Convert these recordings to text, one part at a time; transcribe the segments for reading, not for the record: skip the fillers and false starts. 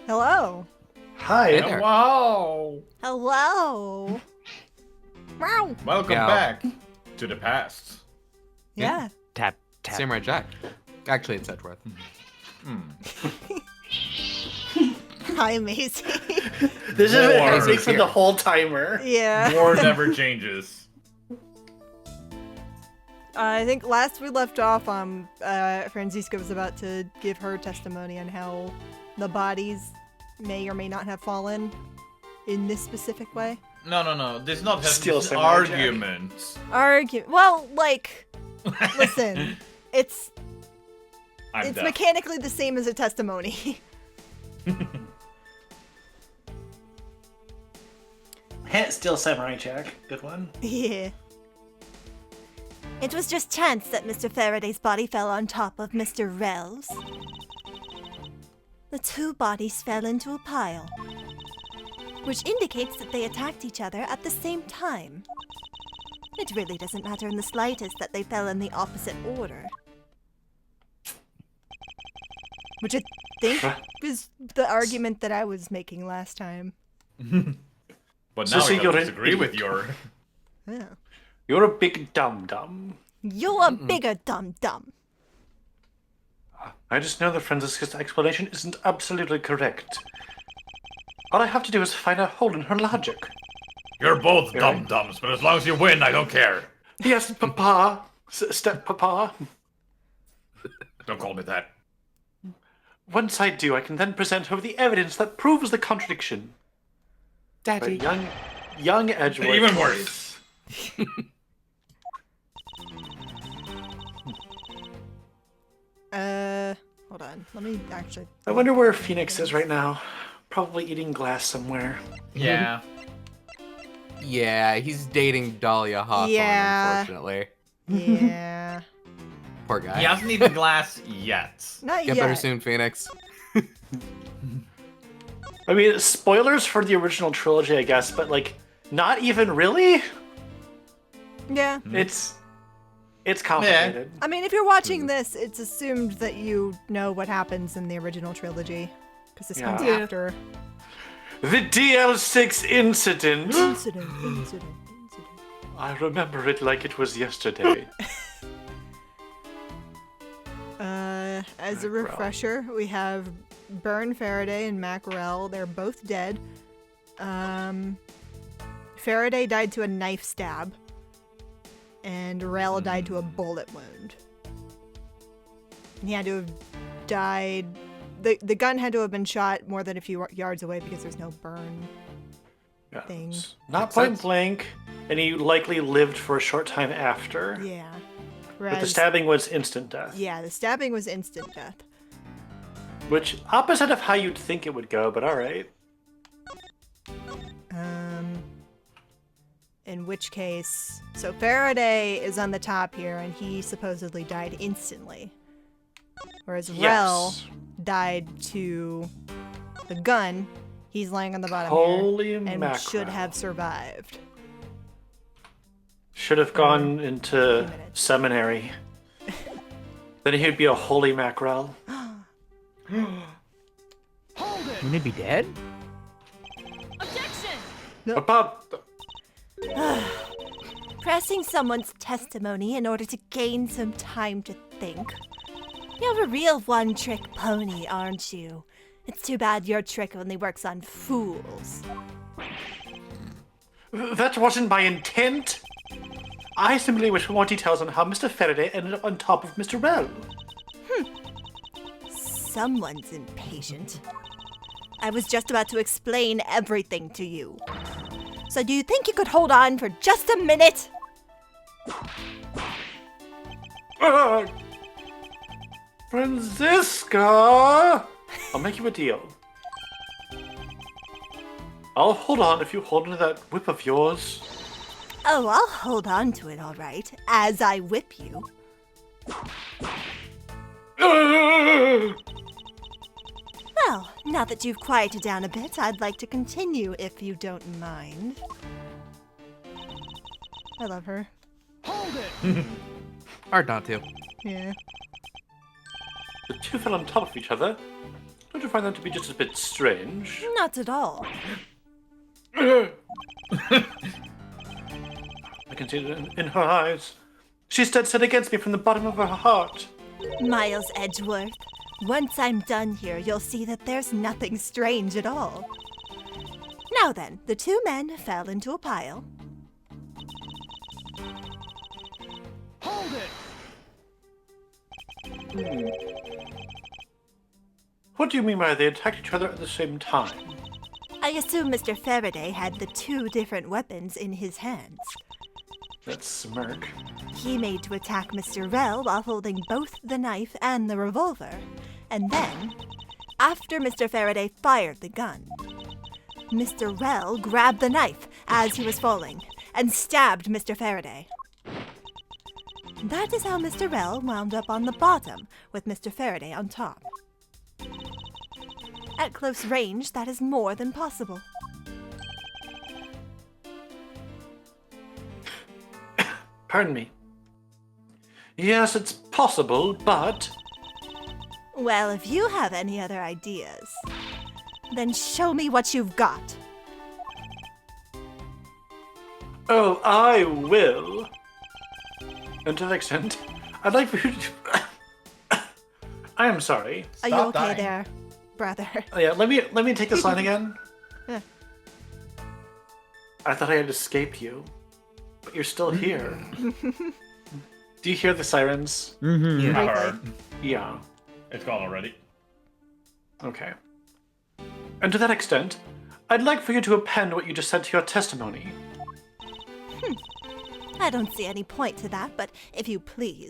Hello. Hi. Hey there. Wow. Hello. Wow. Welcome Meow. back to the past. Yeah. Tap, tap. Samurai Jack. Actually, it's Edgeworth. Hi, amazing. This is More. everything for the whole timer. Yeah. War never changes. I think last we left off, Franziska was about to give her testimony on how the bodies may or may not have fallen in this specific way. No. This is not Still this is Samurai Jack. argument. Well, like, listen, it's I'm deaf. mechanically the same as a testimony. Still Samurai Jack. Good one. Yeah. It was just chance that Mr. Faraday's body fell on top of Mr. Rel's. The two bodies fell into a pile, which indicates that they attacked each other at the same time. It really doesn't matter in the slightest that they fell in the opposite order. Which I think is the argument that I was making last time. But So now see, I you're don't an disagree with idiot. your... Yeah. You're a big dum-dum. You're a bigger dum-dum. I just know that Franziska's explanation isn't absolutely correct. All I have to do is find a hole in her logic. You're both Very. dum-dums, but as long as you win, I don't care. Yes, Papa. Step-Papa. Don't call me that. Once I do, I can then present her with the evidence that proves the contradiction. Daddy. But young Edgeworth. Even worse. Hold on. Let me actually... I wonder where Phoenix is right now. Probably eating glass somewhere. Yeah. Yeah, he's dating Dahlia Hawthorne, Yeah. unfortunately. Yeah. Poor guy. He hasn't eaten glass yet. Not Get yet. better soon, Phoenix. I mean, spoilers for the original trilogy, I guess, but like, not even really. Yeah. It's complicated. I mean, if you're watching this, it's assumed that you know what happens in the original trilogy. Because this comes Yeah. after. The DL6 incident. Incident. I remember it like it was yesterday. As a Mackerel. refresher, we have Byrne Faraday and Mackerel. They're both dead. Faraday died to a knife stab. And Rel died to a bullet wound. And he had to have died... The gun had to have been shot more than a few yards away because there's no burn. Yeah. Thing. It's Not Makes point sense. blank, and he likely lived for a short time after. Yeah. But the Whereas- stabbing was instant death. Yeah, the stabbing was instant death. Which, opposite of how you'd think it would go, but alright. In which case, so Faraday is on the top here, and he supposedly died instantly. Whereas Rel Yes. died to the gun. He's lying on the bottom Holy here, and mackerel. should have survived. Should have gone into minutes. seminary. Then he'd be a holy mackerel. Wouldn't it be dead? About Pressing someone's testimony in order to gain some time to think. You're a real one-trick pony, aren't you? It's too bad your trick only works on fools. that wasn't my intent. I simply wish for more details on how Mr. Faraday ended up on top of Mr. Rel. Someone's impatient. I was just about to explain everything to you. So do you think you could hold on for just a minute? Franziska! I'll make you a deal. I'll hold on if you hold onto that whip of yours. Oh, I'll hold on to it all right, as I whip you. Well, now that you've quieted down a bit, I'd like to continue if you don't mind. I love her. Hard not to. Yeah. The two fell on top of each other. Don't you find that to be just a bit strange? Not at all. I can see it in her eyes. She's dead set against me from the bottom of her heart. Miles Edgeworth, once I'm done here, you'll see that there's nothing strange at all. Now then, the two men fell into a pile. Hold it! What do you mean by they attacked each other at the same time? I assume Mr. Faraday had the two different weapons in his hands. That smirk. He made to attack Mr. Rell while holding both the knife and the revolver. And then, after Mr. Faraday fired the gun, Mr. Rell grabbed the knife as he was falling and stabbed Mr. Faraday. That is how Mr. Rell wound up on the bottom with Mr. Faraday on top. At close range, that is more than possible. Pardon me. Yes, it's possible, but... Well, if you have any other ideas, then show me what you've got. Oh, I will. And to that extent, I'd like for you to... I am sorry. Are you Stop okay dying. there, brother? Oh, yeah, let me take this line again. Yeah. I thought I had escaped you, but you're still here. Do you hear the sirens? Mm-hmm. I Briefly. heard. Yeah. It's gone already. Okay. And to that extent, I'd like for you to append what you just said to your testimony. I don't see any point to that, but if you please.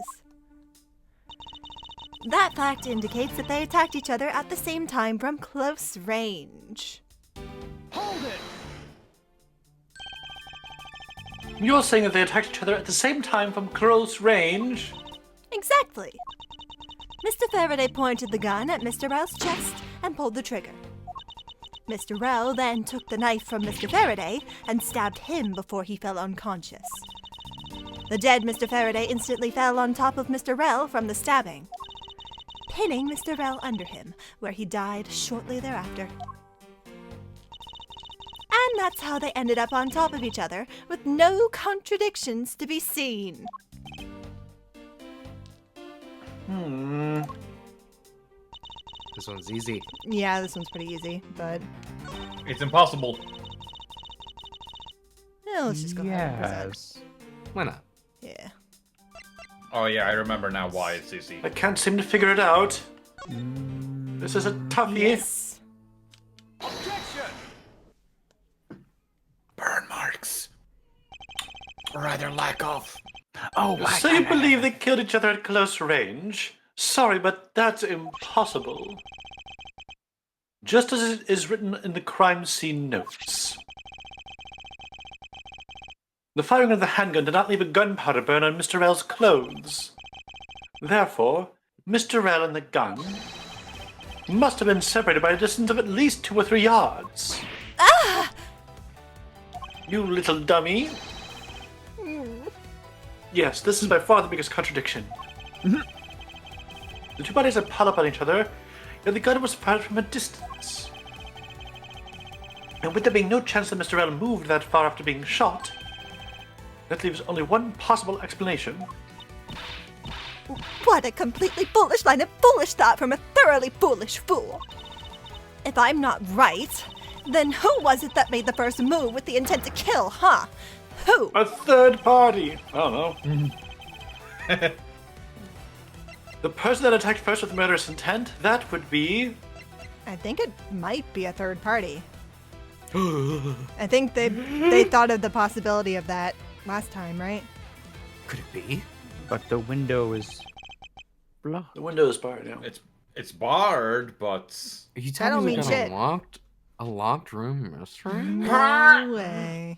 That fact indicates that they attacked each other at the same time from close range. Hold it! You're saying that they attacked each other at the same time from close range? Exactly. Mr. Faraday pointed the gun at Mr. Rell's chest and pulled the trigger. Mr. Rell then took the knife from Mr. Faraday and stabbed him before he fell unconscious. The dead Mr. Faraday instantly fell on top of Mr. Rell from the stabbing, pinning Mr. Rell under him, where he died shortly thereafter. And that's how they ended up on top of each other, with no contradictions to be seen. This one's easy. Yeah, this one's pretty easy, but It's impossible. let's just go ahead and present. Yes. Why not? Yeah. Oh yeah, I remember now why it's easy. I can't seem to figure it out. This is a toughie. Yes. Burn marks. Or rather, lack of. Oh, So you believe they killed each other at close range? Sorry, but that's impossible. Just as it is written in the crime scene notes. The firing of the handgun did not leave a gunpowder burn on Mr. Rell's clothes. Therefore, Mr. Rell and the gun must have been separated by a distance of at least 2 or 3 yards. Ah! You little dummy. Yes, this is by far the biggest contradiction. The two bodies are piled up on each other, yet the gun was fired from a distance. And with there being no chance that Mr. Rell moved that far after being shot, that leaves only one possible explanation. What a completely foolish line of foolish thought from a thoroughly foolish fool. If I'm not right, then who was it that made the first move with the intent to kill, huh? Who? A third party! I don't know. The person that attacked first with murderous intent, that would be... I think it might be a third party. I think they thought of the possibility of that last time, right? Could it be? But the window is blocked. The window is barred, yeah. It's barred, but Are you I telling don't me we mean got shit. a locked room mystery? No way.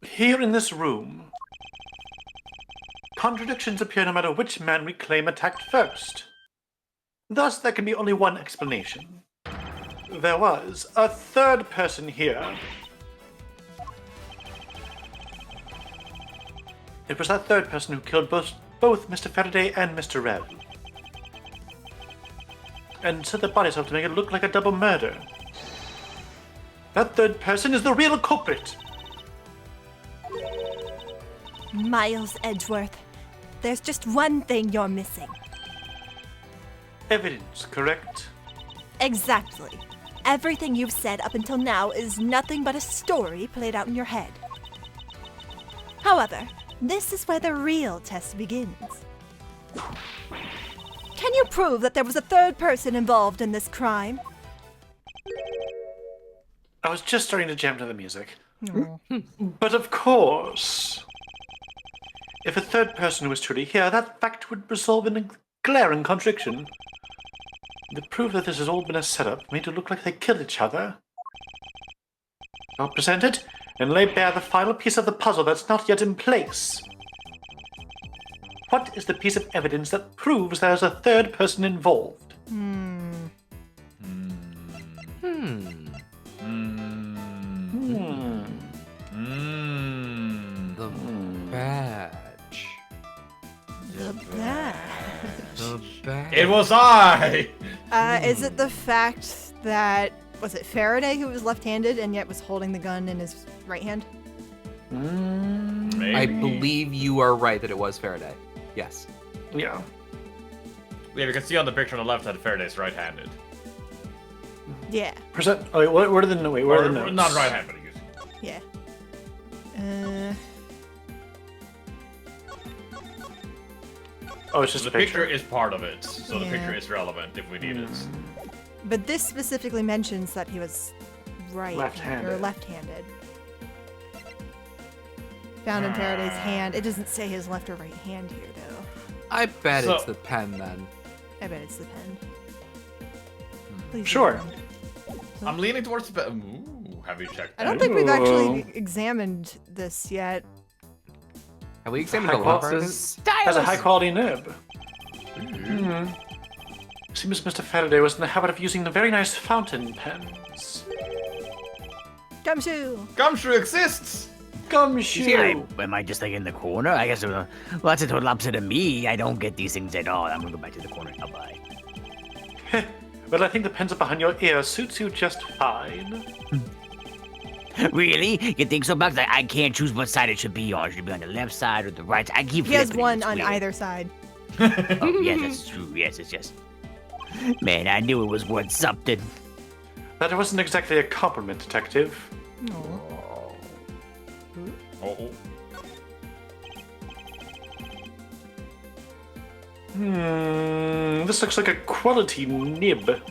Here in this room, contradictions appear no matter which man we claim attacked first. Thus, there can be only one explanation. There was a third person here. It was that third person who killed both Mr. Faraday and Mr. Rell. and set the bodies up to make it look like a double murder. That third person is the real culprit. Miles Edgeworth, there's just one thing you're missing. Evidence, correct? Exactly. Everything you've said up until now is nothing but a story played out in your head. However, this is where the real test begins. Can you prove that there was a third person involved in this crime? I was just starting to jam to the music. But of course. If a third person was truly here, that fact would resolve in a glaring contradiction. The proof that this has all been a setup made it look like they killed each other. I'll present it and lay bare the final piece of the puzzle that's not yet in place. What is the piece of evidence that proves there's a third person involved? The badge. The badge. The badge. It was I! Is it the fact that, was it Faraday who was left-handed and yet was holding the gun in his right hand? Maybe. I believe you are right that it was Faraday. Yes. Yeah. Yeah, you can see on the picture on the left that Faraday's right-handed. Yeah. Present. Oh, wait, where are the notes? Not right-handed, but Yeah. Oh, it's just the a picture. picture is part of it, so the Yeah. picture is relevant if we need it. But this specifically mentions that he was Left-handed. left-handed. Found in Faraday's hand. It doesn't say his left or right hand here, though. I bet So- it's the pen then. I bet it's the pen. Please Sure. don't. I'm leaning towards the... Ooh, have you checked that? I don't think we've actually Ooh. examined this yet. Have we examined High a lot quality- of this? Has a high-quality nib. Seems Mr. Faraday was in the habit of using the very nice fountain pens. Gumshoe! Gumshoe exists! Gumshoe! Am I just like in the corner? I guess well, that's a total opposite of me. I don't get these things at all. I'm gonna go back to the corner. Bye. Well, I think the pens are behind your ear suits you just fine. Really? You think so, Bugs? I can't choose what side it should be on. It should be on the left side or the right side. I keep He has flipping it. one It's on weird. either side. Oh, yes, that's true. Yes, it's just... Man, I knew it was worth something. That wasn't exactly a compliment, Detective. Oh. This looks like a quality nib.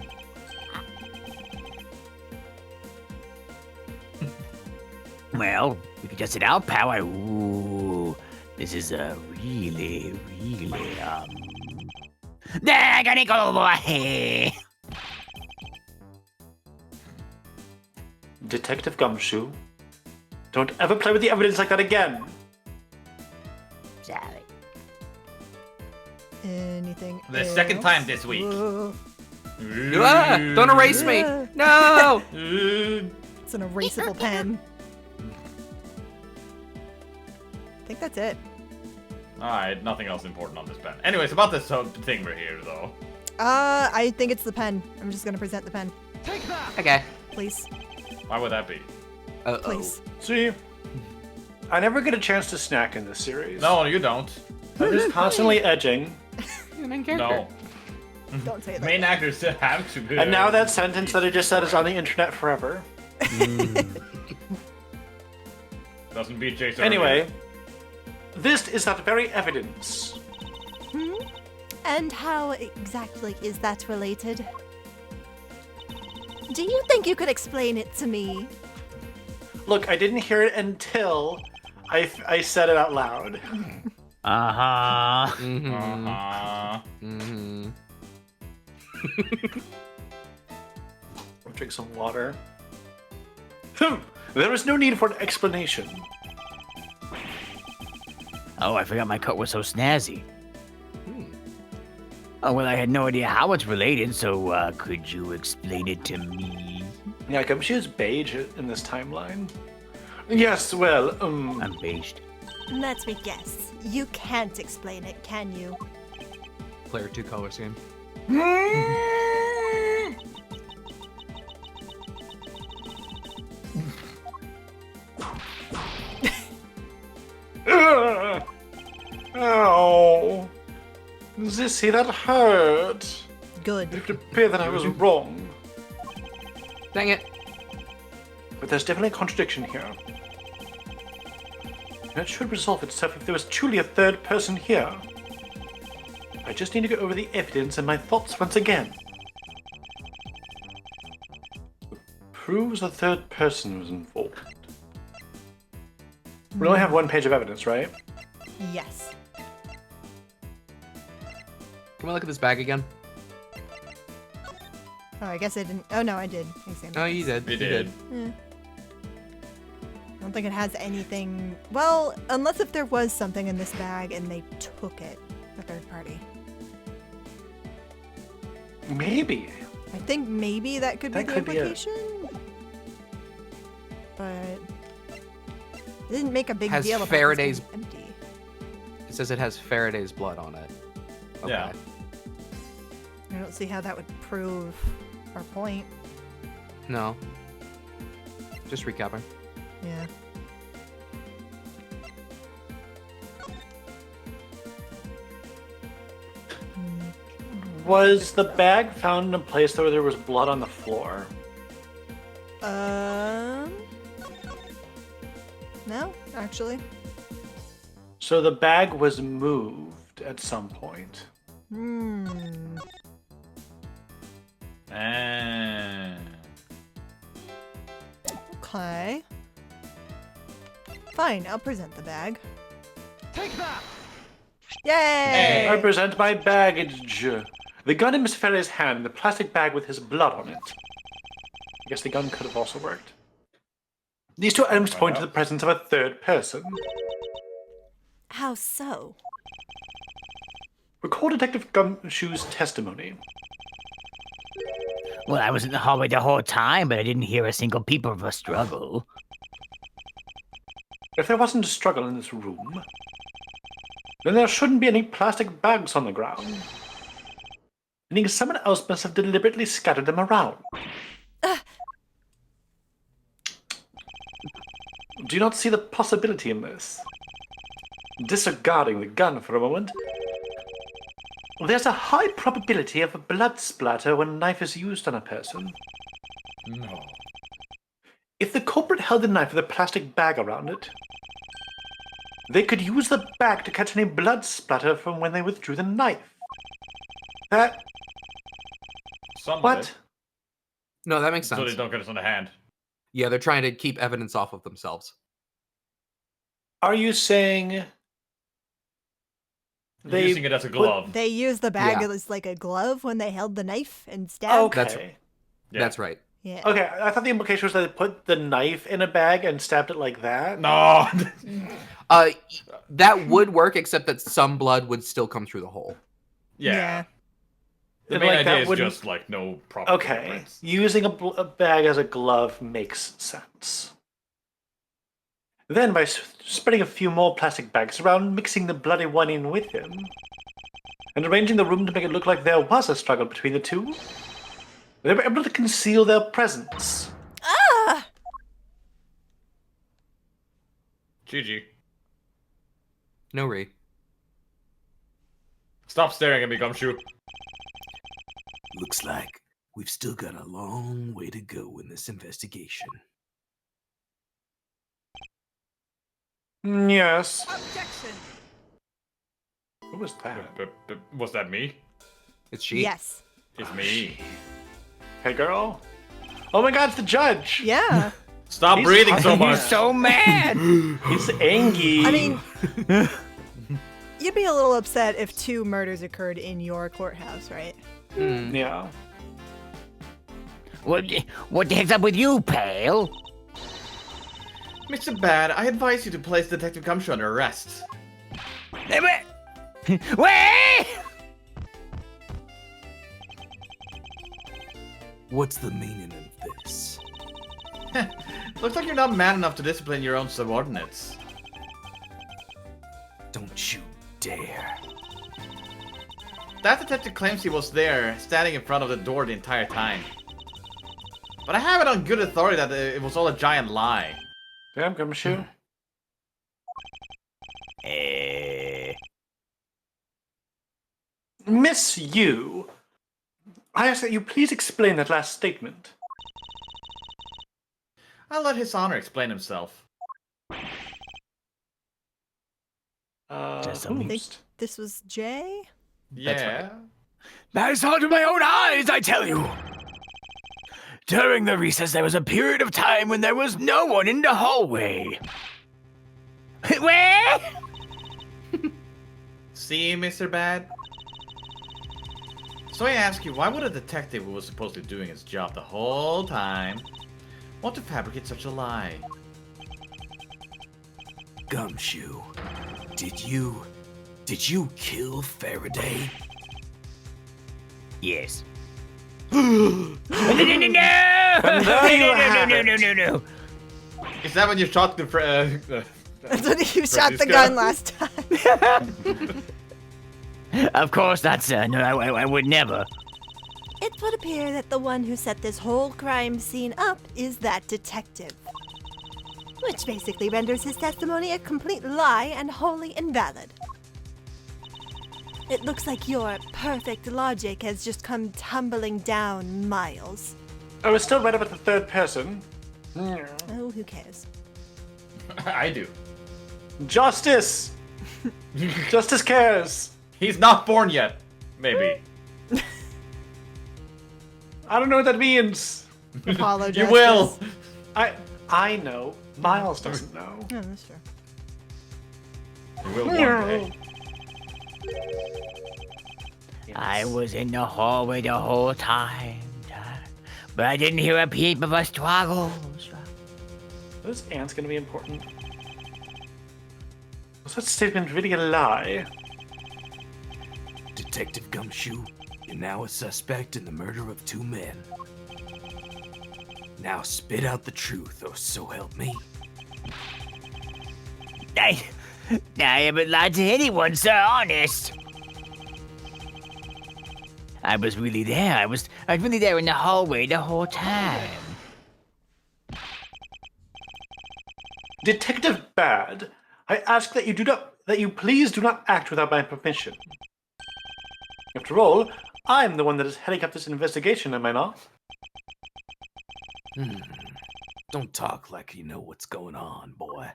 Well, we can test it out, pal. Ooh, this is a really... I gotta go over. Detective Gumshoe, don't ever play with the evidence like that again. Sorry. Anything The second else? time this week. Whoa. Ah, don't erase me! No! It's an erasable pen. I think that's it. Alright, nothing else important on this pen. Anyways, about this thing right here, though. I think it's the pen. I'm just gonna present the pen. Take that! Okay. Please. Why would that be? Uh-oh. Please. See, I never get a chance to snack in this series. No, you don't. I'm just constantly edging. You're the main character. No. Don't say it like Main that. actors have to be. And now that sentence that I just said is on the internet forever. Doesn't beat Jason. Anyway, this is that very evidence. And how exactly is that related? Do you think you could explain it to me? Look, I didn't hear it until I said it out loud. Uh-huh. Mm-hmm. Uh-huh. Mm-hmm. I'll drink some water. There is no need for an explanation. Oh, I forgot my coat was so snazzy. Oh, well, I had no idea how it's related, so could you explain it to me? Yeah, Gumshoe's beige in this timeline. Yes, well, I'm beige. Let me guess. You can't explain it, can you? Player 2 color scheme. Ow. Zissy, that hurt. Good. It would appear that I was wrong. Dang it. But there's definitely a contradiction here. And it should resolve itself if there was truly a third person here. I just need to go over the evidence and my thoughts once again. Proves a third person was involved. We only have one page of evidence, right? Yes. Can we look at this bag again? Oh, I guess I didn't. Oh, no, I did. Examine Oh, this. you did. You did. I don't think it has anything. Well, unless if there was something in this bag and they took it, a third party. Maybe. I think maybe that could be That the could be it. implication. But it didn't make a big Has deal about Faraday's- this being empty. It says it has Faraday's blood on it. Okay. Yeah. I don't see how that would prove our point. No. Just recapping. Yeah. Was the bag found in a place where there was blood on the floor? No, actually. So the bag was moved at some point. Okay. Fine, I'll present the bag. Take that! Yay! I present my baggage. The gun in Miss Faraday's hand, the plastic bag with his blood on it. I guess the gun could have also worked. These two items point to the presence of a third person. How so? Recall Detective Gumshoe's testimony. Well, I was in the hallway the whole time, but I didn't hear a single peep of a struggle. If there wasn't a struggle in this room, then there shouldn't be any plastic bags on the ground. Meaning someone else must have deliberately scattered them around. Do you not see the possibility in this? Disregarding the gun for a moment, there's a high probability of a blood splatter when a knife is used on a person. No. If the culprit held the knife with a plastic bag around it, they could use the bag to catch any blood splatter from when they withdrew the knife. That... Some of What? it, No, that makes so sense. they don't get us on the hand. Yeah, they're trying to keep evidence off of themselves. Are you saying... They Using it as a glove. They used the bag Yeah. as like a glove when they held the knife and stabbed. Okay. That's- Yeah. That's right. Yeah. Okay, I thought the implication was that they put the knife in a bag and stabbed it like that. No. That would work, except that some blood would still come through the hole. Yeah. The And, main like, idea that is wouldn't- just like no proper Okay, footprints. using a bag as a glove makes sense. Then, by spreading a few more plastic bags around, mixing the bloody one in with him, and arranging the room to make it look like there was a struggle between the two, they were able to conceal their presence. GG. No re. Stop staring at me, Gumshoe. Looks like we've still got a long way to go in this investigation. Yes. Objection! Who was that? Was that me? It's she. Yes. It's me. Hey, girl. Oh my God, it's the judge. Yeah. Stop breathing so much. He's so mad. He's angry. I mean, you'd be a little upset if 2 murders occurred in your courthouse, right? Hmm. Yeah. what the heck's up with you, pal? Mr. Bad, I advise you to place Detective Gumshoe under arrest. Wait! What's the meaning of this? Looks like you're not man enough to discipline your own subordinates. Don't you dare. That detective claims he was there, standing in front of the door the entire time. But I have it on good authority that it was all a giant lie. Damn, Gumshoe. Miss Yu, I ask that you please explain that last statement. I'll let His Honor explain himself. Just a think Oops. this was Jay? Yeah. I saw it with my own eyes, I tell you. During the recess, there was a period of time when there was no one in the hallway. Where? See, Mr. Bad? So I ask you, why would a detective who was supposedly doing his job the whole time want to fabricate such a lie? Gumshoe, did you kill Faraday? Yes. No! there you have it. No. Is that when you shot the That's when you shot the Francisco? gun last time. Of course, that's no. I would never. It would appear that the one who set this whole crime scene up is that detective. Which basically renders his testimony a complete lie and wholly invalid. It looks like your perfect logic has just come tumbling down, Miles. I was still right about the third person. Oh, who cares? I do. Justice! Justice cares! He's not born yet. Maybe. I don't know what that means. Apollo You will. Justice. I know. Miles doesn't know. Oh, that's true. You will one day. I was in the hallway the whole time, but I didn't hear a peep of a struggle. This ant's gonna be important. Was that statement really a lie? Detective Gumshoe, you're now a suspect in the murder of 2 men. Now spit out the truth, or so help me. I haven't lied to anyone, sir, honest. I was really there. I was really there in the hallway the whole time. Detective Bad, I ask that you please do not act without my permission. After all, I'm the one that is heading up this investigation, am I not? Don't talk like you know what's going on, boy.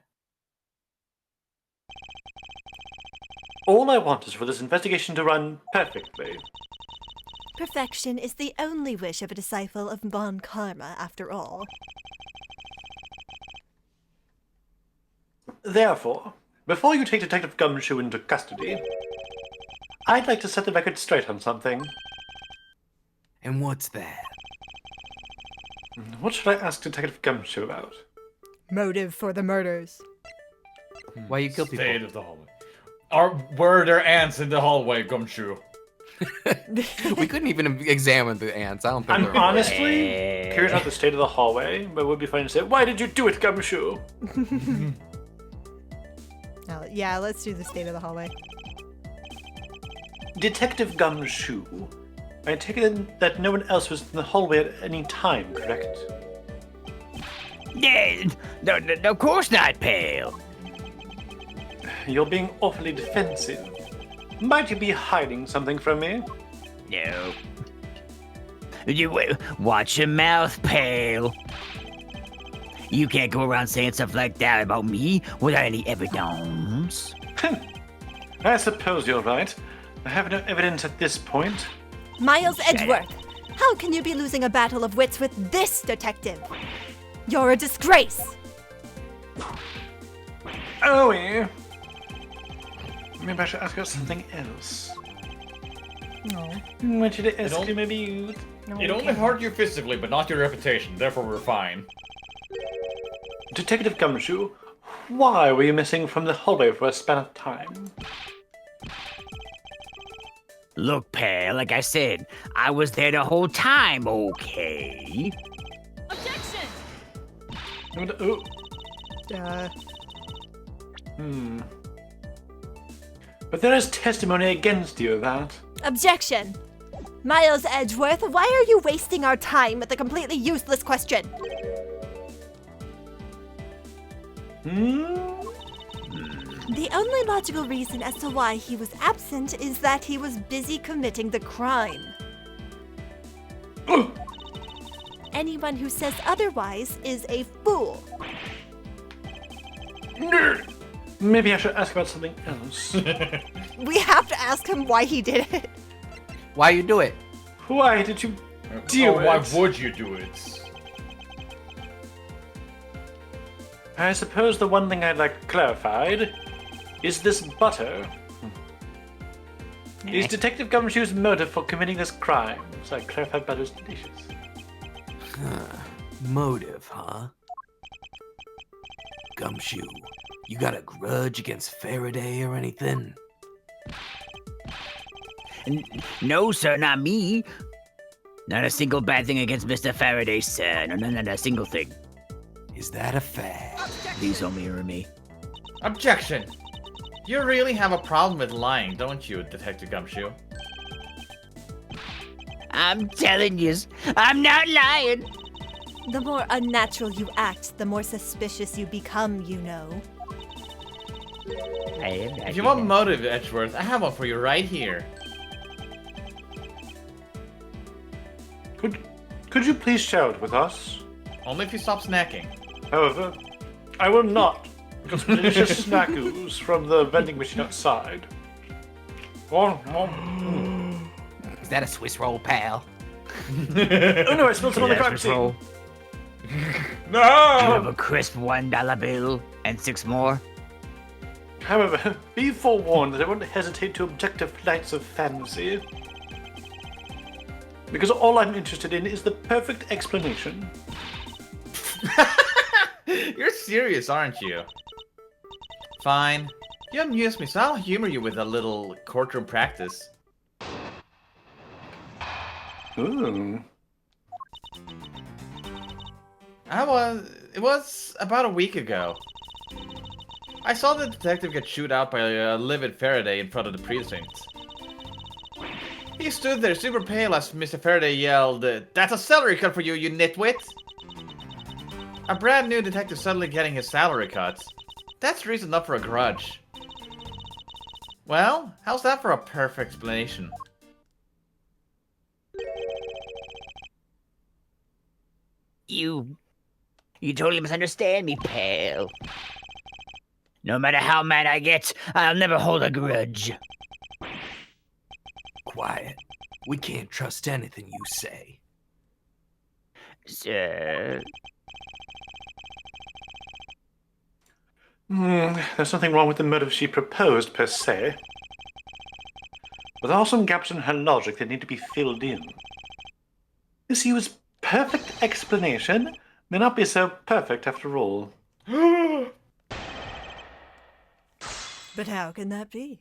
All I want is for this investigation to run perfectly. Perfection is the only wish of a disciple of Bon Karma, after all. Therefore, before you take Detective Gumshoe into custody, I'd like to set the record straight on something. And what's that? What should I ask Detective Gumshoe about? Motive for the murders. Why you kill people? State of the hallway. Were there ants in the hallway, Gumshoe? We couldn't even examine the ants. I don't think I'm they're honestly curious about the state of the hallway, but it would be funny to say, why did you do it, Gumshoe? Yeah, let's do the state of the hallway. Detective Gumshoe, I take it that no one else was in the hallway at any time, correct? Yeah, no, of course not, pal. You're being awfully defensive. Might you be hiding something from me? No. Watch your mouth, pal. You can't go around saying stuff like that about me without any evidence. I suppose you're right. I have no evidence at this point. Miles Shut Edgeworth, how can you be losing a battle of wits with this detective? You're a disgrace! Oh, yeah. Maybe I should ask you something else. No. Want you to ask don't- you maybe you... It only hurt you physically, but not your reputation. Therefore, we're fine. Detective Gumshoe, why were you missing from the hallway for a span of time? Look, pal, like I said, I was there the whole time, okay? Oh, Uh, But there is testimony against you of that. Objection! Miles Edgeworth, why are you wasting our time with a completely useless question? The only logical reason as to why he was absent is that he was busy committing the crime. Anyone who says otherwise is a fool. Maybe I should ask about something else. We have to ask him why he did it. Why you do it? Why did you do it? Why would you do it? I suppose the one thing I'd like clarified is this butter. Is Detective Gumshoe's motive for committing this crime? So I clarified butter's delicious. Motive, huh? Gumshoe, you got a grudge against Faraday or anything? No, sir, not me. Not a single bad thing against Mr. Faraday, sir. No, not a single thing. Is that a fact? Please don't mirror me. Objection! You really have a problem with lying, don't you, Detective Gumshoe? I'm telling you, I'm not lying. The more unnatural you act, the more suspicious you become, you know. If you want motive, Edgeworth, I have one for you right here. Could you please share it with us? Only if you stop snacking. However, I will not, because delicious snack ooze from the vending machine outside. Is that a Swiss roll, pal? Oh no, I spilled some on the crime scene. Roll. No! Do you have a crisp $1 bill and 6 more? However, be forewarned that I won't hesitate to object to flights of fancy. Because all I'm interested in is the perfect explanation. You're serious, aren't you? Fine. You amuse me, so I'll humor you with a little courtroom practice. Ooh. It was about a week ago. I saw the detective get chewed out by a livid Faraday in front of the precinct. He stood there super pale as Mr. Faraday yelled, "That's a salary cut for you, you nitwit!" A brand new detective suddenly getting his salary cut. That's reason enough for a grudge. Well, how's that for a perfect explanation? You totally misunderstand me, pal. No matter how mad I get, I'll never hold a grudge. Quiet. We can't trust anything you say. Sir. There's nothing wrong with the motive she proposed, per se. But there are some gaps in her logic that need to be filled in. This used perfect explanation may not be so perfect after all. But how can that be?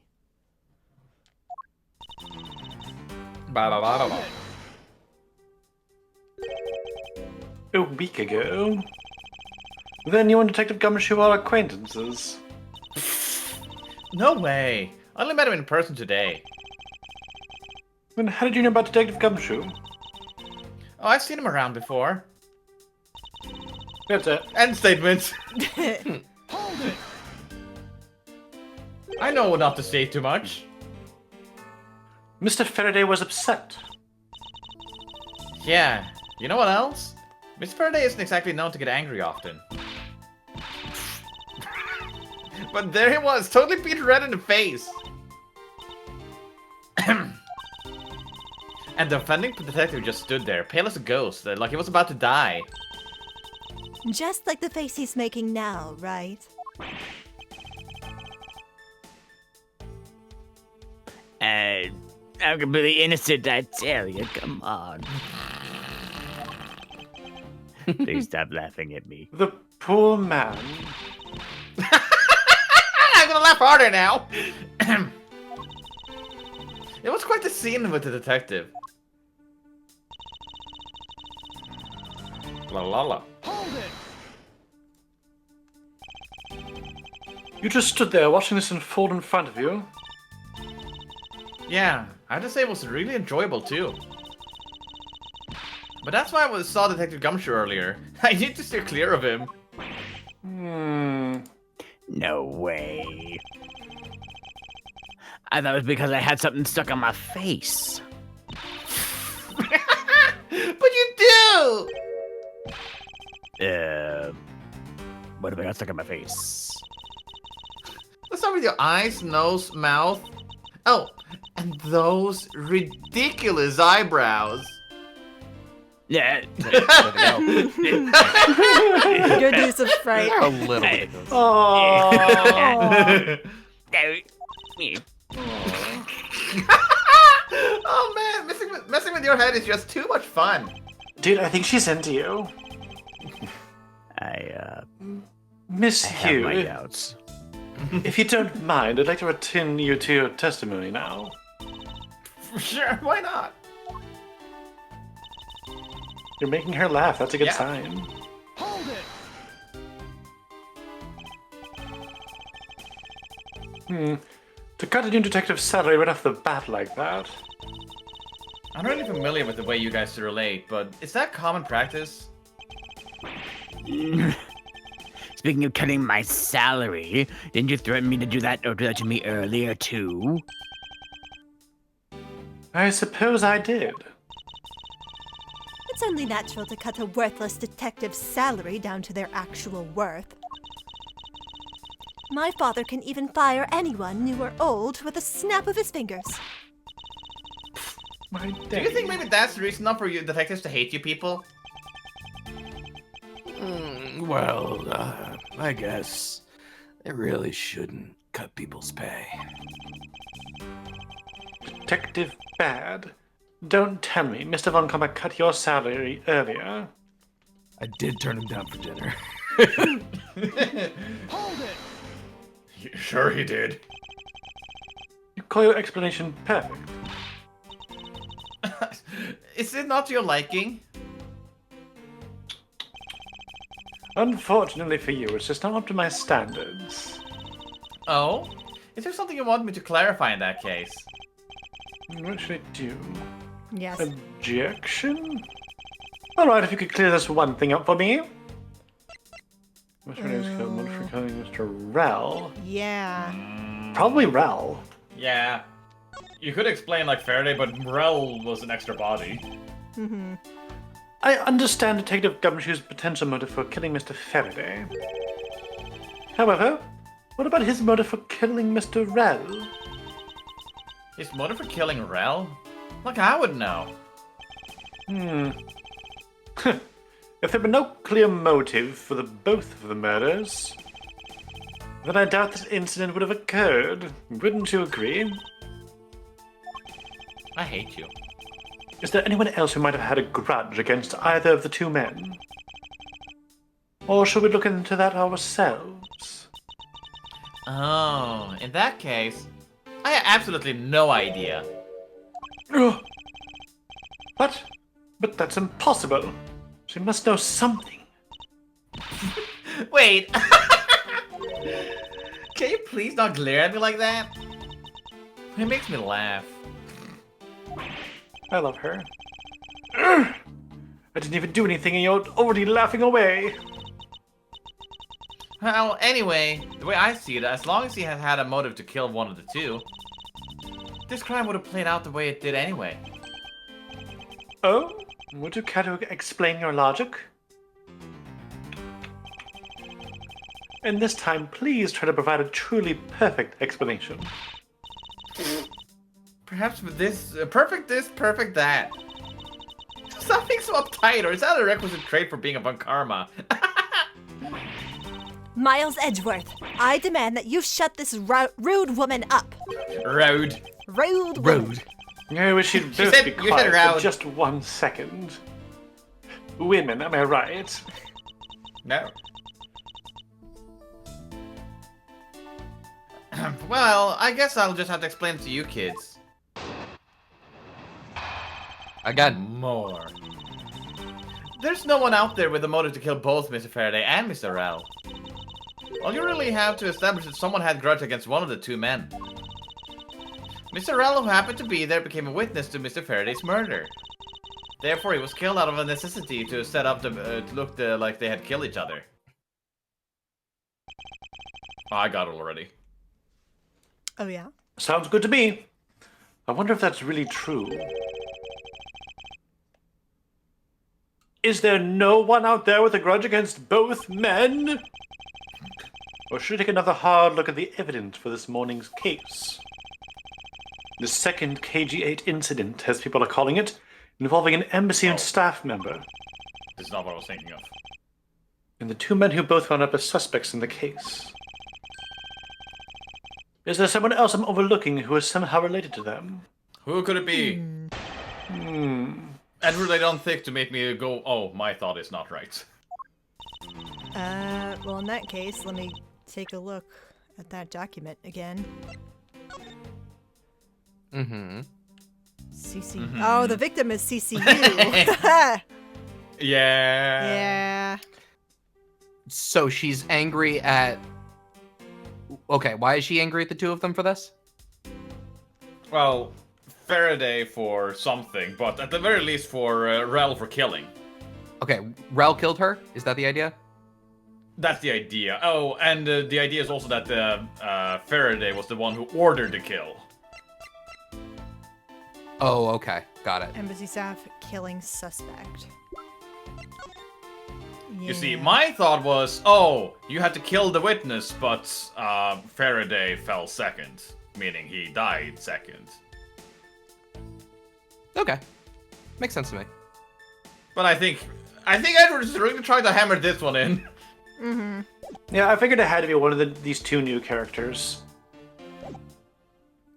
A week ago? Then you and Detective Gumshoe are acquaintances. No way. I only met him in person today. Then how did you know about Detective Gumshoe? Oh, I've seen him around before. That's it. End statement. I know not to say too much. Mr. Faraday was upset. Yeah, you know what else? Mr. Faraday isn't exactly known to get angry often. But there he was, totally beat red in the face. And the offending detective just stood there, pale as a ghost, like he was about to die. Just like the face he's making now, right? I'm completely innocent, I tell you. Come on. Please stop laughing at me. The poor man. I'm gonna laugh harder now. It was quite the scene with the detective. La la la. You just stood there watching this unfold in front of you. Yeah, I have to say it was really enjoyable too. But that's why I saw Detective Gumshoe earlier. I need to steer clear of him. No way. I thought it was because I had something stuck on my face. But you do! What have I got stuck on my face? Let's start with your eyes, nose, mouth. Oh, and those ridiculous eyebrows. Yeah. Good use of fright. A little bit. Oh man, messing with your head is just too much fun. Dude, I think she's into you. I Miss have my Hugh, doubts. if you don't mind, I'd like to return you to your testimony now. Sure, why not? You're making her laugh. That's a good Yeah. sign. To cut a new detective's salary right off the bat like that. I'm really familiar with the way you guys relate, but is that common practice? Speaking of cutting my salary, didn't you threaten me to do that or do that to me earlier too? I suppose I did. It's only natural to cut a worthless detective's salary down to their actual worth. My father can even fire anyone, new or old, with a snap of his fingers. My Do you think maybe that's the reason enough for you detectives to hate you people? Well, I guess they really shouldn't cut people's pay. Detective Bad? Don't tell me Mr. Von Comber cut your salary earlier. I did turn him down for dinner. Sure he did. You call your explanation perfect. Is it not to your liking? Unfortunately for you, it's just not up to my standards. Oh? Is there something you want me to clarify in that case? What should I do? Yes. Objection? Alright, if you could clear this one thing up for me. Mr. Rel. Yeah. Probably Rel. Yeah. You could explain like Faraday, but Morel was an extra body. Mm-hmm. I understand Detective Gumshoe's potential motive for killing Mr. Faraday. However, what about his motive for killing Mr. Rel? His motive for killing Rel? Like I would know. If there were no clear motive for both of the murders, then I doubt this incident would have occurred. Wouldn't you agree? I hate you. Is there anyone else who might have had a grudge against either of the two men? Or should we look into that ourselves? Oh, in that case, I have absolutely no idea. What? But that's impossible. She must know something. Wait. Can you please not glare at me like that? It makes me laugh. I love her. I didn't even do anything and you're already laughing away. Well, anyway, the way I see it, as long as he has had a motive to kill one of the two, this crime would have played out the way it did anyway. Oh? Would you care to explain your logic? And this time, please try to provide a truly perfect explanation. Perhaps with this, perfect that. Stop being so uptight, or is that a requisite trait for being a Von Karma? Miles Edgeworth, I demand that you shut this rude woman up. Rude. Rude woman. No, we should both said- be you quiet said for round. just 1 second. Women, am I right? No. Well, I guess I'll just have to explain it to you kids. I got More. There's no one out there with a motive to kill both Mr. Faraday and Mr. Rel. All you really have to establish is someone had grudge against one of the two men. Mr. Rell, who happened to be there, became a witness to Mr. Faraday's murder. Therefore, he was killed out of a necessity to set up to look like they had killed each other. Oh, I got it already. Oh, yeah? Sounds good to me. I wonder if that's really true. Is there no one out there with a grudge against both men? Or should we take another hard look at the evidence for this morning's case? The second KG8 incident, as people are calling it, involving an embassy and staff member. This is not what I was thinking of. And the two men who both wound up as suspects in the case. Is there someone else I'm overlooking who is somehow related to them? Who could it be? Edward, I don't think to make me go, oh, my thought is not right. Well, in that case, let me take a look at that document again. Mm-hmm. CC. Oh, the victim is CCU. Yeah. Yeah. So she's angry at... Okay, why is she angry at the two of them for this? Well, Faraday for something, but at the very least for Rell for killing. Okay, Rel killed her? Is that the idea? That's the idea. Oh, and the idea is also that Faraday was the one who ordered the kill. Oh, okay. Got it. Embassy staff killing suspect. You see, Yeah. my thought was, oh, you had to kill the witness, but Faraday fell second, meaning he died second. Okay. Makes sense to me. But I think Edward is really trying to hammer this one in. Mm-hmm. Yeah, I figured it had to be one of these two new characters.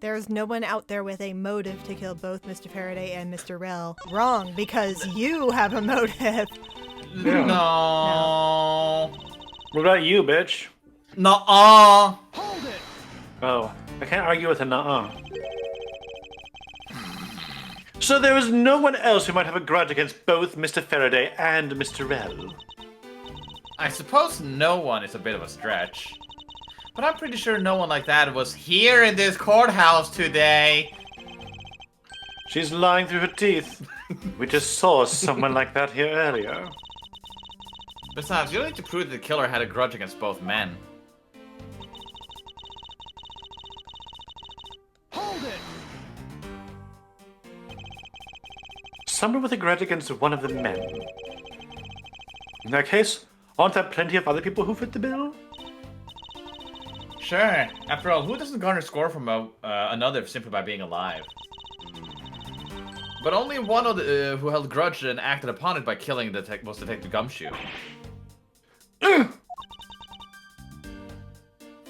There's no one out there with a motive to kill both Mr. Faraday and Mr. Rell. Wrong, because you have a motive. Yeah. No. What about you, bitch? Nuh-uh. Oh, I can't argue with a nuh-uh. So there is no one else who might have a grudge against both Mr. Faraday and Mr. Rell. I suppose no one is a bit of a stretch. But I'm pretty sure no one like that was here in this courthouse today. She's lying through her teeth. We just saw someone like that here earlier. Besides, you don't need to prove that the killer had a grudge against both men. Someone with a grudge against one of the men. In that case, aren't there plenty of other people who fit the bill? Sure. After all, who doesn't garner score from another simply by being alive? But only one of the, who held grudge and acted upon it by killing was Detective Gumshoe.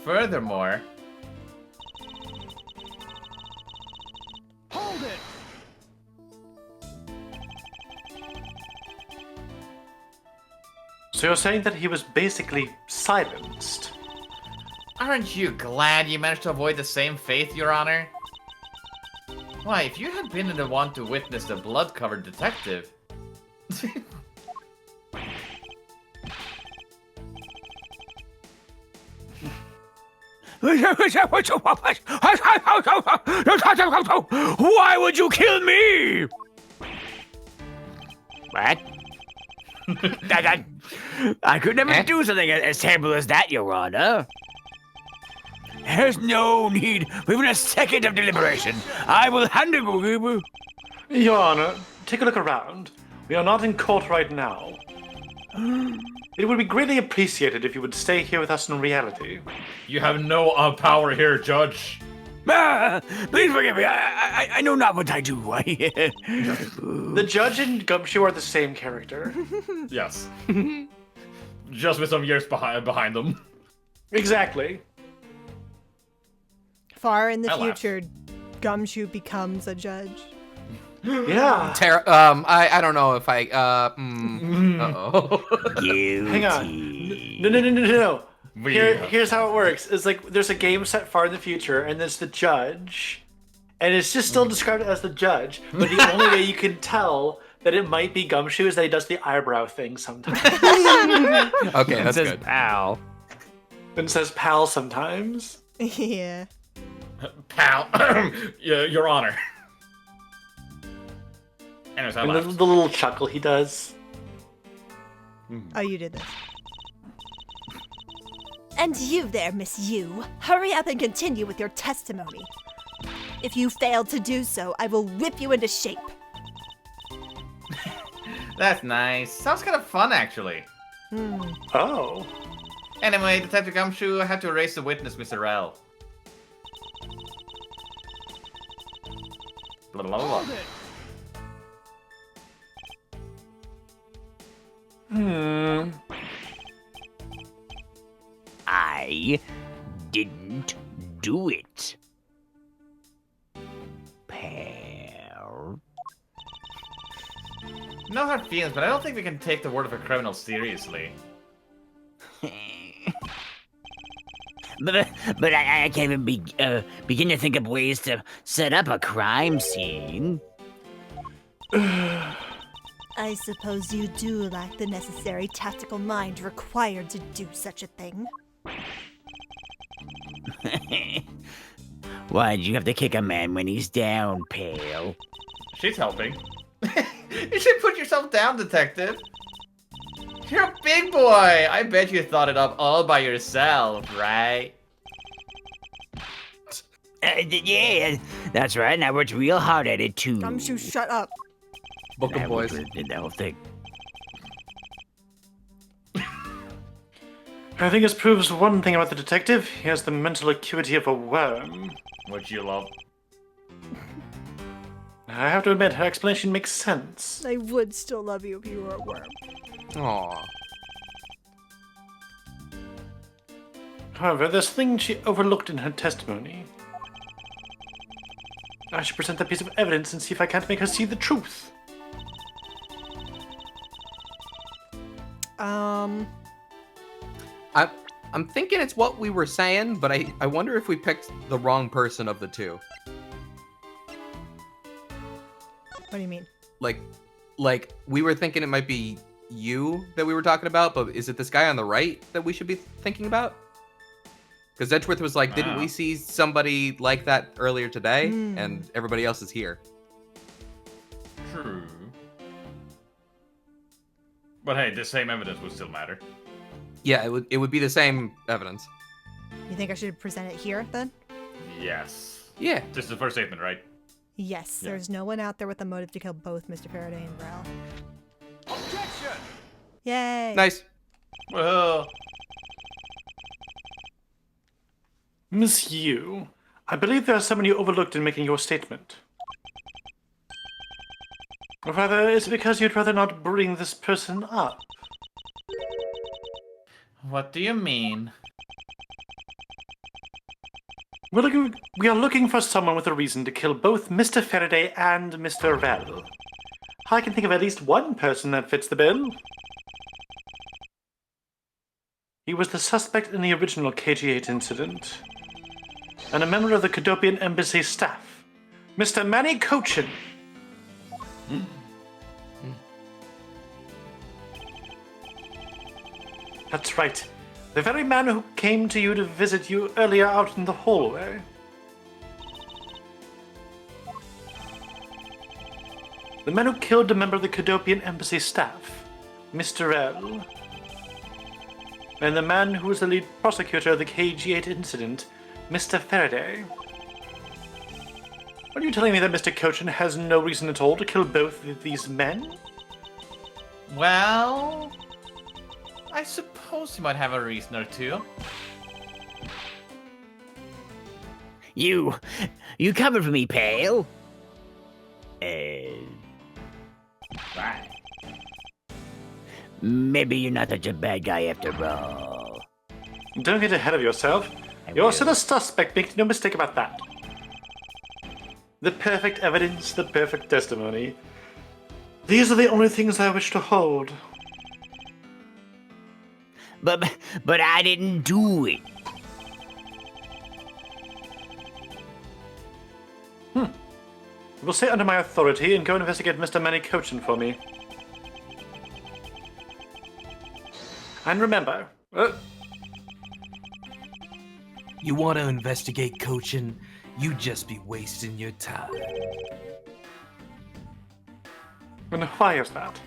Furthermore... So you're saying that he was basically silenced? Aren't you glad you managed to avoid the same fate, Your Honor? Why, if you had been the one to witness the blood-covered detective... Why would you kill me? What? I could never do something as terrible as that, Your Honor. There's no need for even a second of deliberation. I will handle you. Your Honor, take a look around. We are not in court right now. It would be greatly appreciated if you would stay here with us in reality. You have no power here, Judge. Please forgive me. I know not what I do. The judge and Gumshoe are the same character. Yes. Just with some years behind them. Exactly. Far in the I laughed. future, Gumshoe becomes a judge. Yeah. I don't know if I, uh-oh. Hang on. No. Here's how it works. It's like there's a game set far in the future, and there's the judge, and it's just still described as the judge. But the only way you can tell that it might be Gumshoe is that he does the eyebrow thing sometimes. Okay, that's good. Pal. And says pal sometimes. Yeah. Pal, Your Honor. Anyways, I And left. the little chuckle he does. Oh, you did this. And you there, Miss Yu. Hurry up and continue with your testimony. If you fail to do so, I will whip you into shape. That's nice. Sounds kind of fun, actually. Oh. Anyway, Detective Gumshoe, I have to erase the witness, Mr. L. Blah, blah, blah, blah. I didn't do it. Pal. No hard feelings, but I don't think we can take the word of a criminal seriously. But I can't even begin to think of ways to set up a crime scene. I suppose you do lack the necessary tactical mind required to do such a thing. Why'd you have to kick a man when he's down, pal? She's helping. You should put yourself down, Detective. You're a big boy. I bet you thought it up all by yourself, right? Yeah, that's right. And I worked real hard at it, too. Gumshoe, shut up. Book of I boys. did the whole thing. I think this proves one thing about the detective. He has the mental acuity of a worm. Which you love. I have to admit, her explanation makes sense. I would still love you if you were a worm. Aw. However, there's a thing she overlooked in her testimony. I should present that piece of evidence and see if I can't make her see the truth. I'm thinking it's what we were saying, but I wonder if we picked the wrong person of the two. What do you mean? Like we were thinking it might be you that we were talking about, but is it this guy on the right that we should be thinking about? Because Edgeworth was like, didn't we see somebody like that earlier today? And everybody else is here. True. But hey, the same evidence would still matter. Yeah, it would be the same evidence. You think I should present it here, then? Yes. Yeah. This is the first statement, right? Yes, Yeah. there's no one out there with a motive to kill both Mr. Faraday and Rel. Objection! Yay! Nice. Well, Miss Yu, I believe there's someone you overlooked in making your statement. Or rather, is it because you'd rather not bring this person up? what do you mean? We are looking for someone with a reason to kill both Mr. Faraday and Mr. Rel. I can think of at least one person that fits the bill. He was the suspect in the original KG-8 incident, and a member of the Cadopian Embassy staff, Mr. Manny Cochin. That's right. The very man who came to you to visit you earlier out in the hallway. The man who killed a member of the Cadopian Embassy staff, Mr. L. And the man who was the lead prosecutor of the KG-8 incident, Mr. Faraday. Are you telling me that Mr. Cochin has no reason at all to kill both of these men? Well, I suppose you might have a reason or two. You covered for me, pal. Right. Maybe you're not such a bad guy after all. Don't get ahead of yourself. You're still a suspect, make no mistake about that. The perfect evidence, the perfect testimony. These are the only things I wish to hold. But I didn't do it. You will stay under my authority and go investigate Mr. Manny Cochin for me. And remember, You want to investigate Cochin? You'd just be wasting your time. And why is that?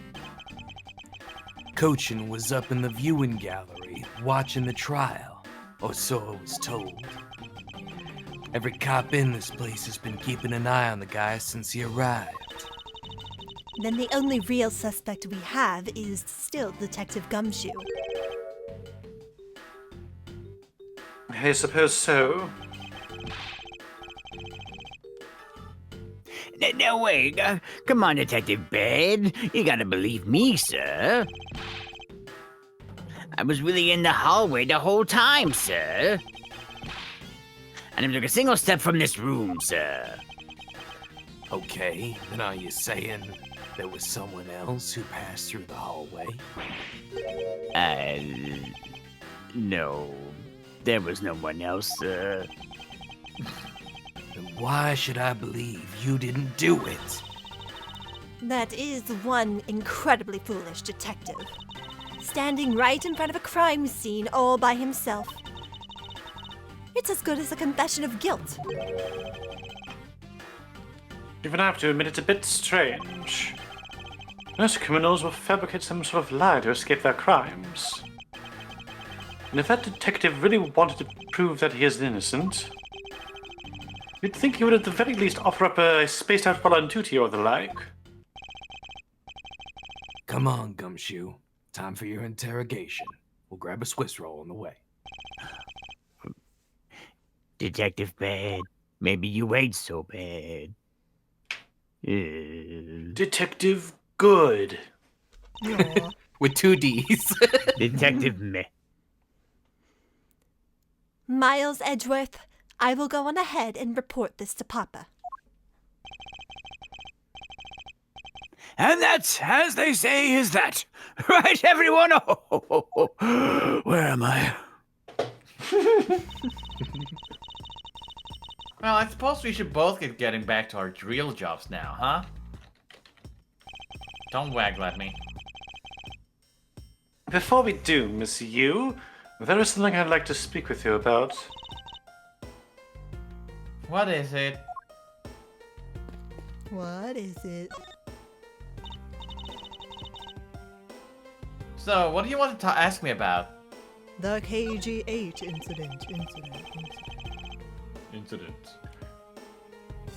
Cochin was up in the viewing gallery watching the trial, or so I was told. Every cop in this place has been keeping an eye on the guy since he arrived. Then the only real suspect we have is still Detective Gumshoe. I suppose so. No, wait. Come on, Detective Baddddd. You gotta believe me, sir. I was really in the hallway the whole time, sir. I never took a single step from this room, sir. Okay, then are you saying there was someone else who passed through the hallway? No. There was no one else, sir. Then why should I believe you didn't do it? That is one incredibly foolish detective. Standing right in front of a crime scene all by himself. It's as good as a confession of guilt. Even I have to admit it's a bit strange. Most criminals will fabricate some sort of lie to escape their crimes. And if that detective really wanted to prove that he is innocent, you'd think he would at the very least offer up a spaced out while on duty or the like. Come on, Gumshoe. Time for your interrogation. We'll grab a Swiss roll on the way. Detective Baddddd, maybe you ain't so bad. Detective Good. Aw. With 2 D's. Detective Meh. Miles Edgeworth, I will go on ahead and report this to Papa. And that's, as they say, is that. Right, everyone? Oh, where am I? Well, I suppose we should both get getting back to our real jobs now, huh? Don't waggle at me. Before we do, Miss Yu, there is something I'd like to speak with you about. What is it? What is it? So, what do you want to ask me about? The KG8 incident. Incident.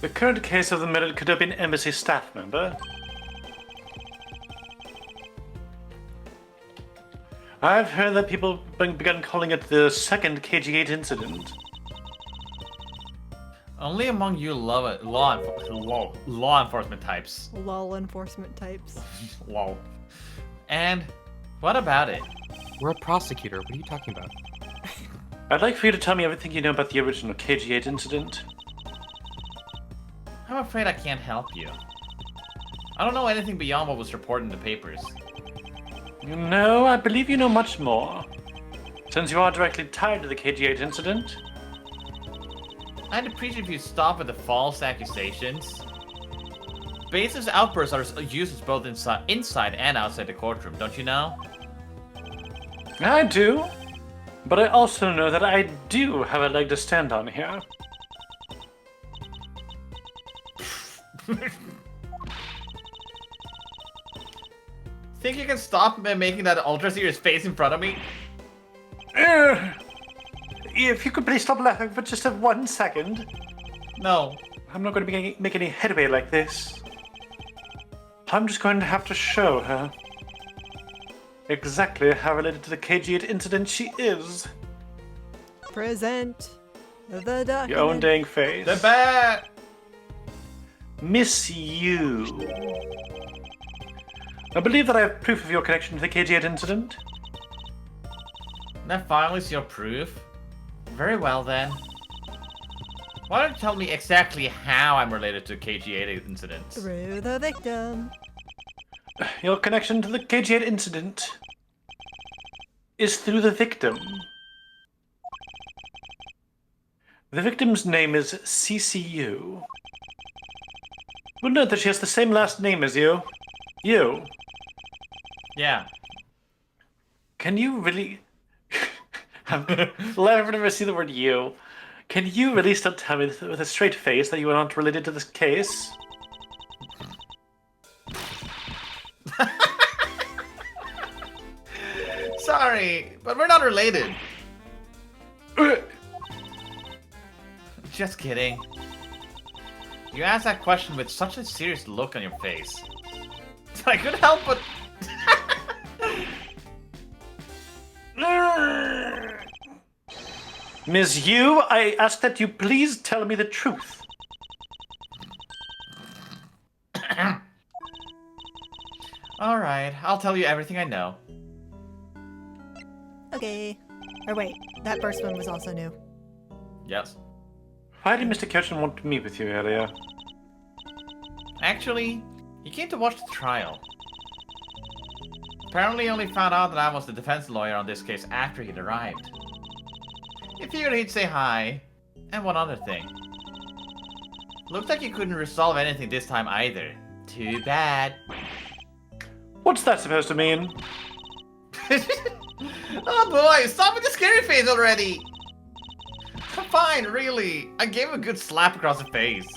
The current case of the murdered Caribbean Embassy staff member. I've heard that people begun calling it the second KG8 incident. Only among you law enforcement types. Law enforcement types. Lol. And what about it? We're a prosecutor. What are you talking about? I'd like for you to tell me everything you know about the original KG8 incident. I'm afraid I can't help you. I don't know anything beyond what was reported in the papers. You know, I believe you know much more. Since you are directly tied to the KG8 incident. I'd appreciate if you stop with the false accusations. Baseless outbursts are used both inside and outside the courtroom, don't you know? I do. But I also know that I do have a leg to stand on here. Think you can stop making that ultra-serious face in front of me? If you could please stop laughing for just 1 second. No. I'm not going to make any headway like this. I'm just going to have to show her exactly how related to the KG8 incident she is. Present the document. Your own dang face. The bat! Miss Yu. I believe that I have proof of your connection to the KG8 incident. That finally is your proof? Very well then. Why don't you tell me exactly how I'm related to KG8 incidents? Through the victim. Your connection to the KG8 incident is through the victim. The victim's name is CCU. You'll note that she has the same last name as you. You. Yeah. Can you really... I've never seen the word you. Can you really still tell me with a straight face that you are not related to this case? Sorry, but we're not related. Just kidding. You asked that question with such a serious look on your face. I couldn't help but... Ms. Yu, I ask that you please tell me the truth. Alright, I'll tell you everything I know. Okay. Or wait, that first one was also new. Yes. Why did Mr. Kirchen want to meet with you earlier? Actually, he came to watch the trial. Apparently he only found out that I was the defense lawyer on this case after he'd arrived. He figured he'd say hi, and one other thing. Looks like he couldn't resolve anything this time either. Too bad. What's that supposed to mean? Oh boy, stop with the scary face already! Fine, really. I gave him a good slap across the face.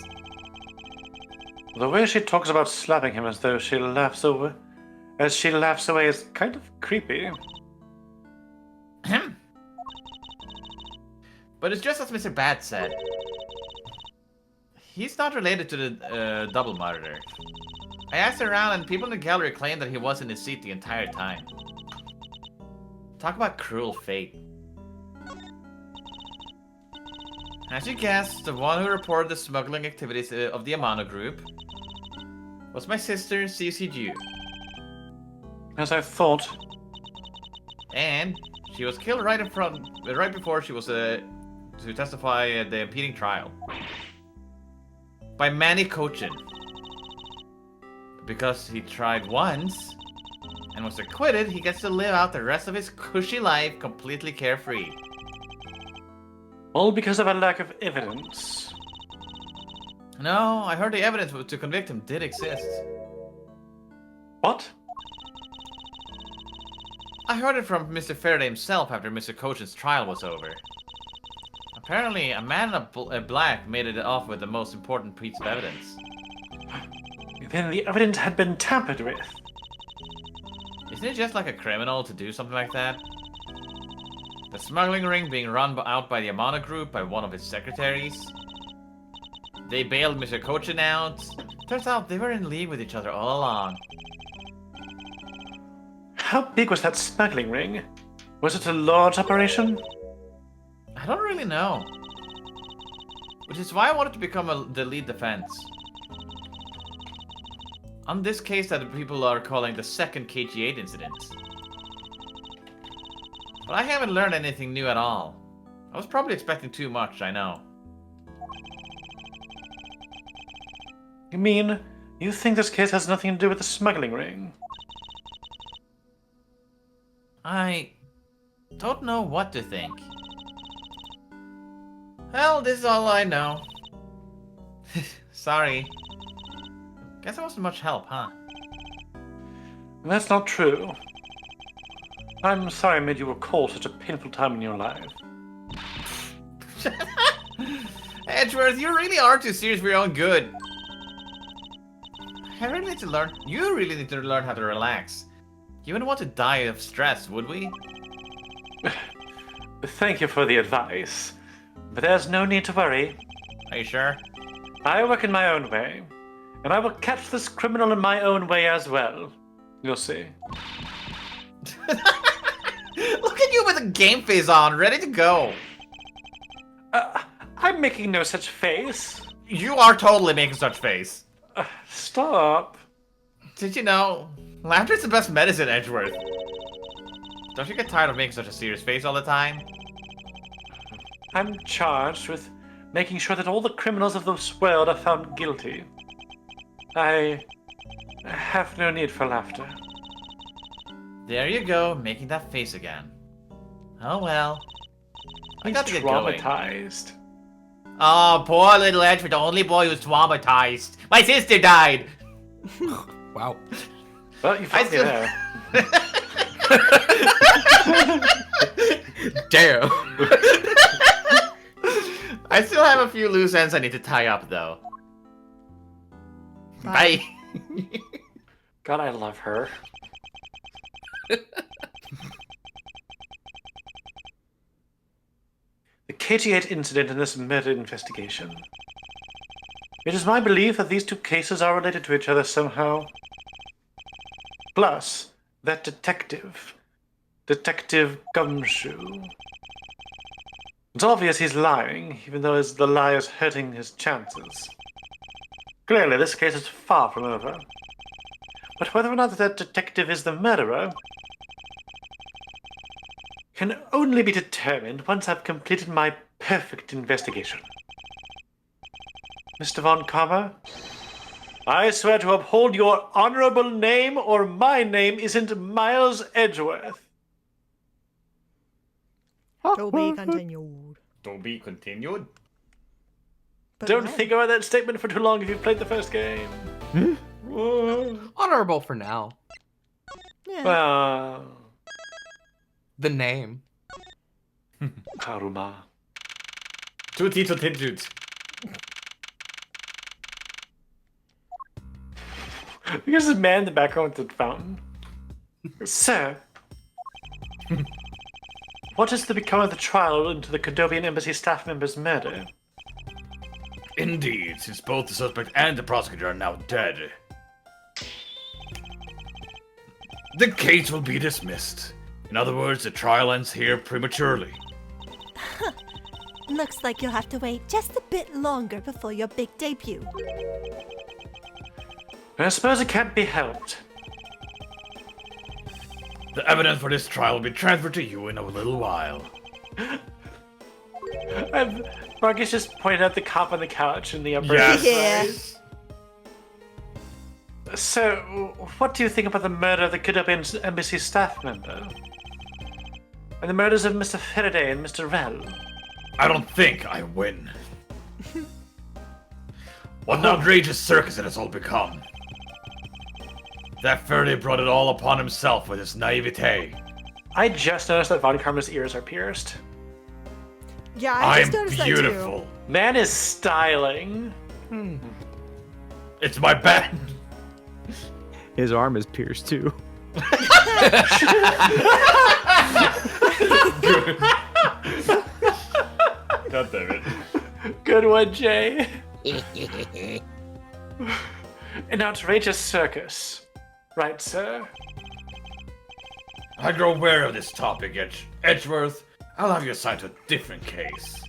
The way she talks about slapping him as though she laughs away is kind of creepy. But it's just as Mr. Baddddd said. He's not related to the double murder. I asked around and people in the gallery claimed that he was in his seat the entire time. Talk about cruel fate. As you guessed, the one who reported the smuggling activities of the Amano group was my sister, CCG. As I thought. And she was killed right before she was to testify at the impeding trial. By Manny Cochin. Because he tried once and was acquitted, he gets to live out the rest of his cushy life completely carefree. All because of a lack of evidence. No, I heard the evidence to convict him did exist. What? I heard it from Mr. Faraday himself after Mr. Cochin's trial was over. Apparently, a man in black made it off with the most important piece of evidence. Then the evidence had been tampered with. Isn't it just like a criminal to do something like that? The smuggling ring being run out by the Amano group by one of his secretaries. They bailed Mr. Cochin out. Turns out they were in league with each other all along. How big was that smuggling ring? Was it a large operation? I don't really know. Which is why I wanted to become the lead defense. On this case that people are calling the second KG8 incident. But I haven't learned anything new at all. I was probably expecting too much, I know. You mean, you think this case has nothing to do with the smuggling ring? I don't know what to think. Well, this is all I know. Sorry. Guess I wasn't much help, huh? That's not true. I'm sorry I made you recall such a painful time in your life. Edgeworth, you really are too serious for your own good. I really need to learn. You really need to learn how to relax. You wouldn't want to die of stress, would we? Thank you for the advice, but there's no need to worry. Are you sure? I work in my own way, and I will catch this criminal in my own way as well. You'll see. Look at you with a game face on, ready to go. I'm making no such face. You are totally making such face. Stop. Did you know? Laughter is the best medicine, Edgeworth. Don't you get tired of making such a serious face all the time? I'm charged with making sure that all the criminals of this world are found guilty. I have no need for laughter. There you go, making that face again. Oh well. I got to get going. Traumatized. Oh, poor little Edgeworth, the only boy who's traumatized. My sister died! Wow. Well, you found me there. Damn. I still have a few loose ends I need to tie up, though. Bye. God, I love her. The KT-8 incident and this murder investigation. It is my belief that these two cases are related to each other somehow. Plus, that detective, Detective Gumshoe. It's obvious he's lying, even though the lie is hurting his chances. Clearly, this case is far from over. But whether or not that detective is the murderer can only be determined once I've completed my perfect investigation. Mr. Von Kammer, I swear to uphold your honorable name, or my name isn't Miles Edgeworth. To be continued. To be continued. But Don't no. think about that statement for too long if you've played the first game. Honorable for now. Yeah. Well, The name. Karuma. Tutti to tidjut. There's a man in the background with the fountain. Sir, what is to become of the trial into the Cordovian Embassy staff member's murder? Indeed, since both the suspect and the prosecutor are now dead. The case will be dismissed. In other words, the trial ends here prematurely. Looks like you'll have to wait just a bit longer before your big debut. I suppose it can't be helped. The evidence for this trial will be transferred to you in a little while. Marcus just pointed out the cop on the couch in the upper Yes. Yeah. So, what do you think about the murder of the Cordovian Embassy staff member? And the murders of Mr. Faraday and Mr. Rell? I don't think I win. What an outrageous circus it has all become. That Faraday brought it all upon himself with his naivete. I just noticed that Von Karma's ears are pierced. Yeah, I I'm just noticed that beautiful. Man is styling. It's my band. His arm is pierced too. God damn it. Good one, Jay. An outrageous circus. Right, sir? I grow aware of this topic, Edgeworth. I'll have you assigned to a different case.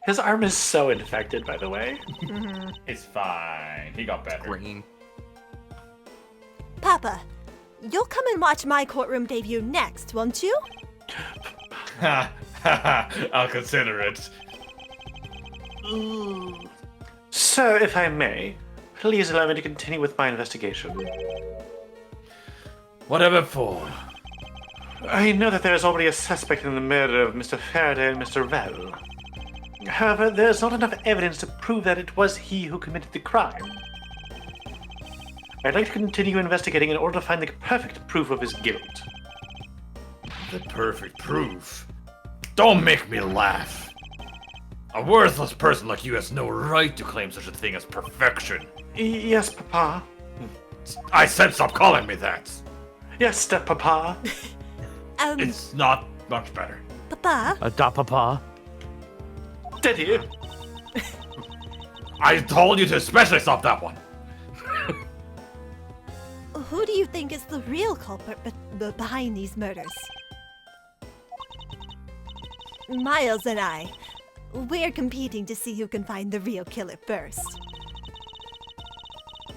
His arm is so infected, by the way. It's fine. He got better. Green. Papa, you'll come and watch my courtroom debut next, won't you? I'll consider it. Sir, if I may, please allow me to continue with my investigation. Whatever for. I know that there is already a suspect in the murder of Mr. Faraday and Mr. Rell. However, there is not enough evidence to prove that it was he who committed the crime. I'd like to continue investigating in order to find the perfect proof of his guilt. The perfect proof. Don't make me laugh. A worthless person like you has no right to claim such a thing as perfection. Yes, Papa. I said stop calling me that. Yes, step-papa. It's not much better. Papa, Adopt papa. Daddy. I told you to especially stop that one. who do you think is the real culprit behind these murders? Miles and I, we're competing to see who can find the real killer first.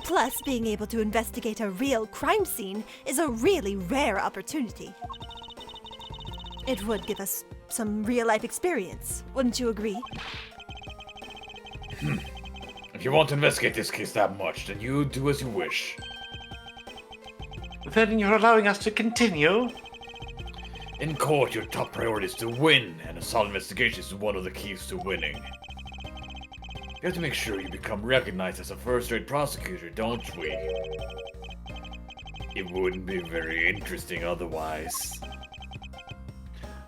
Plus, being able to investigate a real crime scene is a really rare opportunity. It would give us some real-life experience, wouldn't you agree? If you want to investigate this case that much, then you do as you wish. Then you're allowing us to continue? In court, your top priority is to win, and a solid investigation is one of the keys to winning. You have to make sure you become recognized as a first-rate prosecutor, don't we? It wouldn't be very interesting otherwise.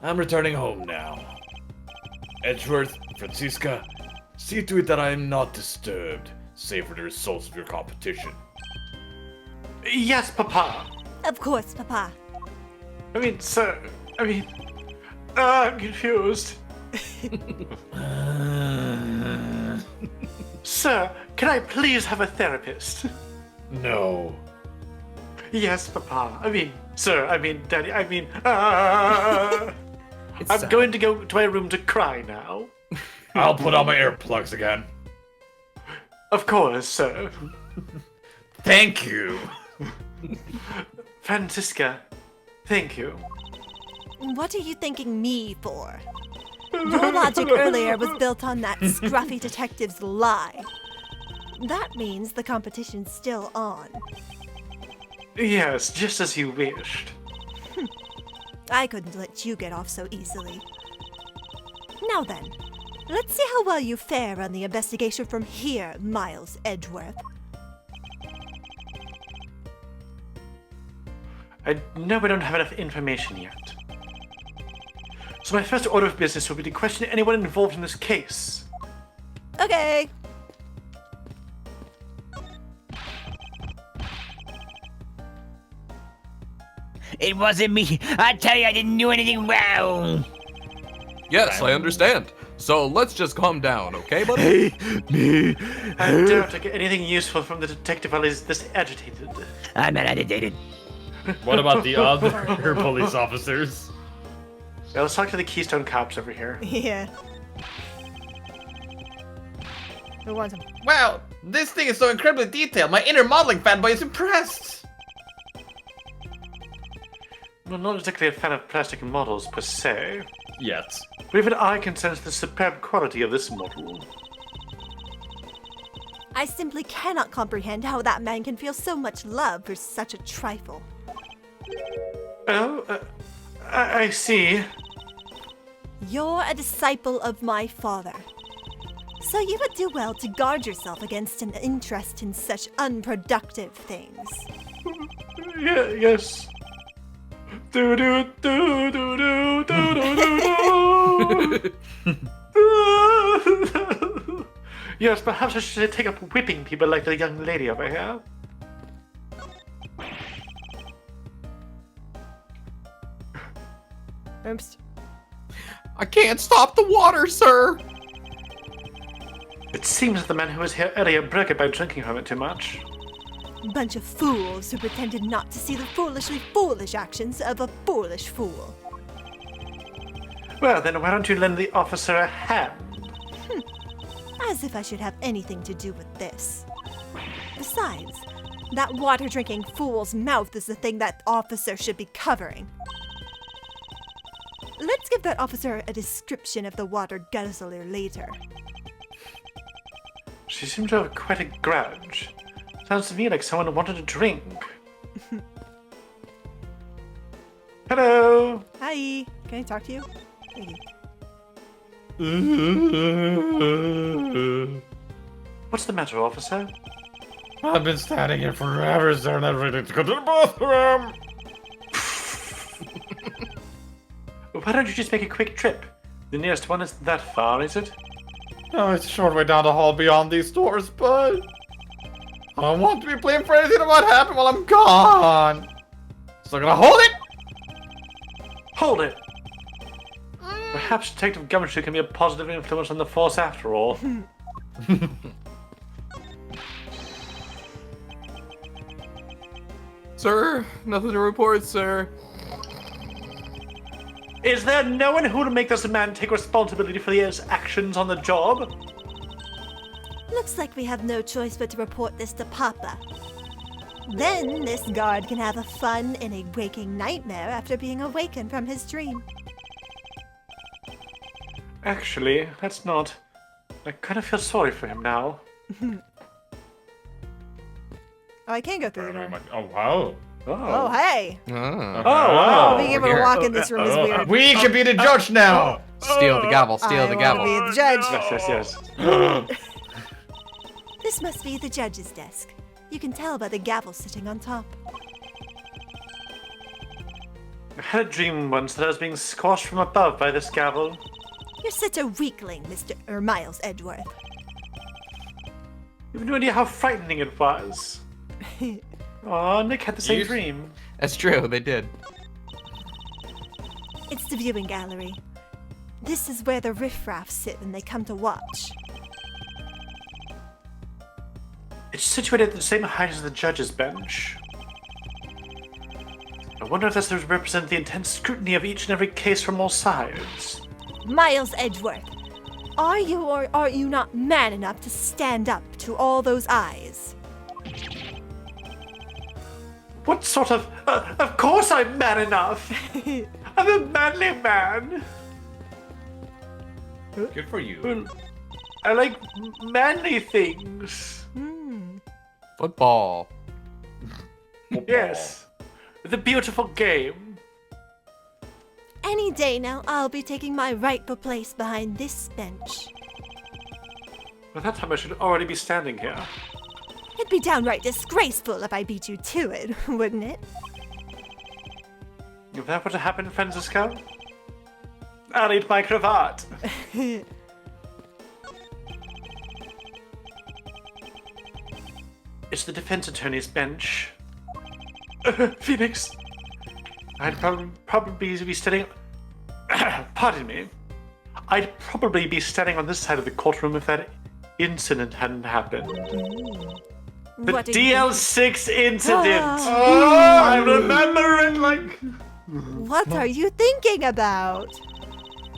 I'm returning home now. Edgeworth, Francisca, see to it that I am not disturbed, save for the results of your competition. Yes, Papa. Of course, Papa. I mean, sir. I mean, I'm confused. Sir, can I please have a therapist? No. Yes, Papa. I mean, sir. I mean, Daddy. I mean, I'm going to go to my room to cry now. I'll put on my earplugs again. Of course, sir. Thank you. Francisca, thank you. What are you thanking me for? Your logic earlier was built on that scruffy detective's lie. That means the competition's still on. Yes, just as you wished. I couldn't let you get off so easily. Now then, let's see how well you fare on the investigation from here, Miles Edgeworth. I know we don't have enough information yet. So my first order of business will be to question anyone involved in this case. Okay. It wasn't me. I tell you, I didn't do anything wrong. Yes, I understand. So let's just calm down, okay, buddy? I doubt I get anything useful from the detective while he's this agitated. I'm not agitated. What about the other police officers? Yeah, let's talk to the Keystone cops over here. Yeah. Who wants him? Wow, this thing is so incredibly detailed. My inner modeling fanboy is impressed. I'm not particularly a fan of plastic models per se, Yet. but even I can sense the superb quality of this model. I simply cannot comprehend how that man can feel so much love for such a trifle. Oh, I see. You're a disciple of my father. So you would do well to guard yourself against an interest in such unproductive things. Yeah, yes. Do do do do do do do do. Yes, perhaps I should take up whipping people like the young lady over here. Oops. I can't stop the water, sir. It seems that the man who was here earlier broke it by drinking from it too much. Bunch of fools who pretended not to see the foolishly foolish actions of a foolish fool. Well, then why don't you lend the officer a hand? As if I should have anything to do with this. Besides, that water-drinking fool's mouth is the thing that officer should be covering. Let's give that officer a description of the water guzzler later. She seemed to have quite a grudge. Sounds to me like someone wanted a drink. Hello! Hi. Can I talk to you? Thank you. What's the matter, officer? I've been standing here forever, sir, and I'm ready to go to the bathroom. Why don't you just make a quick trip? The nearest one isn't that far, is it? Oh, it's a short way down the hall beyond these doors, but I don't want to be blamed for anything that might happen while I'm gone. So I'm gonna hold it. Hold it! Perhaps Detective Gumshoe can be a positive influence on the force after all. Sir, nothing to report, sir. Is there no one who will make this man take responsibility for his actions on the job? Looks like we have no choice but to report this to Papa. Then this guard can have a fun in a waking nightmare after being awakened from his dream. Actually, that's not. I kind of feel sorry for him now. Oh, I can go through the door. Oh, wow. Oh, hey. Oh, Ah. wow. Being able to walk in this room is weird. We can be the judge now. Steal the gavel, steal I the want gavel. to be the judge. Yes, yes. This must be the judge's desk. You can tell by the gavel sitting on top. I had a dream once that I was being squashed from above by this gavel. You're such a weakling, Miles Edgeworth. You have no idea how frightening it was. Aw, Nick had the same dream. That's true, they did. It's the viewing gallery. This is where the riffraff sit when they come to watch. It's situated at the same height as the judge's bench. I wonder if that's to represent the intense scrutiny of each and every case from all sides. Miles Edgeworth, are you or are you not man enough to stand up to all those eyes? What sort of... of course I'm man enough! I'm a manly man! Good for you. Well, I like manly things. Football. Yes. The beautiful game. Any day now, I'll be taking my rightful place behind this bench. By that time I should already be standing here. It'd be downright disgraceful if I beat you to it, wouldn't it? If that were to happen, Francisco, I'll eat my cravat. It's the defense attorney's bench. Phoenix, I'd probably be standing... Pardon me. I'd probably be standing on this side of the courtroom if that incident hadn't happened. The What do you DL6 incident! Ah. I remember it like... What are you thinking about?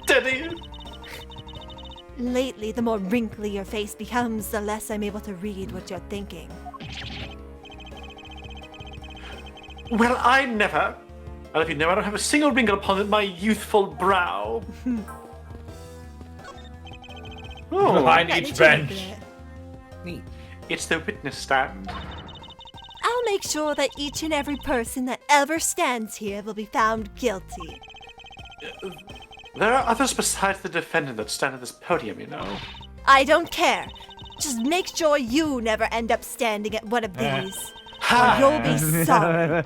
Daddy. Lately, the more wrinkly your face becomes, the less I'm able to read what you're thinking. Well, I never. I'll have you know I don't have a single wrinkle upon my youthful brow. Oh, Behind Got each me bench. thinking it. Neat. it's the witness stand. I'll make sure that each and every person that ever stands here will be found guilty. There are others besides the defendant that stand at this podium, you know. I don't care. Just make sure you never end up standing at one of these. Or you'll be sorry.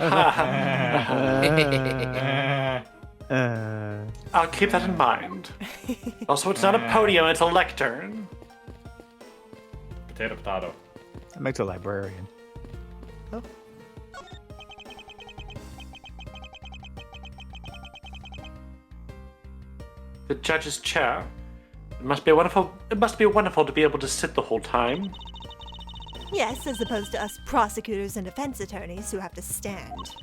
I'll keep that in mind. Also, it's not a podium, it's a lectern. Potato, potato. That makes a librarian. The judge's chair. It must be wonderful to be able to sit the whole time. Yes, as opposed to us prosecutors and defense attorneys who have to stand.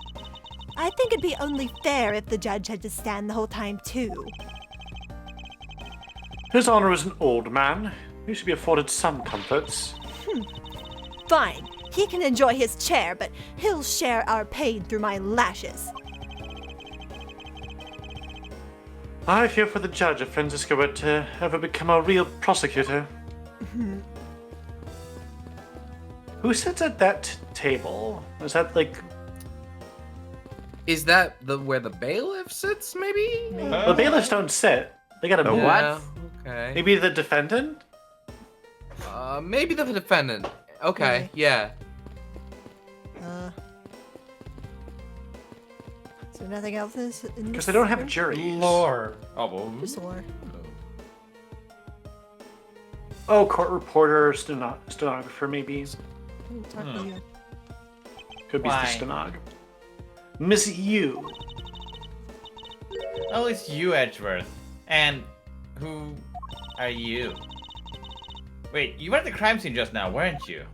I think it'd be only fair if the judge had to stand the whole time, too. His Honor is an old man. He should be afforded some comforts. Fine, he can enjoy his chair, but he'll share our pain through my lashes. I fear for the judge if Francisco were to ever become a real prosecutor. Who sits at that table? Is that like... Is that where the bailiff sits, maybe? The bailiffs don't sit. They gotta move. Yeah, okay. Maybe the defendant? Maybe the defendant. Okay, yeah. So nothing else is in Because this they don't have room? juries. Lore. Oh, well. Just lore. Oh, court reporter, stenographer, maybe. Talk to you. Could be Why? the stenographer. Miss Yu. Oh, it's you, Edgeworth. And who are you? Wait, you were at the crime scene just now, weren't you?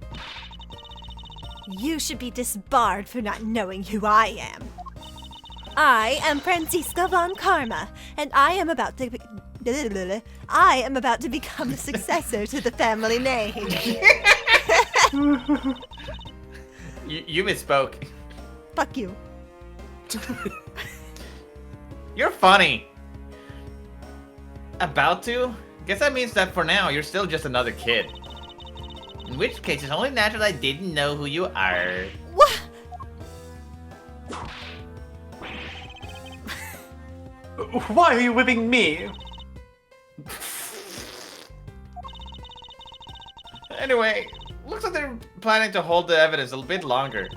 You should be disbarred for not knowing who I am. I am Francisca von Karma, and I am about to become the successor to the family name. You misspoke. Fuck you. You're funny. About to? Guess that means that for now, you're still just another kid. In which case, it's only natural I didn't know who you are. What? Why are you whipping me? Anyway, looks like they're planning to hold the evidence a bit longer.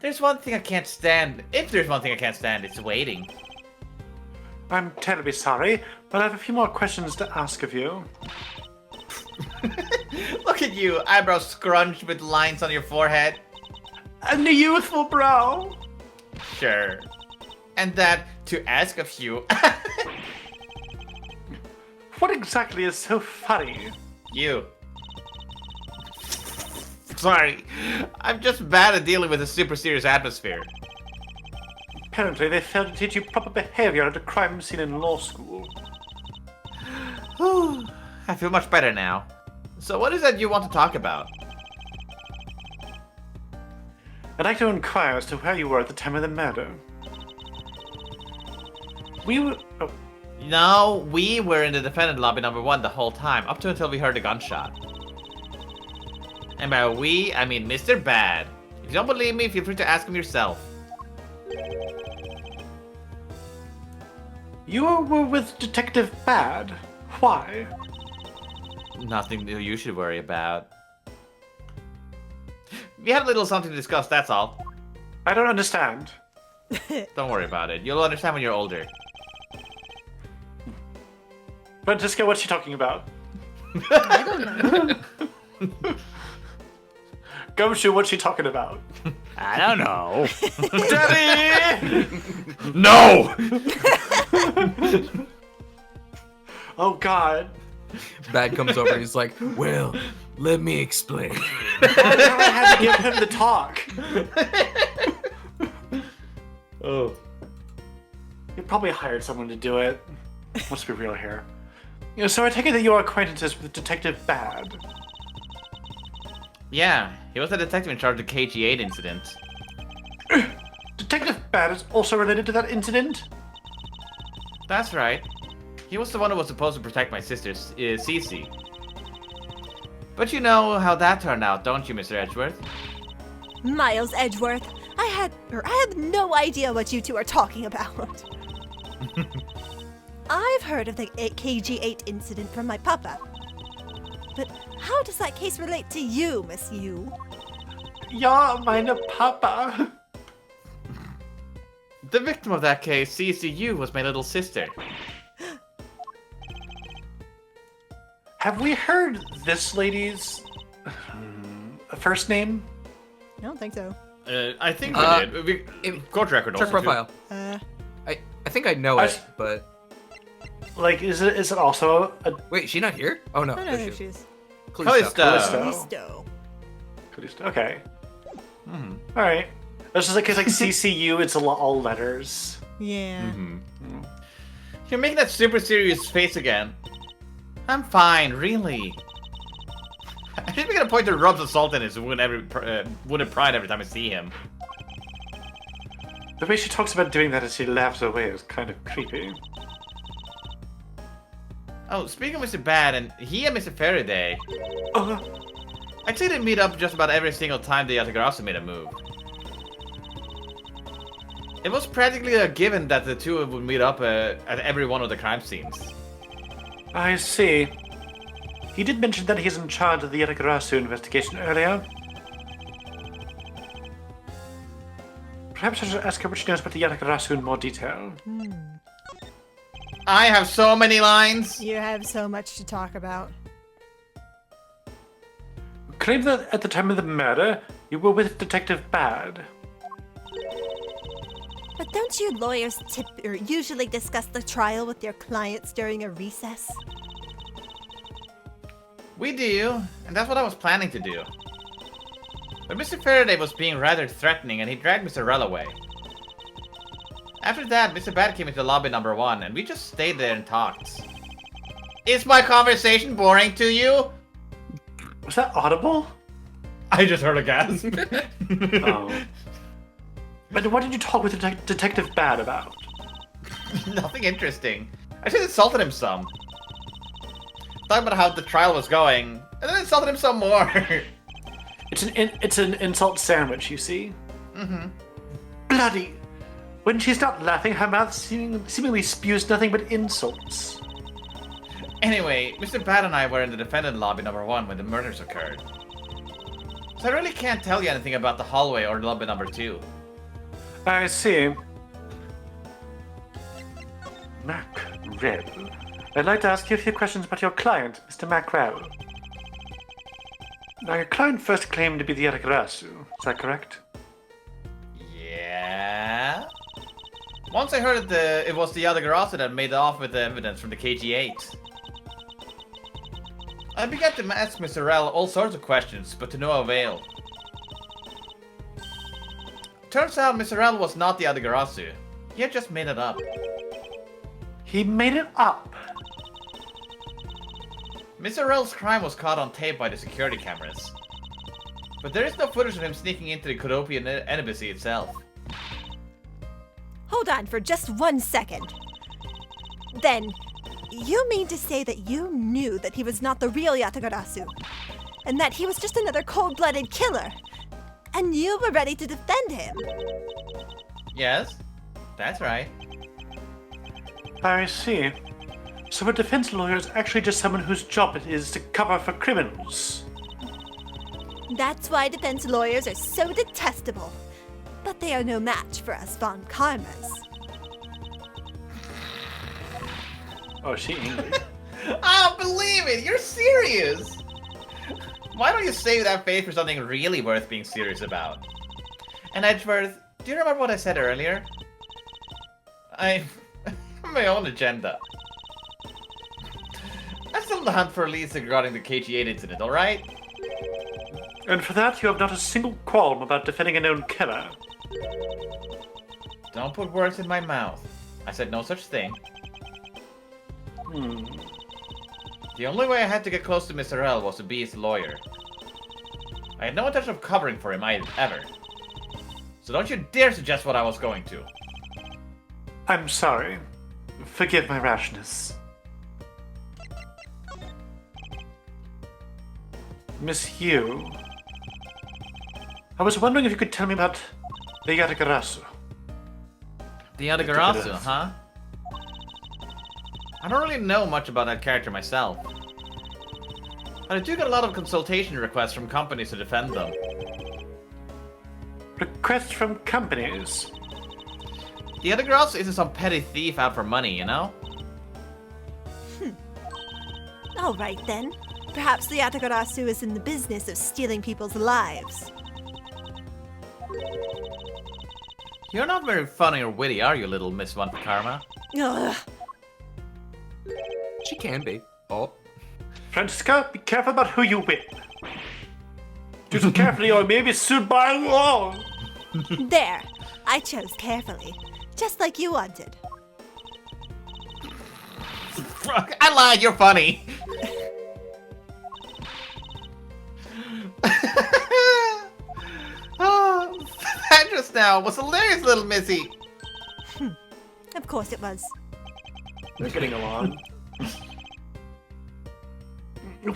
There's one thing I can't stand. If there's one thing I can't stand, it's waiting. I'm terribly sorry, but I have a few more questions to ask of you. Look at you, eyebrows scrunched with lines on your forehead. And a youthful brow. Sure. And that to ask of you. What exactly is so funny? You. Sorry, I'm just bad at dealing with a super serious atmosphere. Apparently, they failed to teach you proper behavior at a crime scene in law school. I feel much better now. So what is that you want to talk about? I'd like to inquire as to where you were at the time of the murder. We were... Oh, No, we were in the defendant lobby number 1 the whole time, up to until we heard the gunshot. And by we, I mean Mr. Bad. If you don't believe me, feel free to ask him yourself. you were with Detective Bad. Why? Nothing you should worry about. We had a little something to discuss, that's all. I don't understand. Don't worry about it. You'll understand when you're older. Francisca, what's she talking about? I don't know. Gumshoe, what's she talking about? I don't know. Daddy! No! Oh, God. Bad comes over and he's like, Well, let me explain. I had to give him the talk. Oh. You probably hired someone to do it. Let's be real here. So I take it that you are acquaintances with Detective Bad. Yeah, he was the detective in charge of the KG8 incident. Detective Bad is also related to that incident? That's right. He was the one who was supposed to protect my sister, Cece. But you know how that turned out, don't you, Mr. Edgeworth? Miles Edgeworth, I have no idea what you two are talking about. I've heard of the KG8 incident from my papa. But how does that case relate to you, Miss Yu? Ja, meine Papa. The victim of that case, CCU, was my little sister. Have we heard this lady's first name? I don't think so. I think we did. Court record Check also, too. profile. I think I know it, but Like, is it also a wait, is she not here? Oh no, I don't know there who she she is. is. Callisto. Callisto? Callisto. Okay. Alright. This is like, cause like CCU, it's all letters. Yeah. You're making that super serious face again. I'm fine, really. I should make it a point to rub the salt in his wound wounded pride every time I see him. The way she talks about doing that as she laughs away is kind of creepy. Oh, speaking of Mr. Bad, and he and Mr. Faraday, Uh, I'd say they meet up just about every single time the Yatagarasu made a move. It was practically a given that the two would meet up at every one of the crime scenes. I see. He did mention that he's in charge of the Yatagarasu investigation earlier. Perhaps I should ask her what she knows about the Yatagarasu in more detail. I have so many lines! You have so much to talk about. Claim that at the time of the murder, you were with Detective Bad. But don't you lawyers usually discuss the trial with your clients during a recess? We do, and that's what I was planning to do. But Mr. Faraday was being rather threatening and he dragged Mr. Rell away. After that, Mr. Bad came into lobby number 1 and we just stayed there and talked. Is my conversation boring to you? Was that audible? I just heard a gasp. Oh. But what did you talk with Detective Bad about? Nothing interesting. I just insulted him some. Talked about how the trial was going, and then insulted him some more. It's an insult sandwich, you see. Bloody! When she's not laughing, her mouth seemingly spews nothing but insults. Anyway, Mr. Bad and I were in the defendant lobby number 1 when the murders occurred. So I really can't tell you anything about the hallway or lobby number 2. I see. Mackerel. I'd like to ask you a few questions about your client, Mr. Mackerel. Now, your client first claimed to be the Yatagarasu, is that correct? Yeah. Once I heard that it was the Yatagarasu that made off with the evidence from the KG8. I began to ask Mr. Rel all sorts of questions, but to no avail. Turns out Mr. Rel was not the Yatagarasu. He had just made it up. He made it up. Mr. Rel's crime was caught on tape by the security cameras. But there is no footage of him sneaking into the Kuropian embassy itself. Hold on for just 1 second. Then, you mean to say that you knew that he was not the real Yatagarasu? And that he was just another cold-blooded killer? And you were ready to defend him? Yes, that's right. I see. So a defense lawyer is actually just someone whose job it is to cover for criminals. That's why defense lawyers are so detestable. But they are no match for us Von Karmas. Oh, is she angry? I don't believe it! You're serious! Why don't you save that face for something really worth being serious about? And Edgeworth, do you remember what I said earlier? I have my own agenda. I'm still on the hunt for leads regarding the KG8 incident, alright? And for that, you have not a single qualm about defending a known killer. Don't put words in my mouth. I said no such thing. The only way I had to get close to Mr. L was to be his lawyer. I had no intention of covering for him ever. So don't you dare suggest what I was going to. I'm sorry. Forgive my rashness. Miss Yu, I was wondering if you could tell me about the Yatagarasu. The Yatagarasu, huh? I don't really know much about that character myself. But I do get a lot of consultation requests from companies to defend them. Requests from companies? The Yatagarasu isn't some petty thief out for money, you know? All right then. Perhaps the Yatagarasu is in the business of stealing people's lives. You're not very funny or witty, are you, little Miss Von Karma? Ugh. She can be. Oh. Francesca, be careful about who you whip. Choose carefully or you may be sued by law. There. I chose carefully. Just like you wanted. I lied, you're funny! Oh, that just now was hilarious, little missy! Of course it was. They're getting along.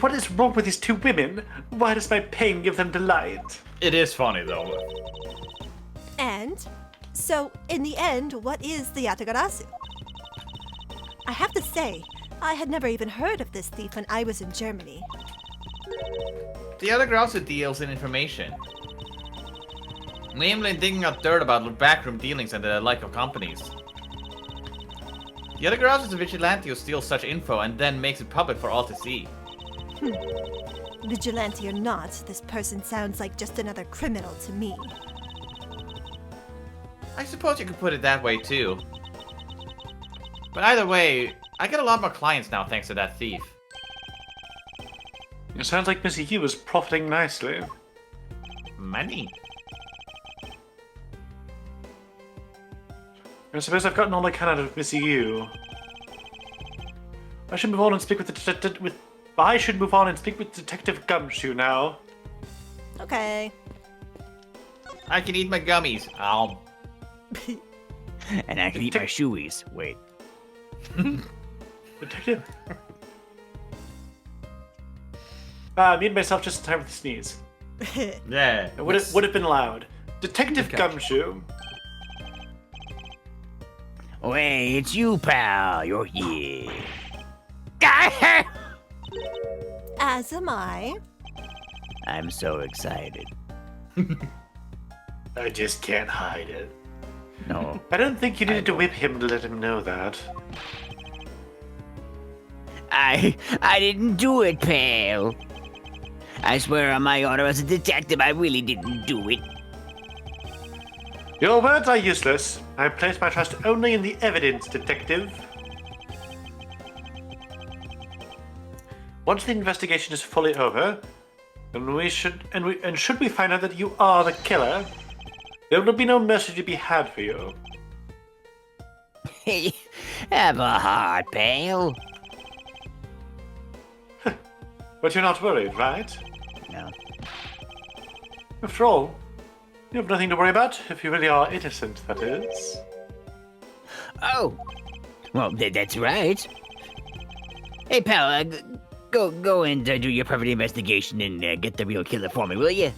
What is wrong with these two women? Why does my pain give them delight? It is funny, though. And, so, in the end, what is the Yatagarasu? I have to say, I had never even heard of this thief when I was in Germany. The Yatagarasu deals in information. Namely digging up dirt about backroom dealings and the like of companies. The Yatagarasu is a vigilante who steals such info and then makes it public for all to see. Vigilante or not, this person sounds like just another criminal to me. I suppose you could put it that way, too. But either way, I get a lot more clients now thanks to that thief. It sounds like Missy Yu is profiting nicely. Money. I suppose I've gotten all I can out of Missy Yu. I should move on and speak with Detective Gumshoe now. Okay. I can eat my gummies. And I can eat my shoeies. Wait. Detective? Me and myself just in time with the sneeze. Yeah. It would have been loud. Detective Gumshoe. Oh, hey, it's you, pal. You're here. As am I. I'm so excited. I just can't hide it. No. I don't think you needed to whip him to let him know that. I didn't do it, pal. I swear on my honor as a detective, I really didn't do it. Your words are useless. I place my trust only in the evidence, detective. Once the investigation is fully over, and should we find out that you are the killer, there will be no mercy to be had for you. Have a heart, pal. But you're not worried, right? No. After all, you have nothing to worry about if you really are innocent, that is. Oh, well, that's right. Hey, pal, go and do your private investigation and get the real killer for me, will you?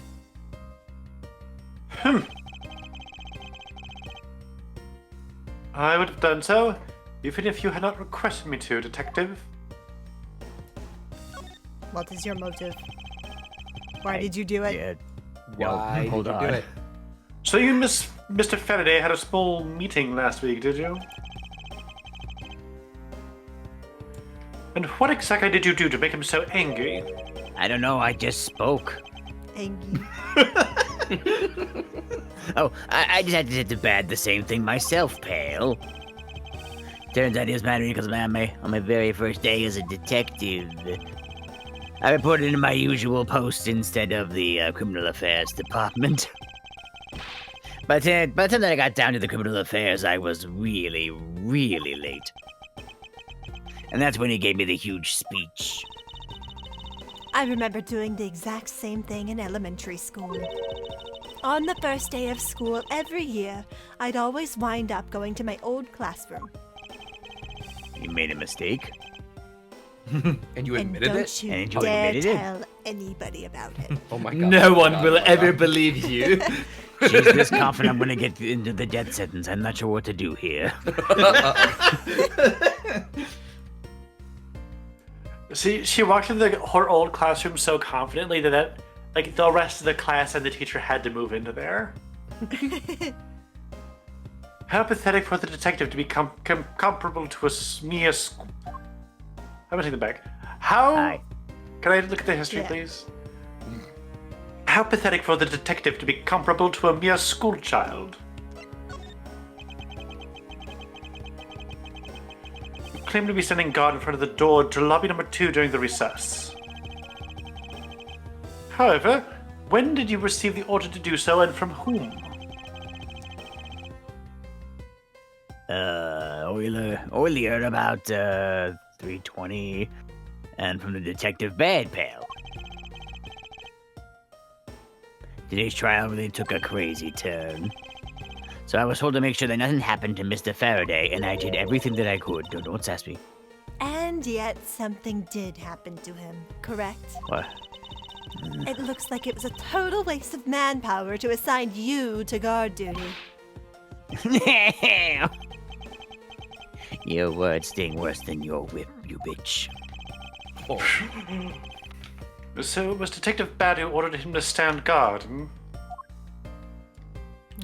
I would have done so, even if you had not requested me to, detective. What is your motive? Why did you do it? Yeah. Why did hold you on. do it? So you, Mr. Faraday, had a small meeting last week, did you? And what exactly did you do to make him so angry? I don't know, I just spoke. Angry. Oh, I just had to hit the bad the same thing myself, pal. Turns out he was mad at me because on my very first day as a detective, I reported in my usual post instead of the criminal affairs department. By the time that I got down to the criminal affairs, I was really, really late. And that's when he gave me the huge speech. I remember doing the exact same thing in elementary school. On the first day of school every year, I'd always wind up going to my old classroom. You made a mistake. And you And admitted don't it? you And you dare admitted it. tell anybody about it. Oh my god. No oh my one god, will oh my ever god. believe you. She's this confident I'm gonna get into the death sentence. I'm not sure what to do here. See, she walked into her old classroom so confidently that like the rest of the class and the teacher had to move into there. How pathetic for the detective to be comparable to a mere school. I'm gonna take that back. How? Hi. Can I look at the history, Yeah. please? How pathetic for the detective to be comparable to a mere school child. You claim to be standing guard in front of the door to lobby number 2 during the recess. However, when did you receive the order to do so, and from whom? Earlier about 3:20, and from the detective Bad Pal. Today's trial really took a crazy turn. So I was told to make sure that nothing happened to Mr. Faraday, and I did everything that I could. Don't sass me. And yet something did happen to him, correct? What? It looks like it was a total waste of manpower to assign you to guard duty. Your words sting worse than your whip, you bitch. Oh. So it was Detective Bad who ordered him to stand guard, hmm?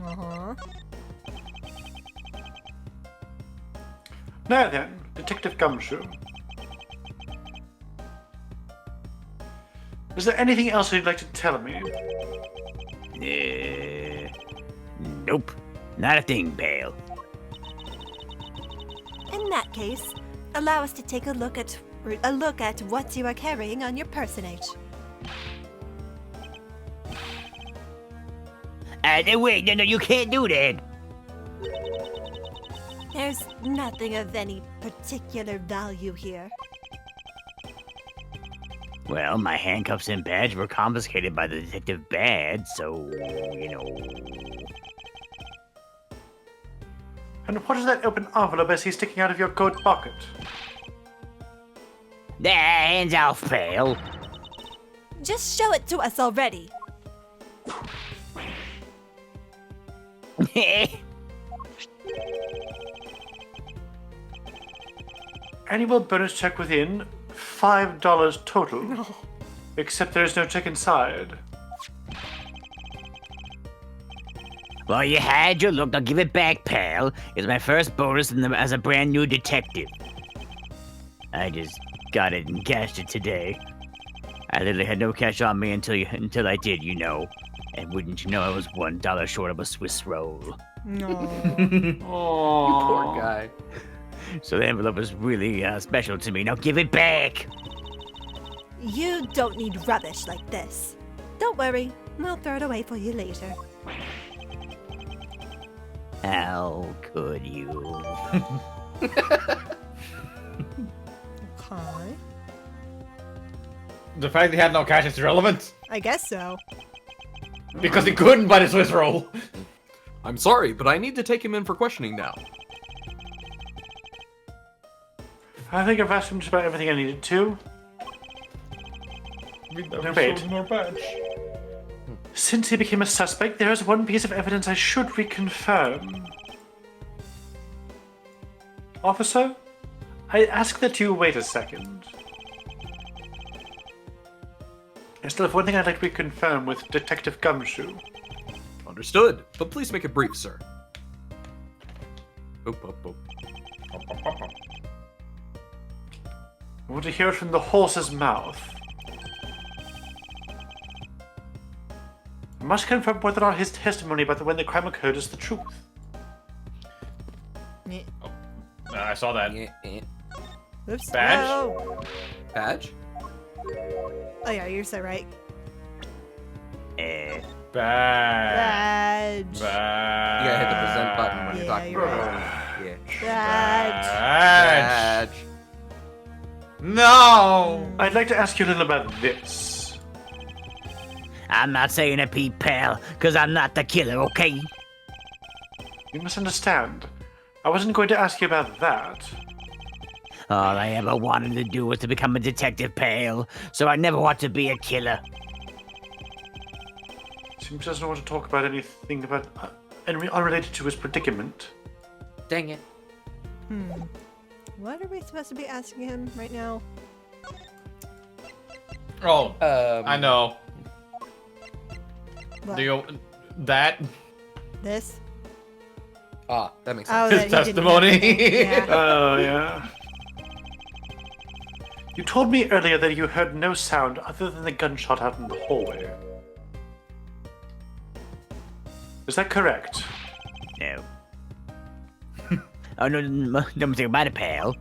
Uh-huh. Now then, Detective Gumshoe. Is there anything else you'd like to tell me? Nope. Not a thing, pal. In that case, allow us to take a look at what you are carrying on your personage. Wait, no, you can't do that. There's nothing of any particular value here. Well, my handcuffs and badge were confiscated by the detective Bad, so, And what is that open envelope I see sticking out of your coat pocket? Hands off, pal. Just show it to us already. Annual bonus check within $5 total. Except there is no check inside. Well, you had your look. I'll give it back, pal. It's my first bonus as a brand new detective. I just got it and cashed it today. I literally had no cash on me until I did, you know. And wouldn't you know, I was $1 short of a Swiss roll. No. You poor guy. So the envelope was really special to me. Now give it back! You don't need rubbish like this. Don't worry, we'll throw it away for you later. How could you? Okay. The fact that he had no cash is irrelevant. I guess so. Because he couldn't buy the Swiss roll. I'm sorry, but I need to take him in for questioning now. I think I've asked him just about everything I needed to. No, wait. more badge. Since he became a suspect, there is one piece of evidence I should reconfirm. Officer, I ask that you wait a second. I still have one thing I'd like to reconfirm with Detective Gumshoe. Understood, but please make it brief, sir. Boop, boop, boop. I want to hear it from the horse's mouth. I must confirm whether or not his testimony about when the crime occurred is the truth. Yeah. I saw that. Oops. Badge? No. Badge? Oh yeah, you're so right. Eh. Badge. Badge. You gotta hit the present button when you're Yeah, talking you're about it. Yeah. Badge. Badge. No! I'd like to ask you a little about this. I'm not saying a peep, pal, because I'm not the killer, okay? You must understand. I wasn't going to ask you about that. All I ever wanted to do was to become a detective, pal, so I never want to be a killer. Seems doesn't want to talk about anything about unrelated to his predicament. Dang it. What are we supposed to be asking him right now? Oh, I know. What? Do you... That? This? Ah, that makes Oh, sense. that His he didn't have testimony. anything. Yeah. Oh, yeah. You told me earlier that you heard no sound other than the gunshot out in the hallway. Is that correct? No. Oh, no mistake about it, pal.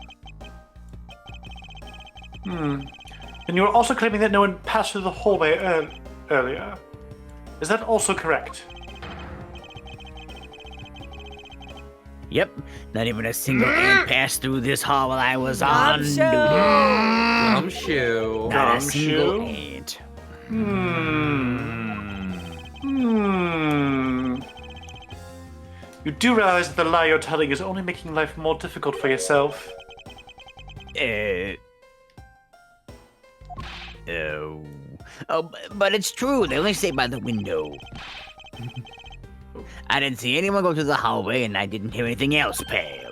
And you were also claiming that no one passed through the hallway earlier. Is that also correct? Yep, not even a single ant passed through this hall while I was on duty. Gumshoe. Not a Gumshoe? single ant. You do realize that the lie you're telling is only making life more difficult for yourself. Oh, but it's true. They only stay by the window. I didn't see anyone go through the hallway, and I didn't hear anything else, pal.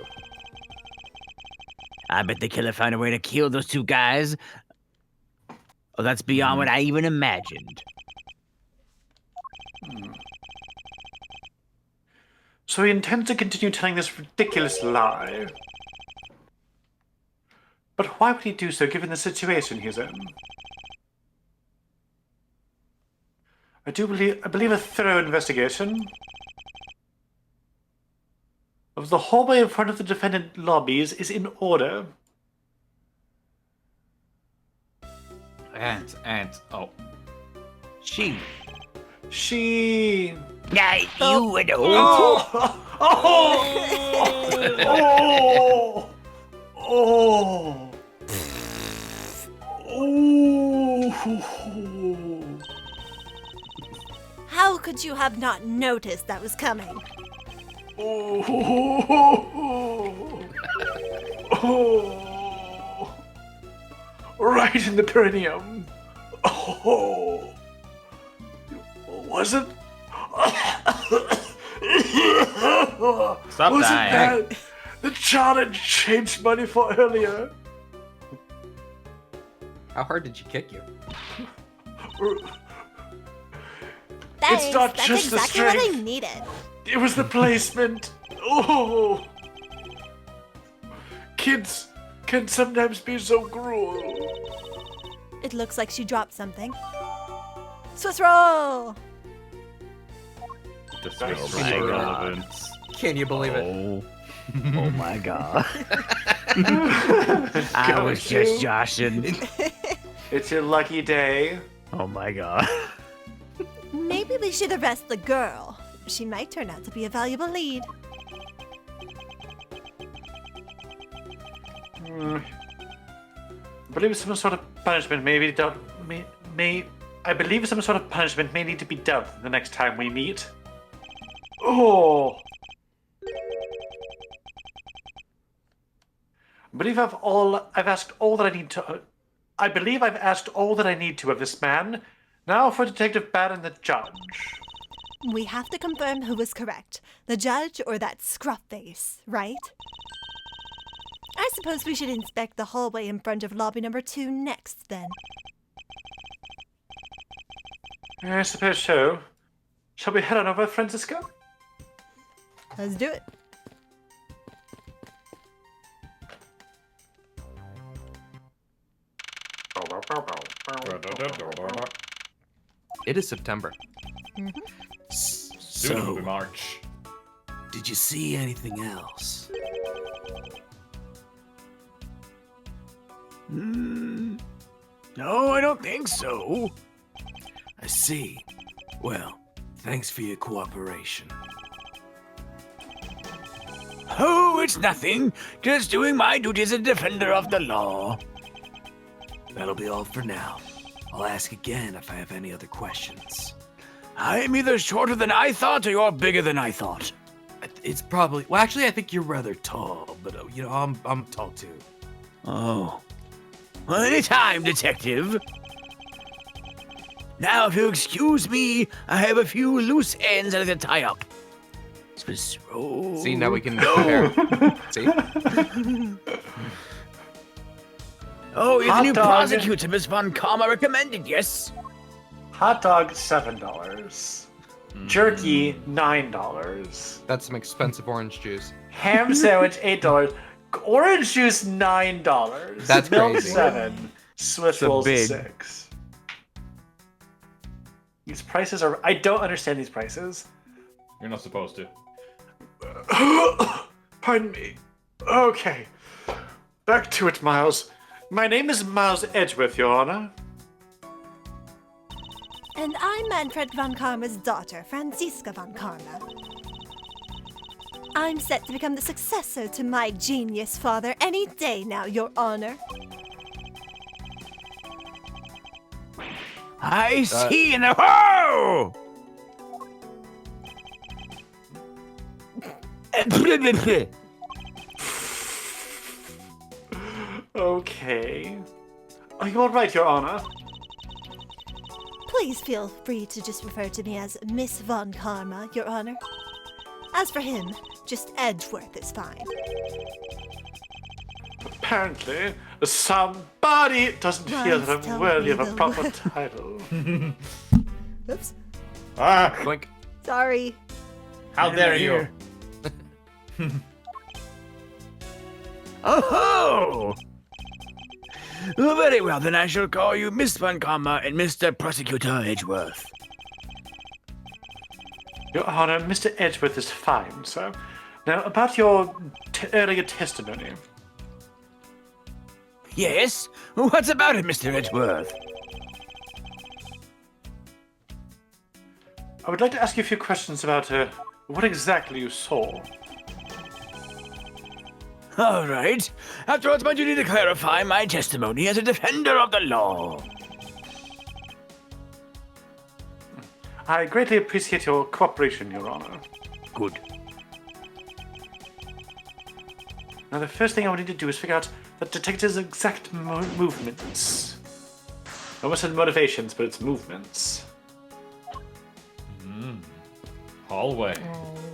I bet the killer found a way to kill those two guys. Oh, that's beyond what I even imagined. So he intends to continue telling this ridiculous lie. But why would he do so given the situation he's in? I believe a thorough investigation of the hallway in front of the defendant lobbies is in order. Ant. Oh. She. Yeah, you would know. How could you have not noticed that was coming? Right in the perineum. Oh. Was it? Stop Was dying. it that the child had changed money for earlier? How hard did she kick you? Thanks, not that's just the exactly what I strength. needed. It was the placement. Oh. Kids can sometimes be so cruel. It looks like she dropped something. Swiss roll! This Nice. was Oh my irrelevant. Can you believe it? Oh my god. I was Got just you. joshing. It's your lucky day. Oh my god. Maybe we should arrest the girl. She might turn out to be a valuable lead. I believe some sort of punishment may be dealt. I believe some sort of punishment may need to be dealt the next time we meet. Oh. I believe I've asked all that I need to. I believe I've asked all that I need to of this man. Now for Detective Baddddd and the judge. We have to confirm who was correct, the judge or that scruff face, right? I suppose we should inspect the hallway in front of lobby number 2 next, then. I suppose so. Shall we head on over, Francisco? Let's do it. It is September. Soon will be March. Did you see anything else? No, I don't think so. I see. Well, thanks for your cooperation. Oh, it's nothing. Just doing my duty as a defender of the law. That'll be all for now. I'll ask again if I have any other questions. I'm either shorter than I thought or you're bigger than I thought. It's probably... Well, actually, I think you're rather tall, but, you know, I'm tall, too. Oh. Well, anytime, detective. Now, if you'll excuse me, I have a few loose ends I'd like to tie up. Swiss roll. See, now we can compare. See? Oh, you're the Hot new dog. prosecutor, Miss Von Karma recommended, yes? Hot dog $7. Jerky $9. That's some expensive orange juice. Ham sandwich $8. Orange juice $9. That's Milk crazy. $7. Swiss So rolls big. $6. These prices are. I don't understand these prices. You're not supposed to. Pardon me. Okay. Back to it, Miles. My name is Miles Edgeworth, Your Honor. And I'm Manfred von Karma's daughter, Franziska von Karma. I'm set to become the successor to my genius father any day now, Your Honor. I see in the hole! Okay. Are you alright, Your Honor? Please feel free to just refer to me as Miss von Karma, Your Honor. As for him, just Edgeworth is fine. Apparently, somebody doesn't feel that I'm Miles, worthy of a tell me proper the- title. Oops. Ah! Blink. Sorry. How dare you! Oh! Well, very well, then I shall call you Miss Von Karma and Mr. Prosecutor Edgeworth. Your Honor, Mr. Edgeworth is fine, sir. Now, about your earlier testimony. Yes? What's about it, Mr. Edgeworth? I would like to ask you a few questions about what exactly you saw. All right. After all, it's my duty to clarify my testimony as a defender of the law. I greatly appreciate your cooperation, Your Honor. Good. Now, the first thing I would need to do is figure out the detective's exact movements. I almost said motivations, but it's movements. Hallway.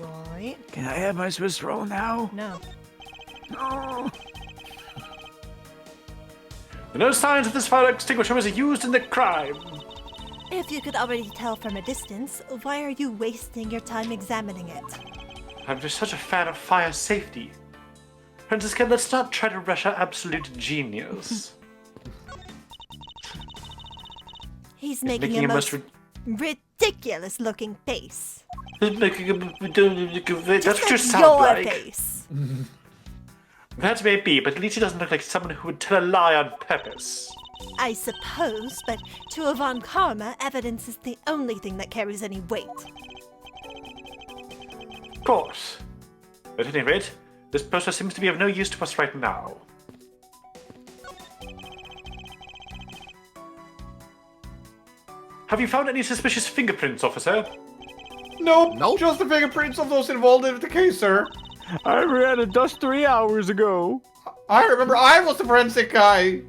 Alright. Can I have my Swiss roll now? No. No. No signs that this fire extinguisher was used in the crime. If you could already tell from a distance, why are you wasting your time examining it? I'm just such a fan of fire safety. Francisca, let's not try to rush our absolute genius. He's making making a a most most ridiculous looking face. That's what you Just sound your like. face. That may be, but at least he doesn't look like someone who would tell a lie on purpose. I suppose, but to Yvonne Karma, evidence is the only thing that carries any weight. Of course. At any rate, this poster seems to be of no use to us right now. Have you found any suspicious fingerprints, officer? Nope. Just the fingerprints of those involved in the case, sir. I ran a dust 3 hours ago. I remember I was the forensic guy.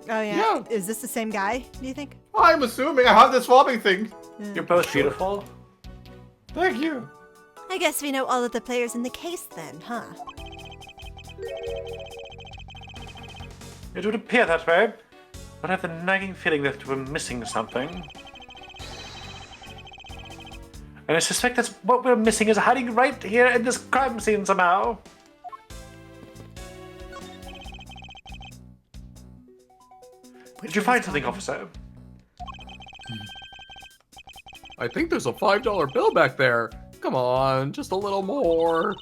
Oh, yeah. Yeah. Is this the same guy, do you think? I'm assuming I have the swapping thing. You're both beautiful. Thank you. I guess we know all of the players in the case then, huh? It would appear that way, but I have the nagging feeling that we're missing something. And I suspect that's what we're missing is hiding right here in this crime scene somehow. Did you find something, officer? I think there's a $5 bill back there. Come on, just a little more.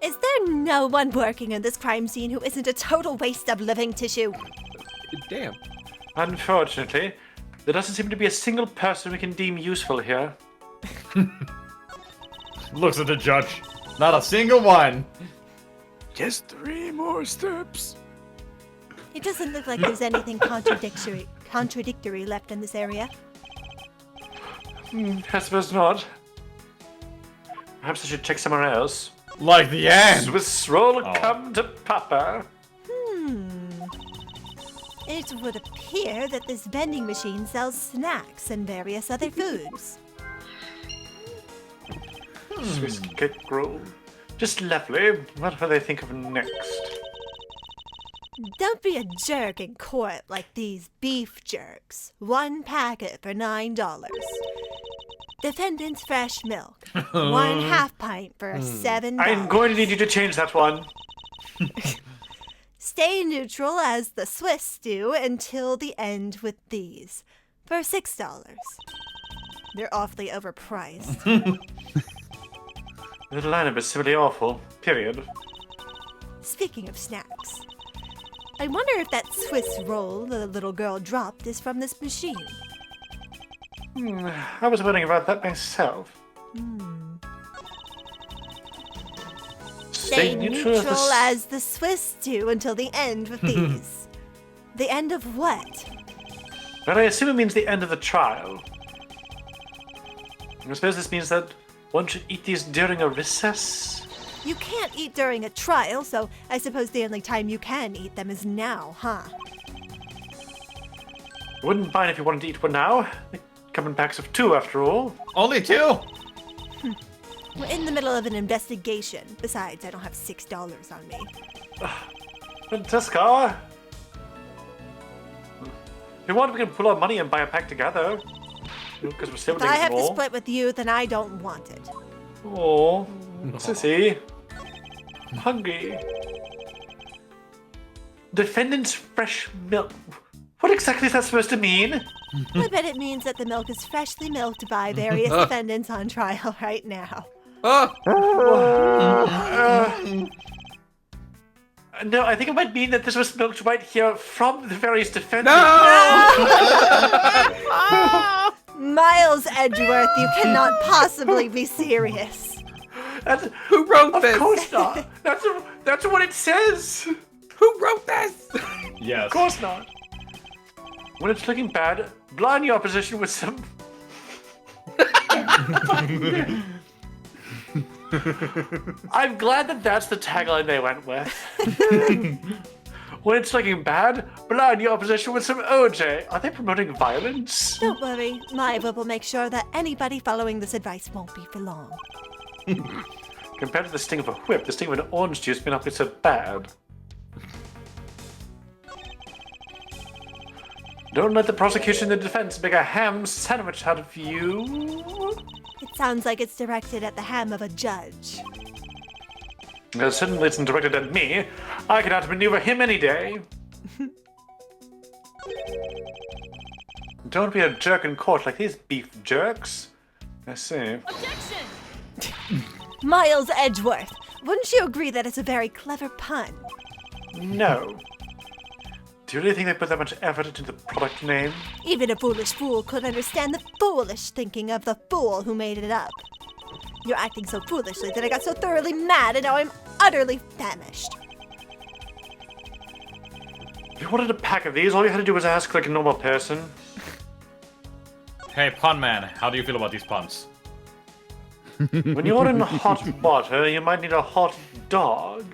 Is there no one working in this crime scene who isn't a total waste of living tissue? Damn. Unfortunately, there doesn't seem to be a single person we can deem useful here. Looks at the judge. Not a single one. Just 3 more steps. It doesn't look like there's anything contradictory left in this area. I suppose not. Perhaps I should check somewhere else. Like the end. Swiss roll come to Papa. It would appear that this vending machine sells snacks and various other foods. Swiss cake roll. Just lovely. What will they think of next? Don't be a jerk in court like these beef jerks. 1 packet for $9. Defendant's fresh milk. 1 half pint for $7. I'm going to need you to change that one. Stay neutral as the Swiss do until the end with these. For $6. They're awfully overpriced. The lineup is simply awful. Period. Speaking of snacks, I wonder if that Swiss roll the little girl dropped is from this machine. I was wondering about that myself. Stay neutral as the Swiss do until the end with these. The end of what? Well, I assume it means the end of the trial. I suppose this means that one should eat these during a recess? You can't eat during a trial, so I suppose the only time you can eat them is now, huh? I wouldn't mind if you wanted to eat one now. They come in packs of 2 after all. Only 2. We're in the middle of an investigation. Besides, I don't have $6 on me. Francesca! If you want, we can pull our money and buy a pack together. Because we're still If I have to split with you, then I don't want it. Oh, sissy. I'm hungry. Defendant's fresh milk. What exactly is that supposed to mean? I bet it means that the milk is freshly milked by various defendants on trial right now. No, I think it might mean that this was milked right here from the various defendants. Miles Edgeworth, you cannot possibly be serious. Who wrote this? Of course not. That's what it says. Who wrote this? Yes. Of course not. When it's looking bad, blind your opposition with some... I'm glad that that's the tagline they went with. When it's looking bad, blind your opposition with some OJ. Are they promoting violence? Don't worry, my whip will make sure that anybody following this advice won't be for long. Compared to the sting of a whip, the sting of an orange juice may not be so bad. Don't let the prosecution and the defense make a ham sandwich out of you. It sounds like it's directed at the ham of a judge. Certainly isn't directed at me. I can outmaneuver him any day. Don't be a jerk in court like these beef jerks. I see. Miles Edgeworth, wouldn't you agree that it's a very clever pun? No. Do you really think they put that much effort into the product name? Even a foolish fool could understand the foolish thinking of the fool who made it up. You're acting so foolishly that I got so thoroughly mad and now I'm utterly famished. If you wanted a pack of these, all you had to do was ask like a normal person. Hey, pun man, how do you feel about these puns? When you're in hot water, you might need a hot dog.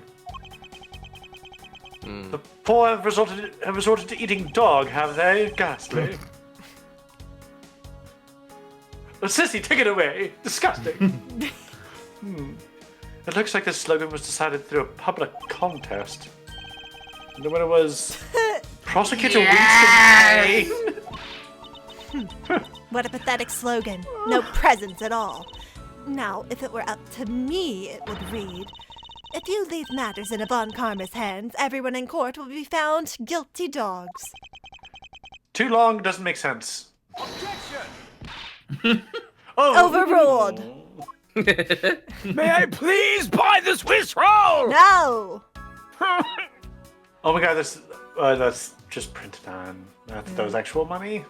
The poor have resorted to eating dog, have they? Ghastly. Sissy, take it away! Disgusting! It looks like this slogan was decided through a public contest. And the winner was... Prosecutor Winston. What a pathetic slogan. No presence at all. Now, if it were up to me, it would read, if you leave matters in Von Karma's hands, everyone in court will be found guilty dogs. Too long doesn't make sense. Overruled. May I please buy the Swiss roll? No. Oh my god, that's just printed on. That was actual money.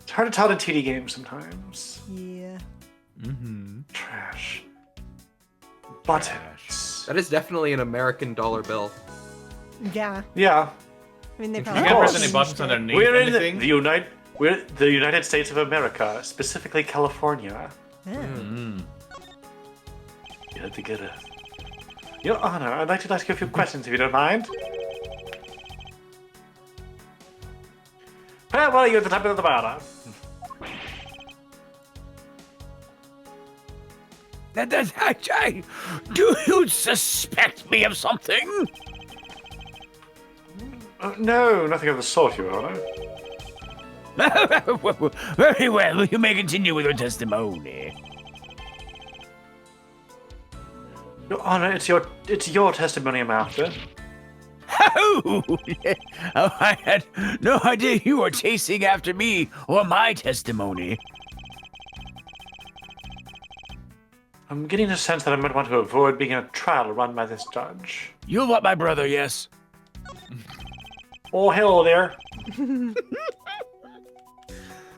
It's hard to tell in TD games sometimes. Yeah. Trash. Buttons. That is definitely an American dollar bill. Yeah. Yeah. I mean, they You probably can't press course. any buttons underneath We're in anything. we're the United States of America, specifically California. You had to get it. Your Honor, I'd like to ask you a few questions if you don't mind. Well, you're at the top of the bar. Do you suspect me of something? No, nothing of the sort, Your Honor. Very well, you may continue with your testimony. Your Honor, it's your testimony I'm after. Oh, I had no idea you were chasing after me or my testimony. I'm getting a sense that I might want to avoid being in a trial run by this judge. You'll want my brother, yes? Oh, hello there.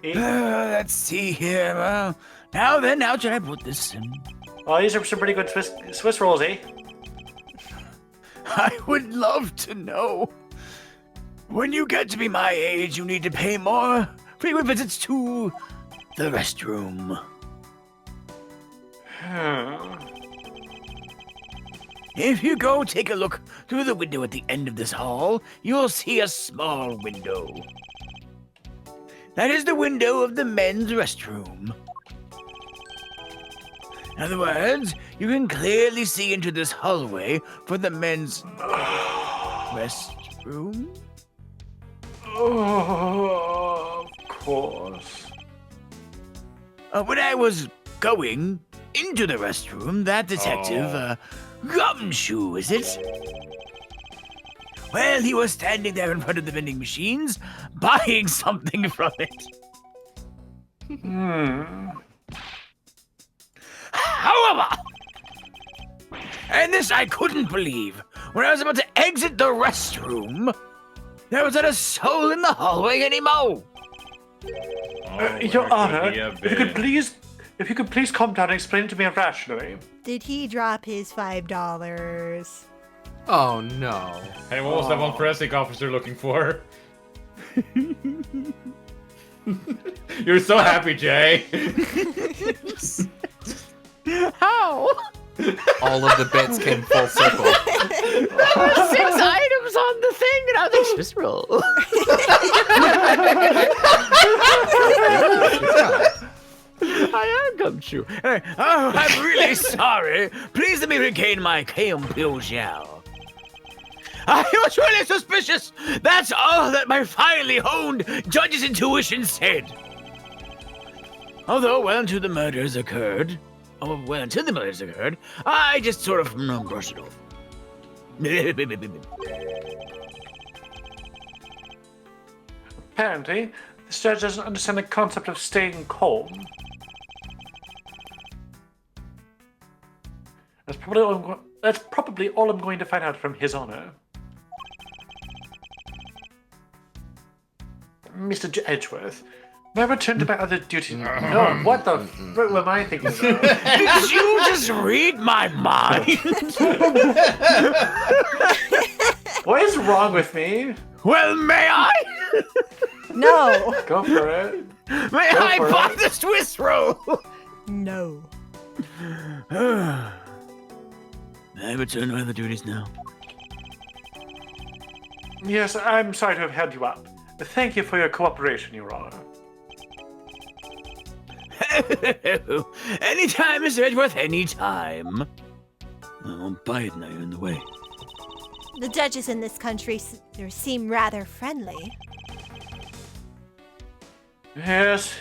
Let's see here. Now then, how should I put this in? Oh, these are some pretty good Swiss rolls, eh? I would love to know. When you get to be my age, you need to pay more frequent visits to the restroom. If you go take a look through the window at the end of this hall, you'll see a small window. That is the window of the men's restroom. In other words, you can clearly see into this hallway for the men's restroom. Oh, of course. When I was going into the restroom, that detective, Gumshoe, is it? Well, he was standing there in front of the vending machines, buying something from it. However, and this I couldn't believe, when I was about to exit the restroom, there was not a soul in the hallway anymore. Your Honor, if you could please calm down and explain it to me rationally. Did he drop his $5? Oh no. Hey, what was that one forensic officer looking for? You're so happy, Jay. How? All of the bits came full circle. 6 items on the thing, and I was like, Swiss roll. I am Gumshoe. Oh, I'm really sorry. Please let me regain my composure. I was really suspicious. That's all that my finely honed judge's intuition said. Although well into the murders occurred, Oh, well, until the murders occurred, I just sort of brush it off. Apparently, this judge doesn't understand the concept of staying calm. That's probably all I'm going to find out from His Honor. Mr. Edgeworth, may I return to my other duties? No, what the frick am I thinking about? Did you just read my mind? What is wrong with me? Well, may I? No. Go for it. May Go I for buy it. the Swiss roll? No. May I return to other duties now? Yes, I'm sorry to have held you up. Thank you for your cooperation, Your Honor. Anytime, Mr. Edgeworth, anytime. I won't buy it now, you're in the way. The judges in this country seem rather friendly. Yes,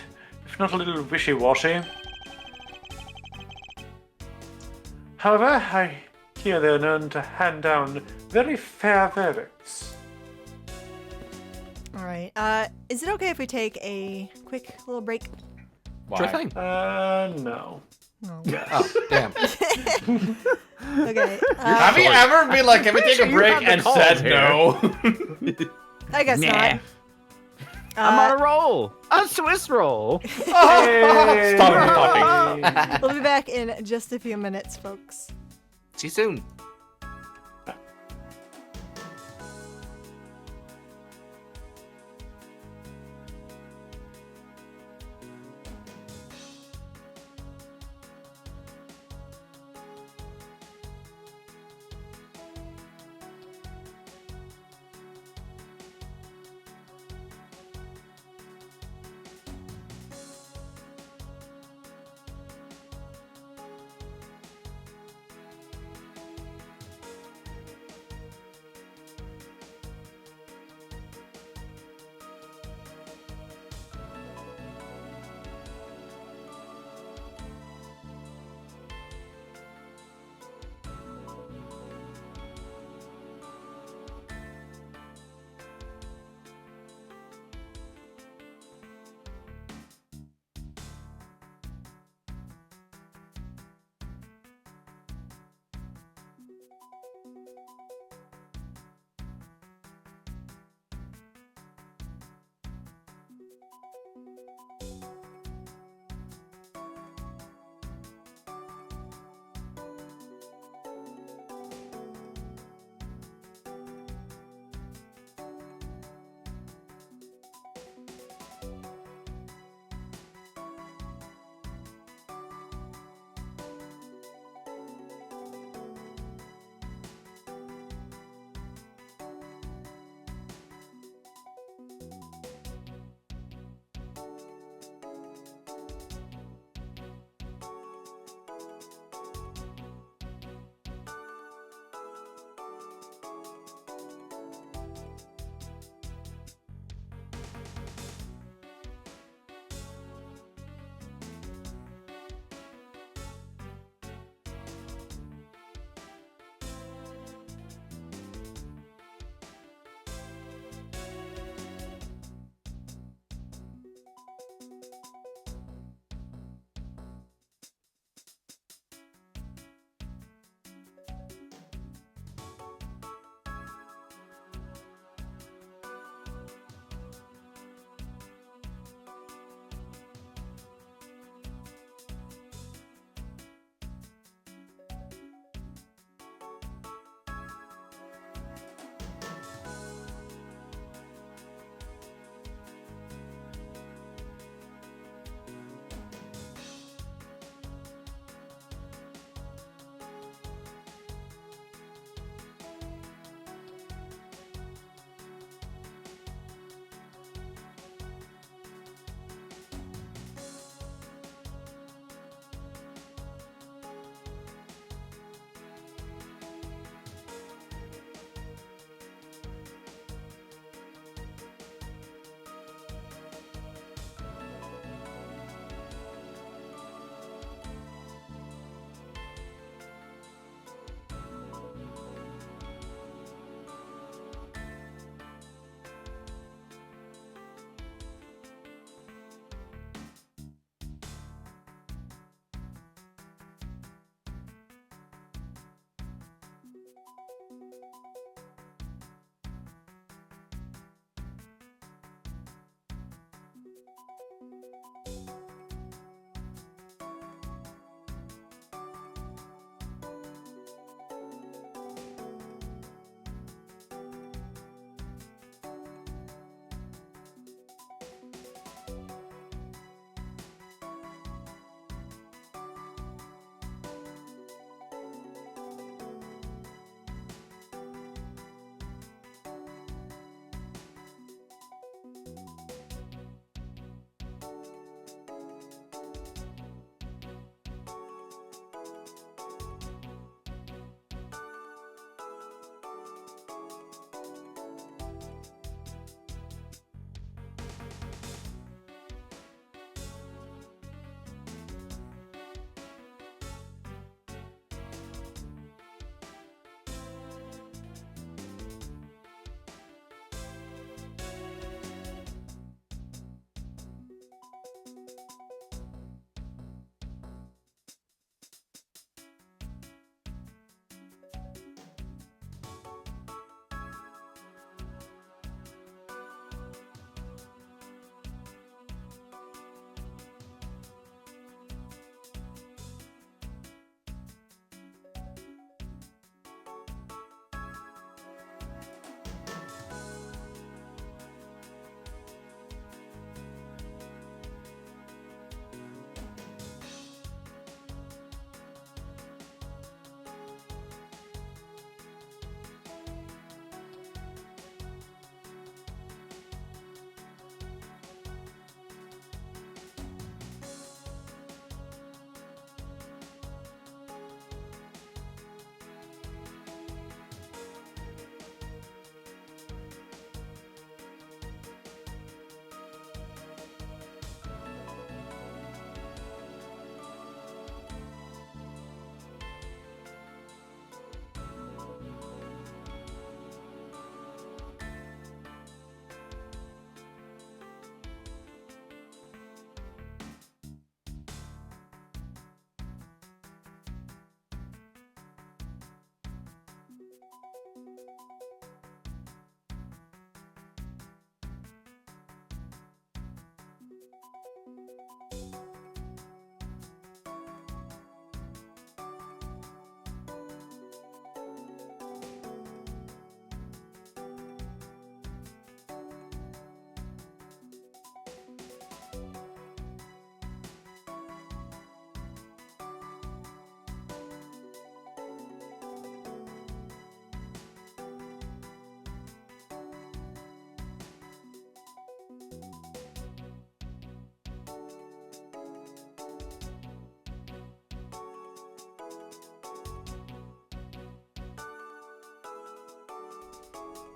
if not a little wishy-washy. However, I hear they're known to hand down very fair verdicts. All right. Is it okay if we take a quick little break? Sure thing. No. No. Oh, damn. Okay. Have you ever been like, can we take a sure you break have the and calls said here. no? I guess Nah. not. I'm on a roll. A Swiss roll. Hey! Stop talking. We'll be back in just a few minutes, folks. See you soon.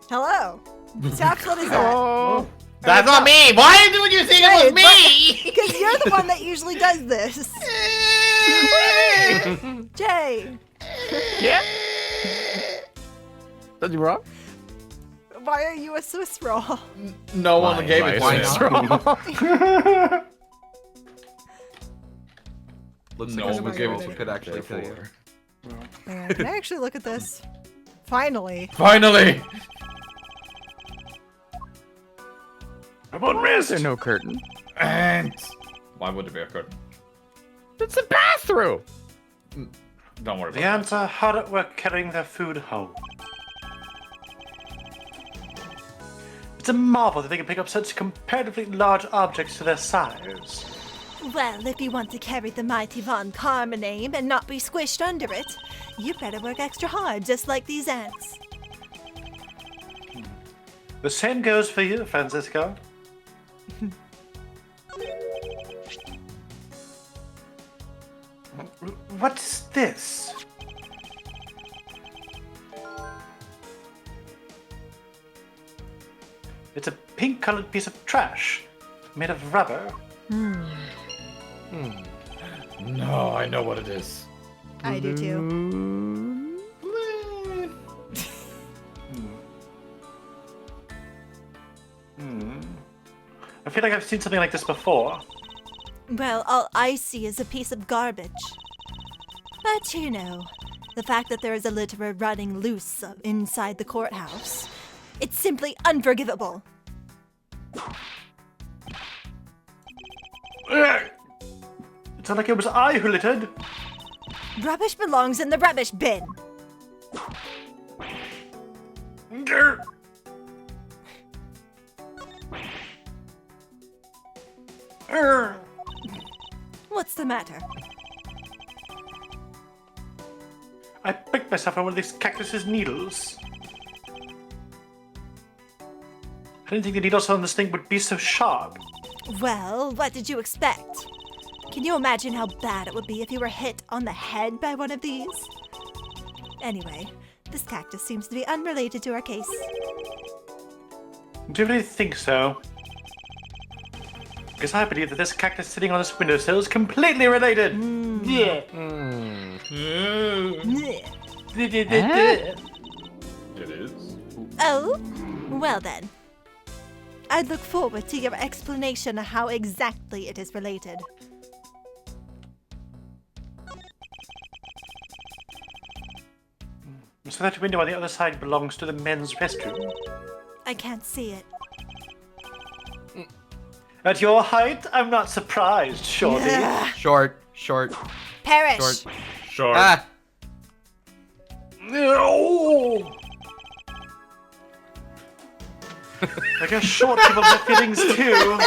Hello. Taps, what is that? Oh. That's not me! Why would you think it was me? Because you're the one that usually does this. Jay, Yeah? Something wrong? why are you a Swiss roll? No one gave it why to me. not? Looks No like one a was given Swiss to roll could actually kill you. Man, can I actually look at this? Finally. Finally! I'm on Why is rest. there no curtain? And why would there be a curtain? It's a bathroom! Don't worry The about ants are hard at work carrying their food home. It's a marvel that they can pick up such comparatively large objects to their size. Well, if you want to carry the mighty Von Karma name and not be squished under it, you better work extra hard, just like these ants. The same goes for you, Francisco. What's this? It's a pink-colored piece of trash, made of rubber. it. No, I know what it is. I do too. I feel like I've seen something like this before. Well, all I see is a piece of garbage. But you know, the fact that there is a litter running loose inside the courthouse, it's simply unforgivable. It's not like it was I who littered. Rubbish belongs in the rubbish bin. Grr. Grr. What's the matter? I pricked myself on one of these cactus's needles. I didn't think the needles on this thing would be so sharp. Well, what did you expect? Can you imagine how bad it would be if you were hit on the head by one of these? Anyway, this cactus seems to be unrelated to our case. Do you really think so? Because I believe that this cactus sitting on this windowsill is completely related. Yeah. Blech. It is. Oh? Well then. I'd look forward to your explanation of how exactly it is related. So that window on the other side belongs to the men's restroom. I can't see it. At your height, I'm not surprised, Shorty. Short. Perish! Short. Sure. Ah! No! I guess short people have feelings too.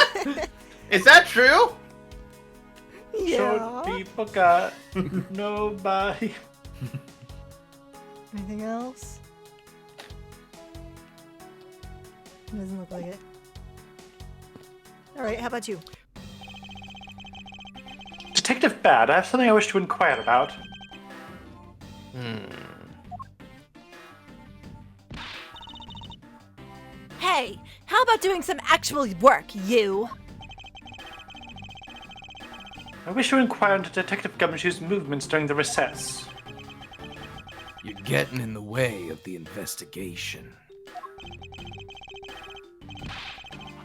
Is that true? Short people got nobody. Anything else? Doesn't look like it. Alright, how about you? Detective Bad, I have something I wish to inquire about. Hey, how about doing some actual work, you? I wish to inquire into Detective Gumshoe's movements during the recess. You're getting in the way of the investigation.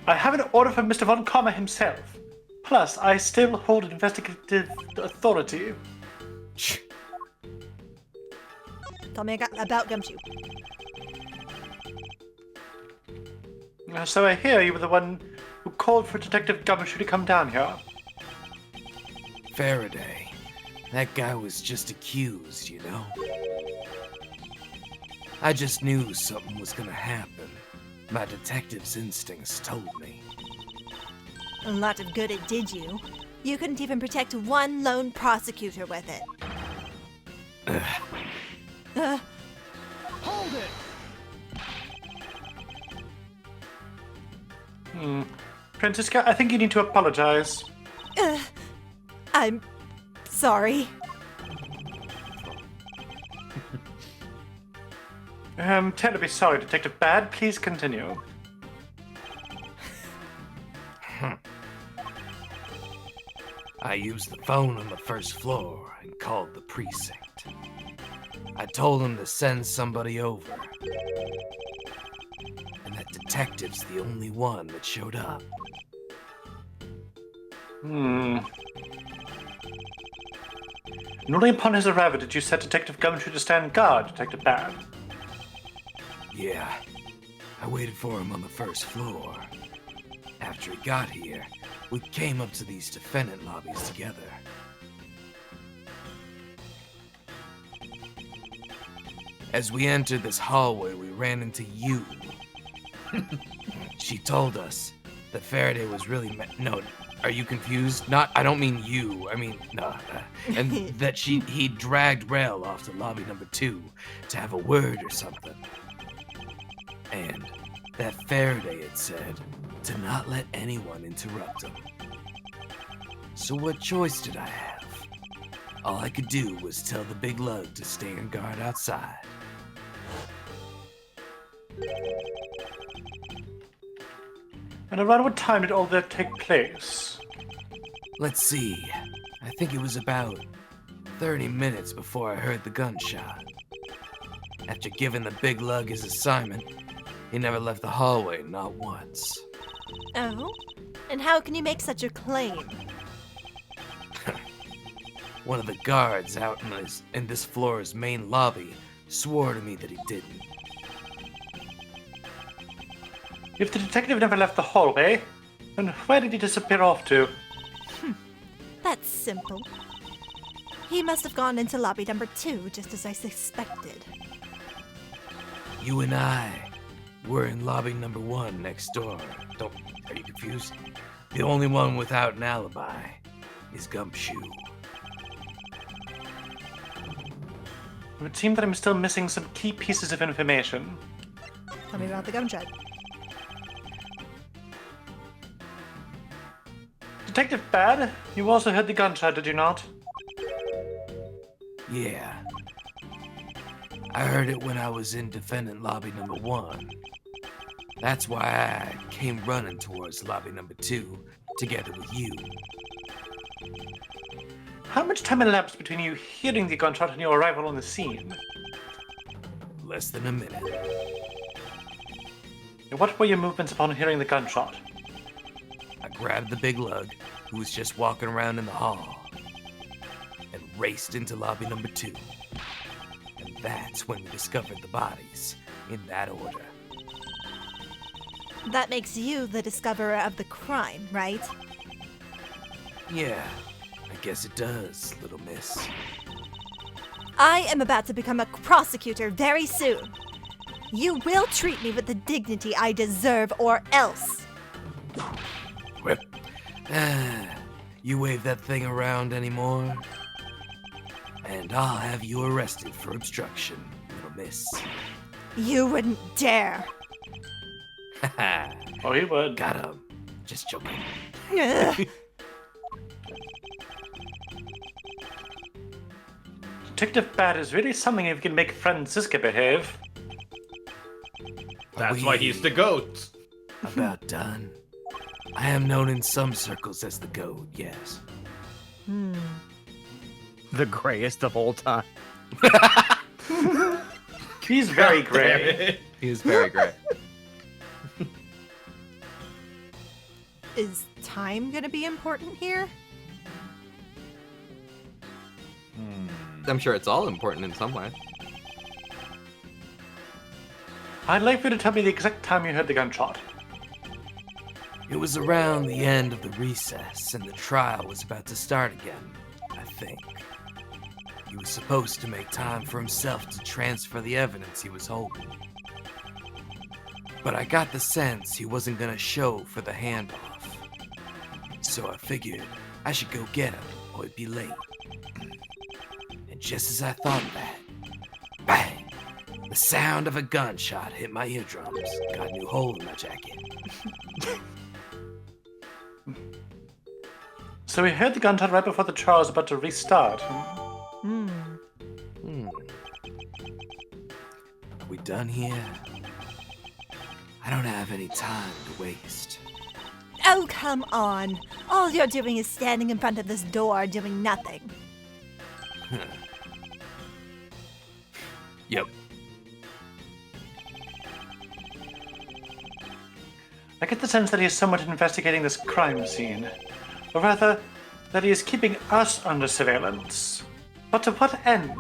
I have an order from Mr. Von Karma himself. Plus, I still hold investigative authority. Tell me about Gumshoe. So I hear you were the one who called for Detective Gumshoe to come down here. Faraday. That guy was just accused, you know? I just knew something was gonna happen. My detective's instincts told me. A lot of good it did you. You couldn't even protect one lone prosecutor with it. Francisca, I think you need to apologize. I'm sorry. I'm terribly sorry, Detective Baddddd. Please continue. I used the phone on the first floor and called the precinct. I told them to send somebody over. And that detective's the only one that showed up. And only upon his arrival did you set Detective Gumshoe to stand guard, Detective Baddddd. Yeah, I waited for him on the first floor. After he got here, we came up to these defendant lobbies together. As we entered this hallway, we ran into you. She told us that Faraday was really no. Are you confused? I don't mean you. I mean, no. And that he dragged Rel off to lobby number 2 to have a word or something. And that Faraday had said to not let anyone interrupt him. So what choice did I have? All I could do was tell the big lug to stay on guard outside. And around what time did all that take place? Let's see. I think it was about 30 minutes before I heard the gunshot. After giving the big lug his assignment, he never left the hallway, not once. Oh? And how can you make such a claim? One of the guards out in this floor's main lobby swore to me that he didn't. If the detective never left the hallway, then where did he disappear off to? That's simple. He must have gone into lobby number 2, just as I suspected. You and I were in lobby number 1 next door. Are you confused? The only one without an alibi is Gumshoe. It would seem that I'm still missing some key pieces of information. Tell me about the gunshot. Detective Baddddd, you also heard the gunshot, did you not? Yeah. I heard it when I was in defendant lobby number 1. That's why I came running towards lobby number 2, together with you. How much time elapsed between you hearing the gunshot and your arrival on the scene? Less than a minute. And what were your movements upon hearing the gunshot? I grabbed the big lug, who was just walking around in the hall, and raced into lobby number 2. And that's when we discovered the bodies, in that order. That makes you the discoverer of the crime, right? Yeah, I guess it does, little miss. I am about to become a prosecutor very soon. You will treat me with the dignity I deserve, or else. Whip. You wave that thing around anymore, and I'll have you arrested for obstruction, little miss. You wouldn't dare. Oh, he would. Got him. Just joking. Ugh. Detective Baddddd is really something if you can make Franziska behave. That's why he's the goat. About done. I am known in some circles as the goat, yes. The grayest of all time. He's very gray. He is very great. Is time gonna be important here? I'm sure it's all important in some way. I'd like for you to tell me the exact time you heard the gunshot. It was around the end of the recess, and the trial was about to start again, I think. He was supposed to make time for himself to transfer the evidence he was holding. But I got the sense he wasn't gonna show for the handoff. So I figured I should go get him, or it'd be late. And just as I thought that, bang! The sound of a gunshot hit my eardrums, got a new hole in my jacket. So we heard the gunshot right before the trial was about to restart. We done here? I don't have any time to waste. Oh, come on. All you're doing is standing in front of this door doing nothing. Yep. I get the sense that he is somewhat investigating this crime scene. Or rather, that he is keeping us under surveillance. But to what end?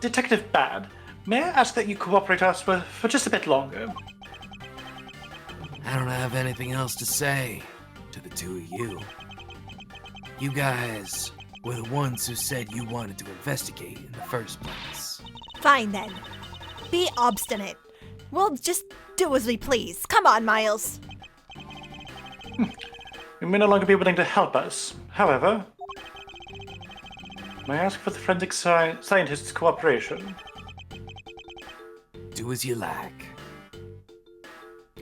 Detective Baddddd, may I ask that you cooperate us for just a bit longer? I don't have anything else to say to the two of you. You guys were the ones who said you wanted to investigate in the first place. Fine then. Be obstinate. We'll just do as we please. Come on, Miles. You may no longer be willing to help us. However, may I ask for the forensic scientist's cooperation? Do as you like.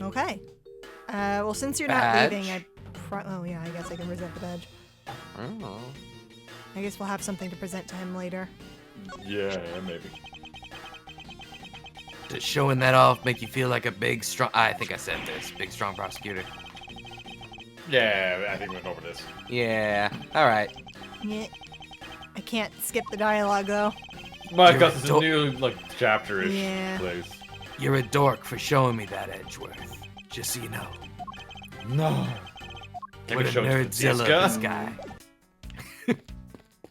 Okay. Well, since you're Badge? not leaving, oh yeah, I guess I can present the badge. Oh. I guess we'll have something to present to him later. Yeah, maybe. Does showing that off make you feel like a big, strong... I think I said this. Big, strong prosecutor. Yeah, I think we went over this. Yeah. All right. Yeah. I can't skip the dialogue though. My You're God, it's a adult- new, chapter-ish Yeah. place. You're a dork for showing me that, Edgeworth. Just so you know. No. Can What we a show it to nerdzilla, this Franziska?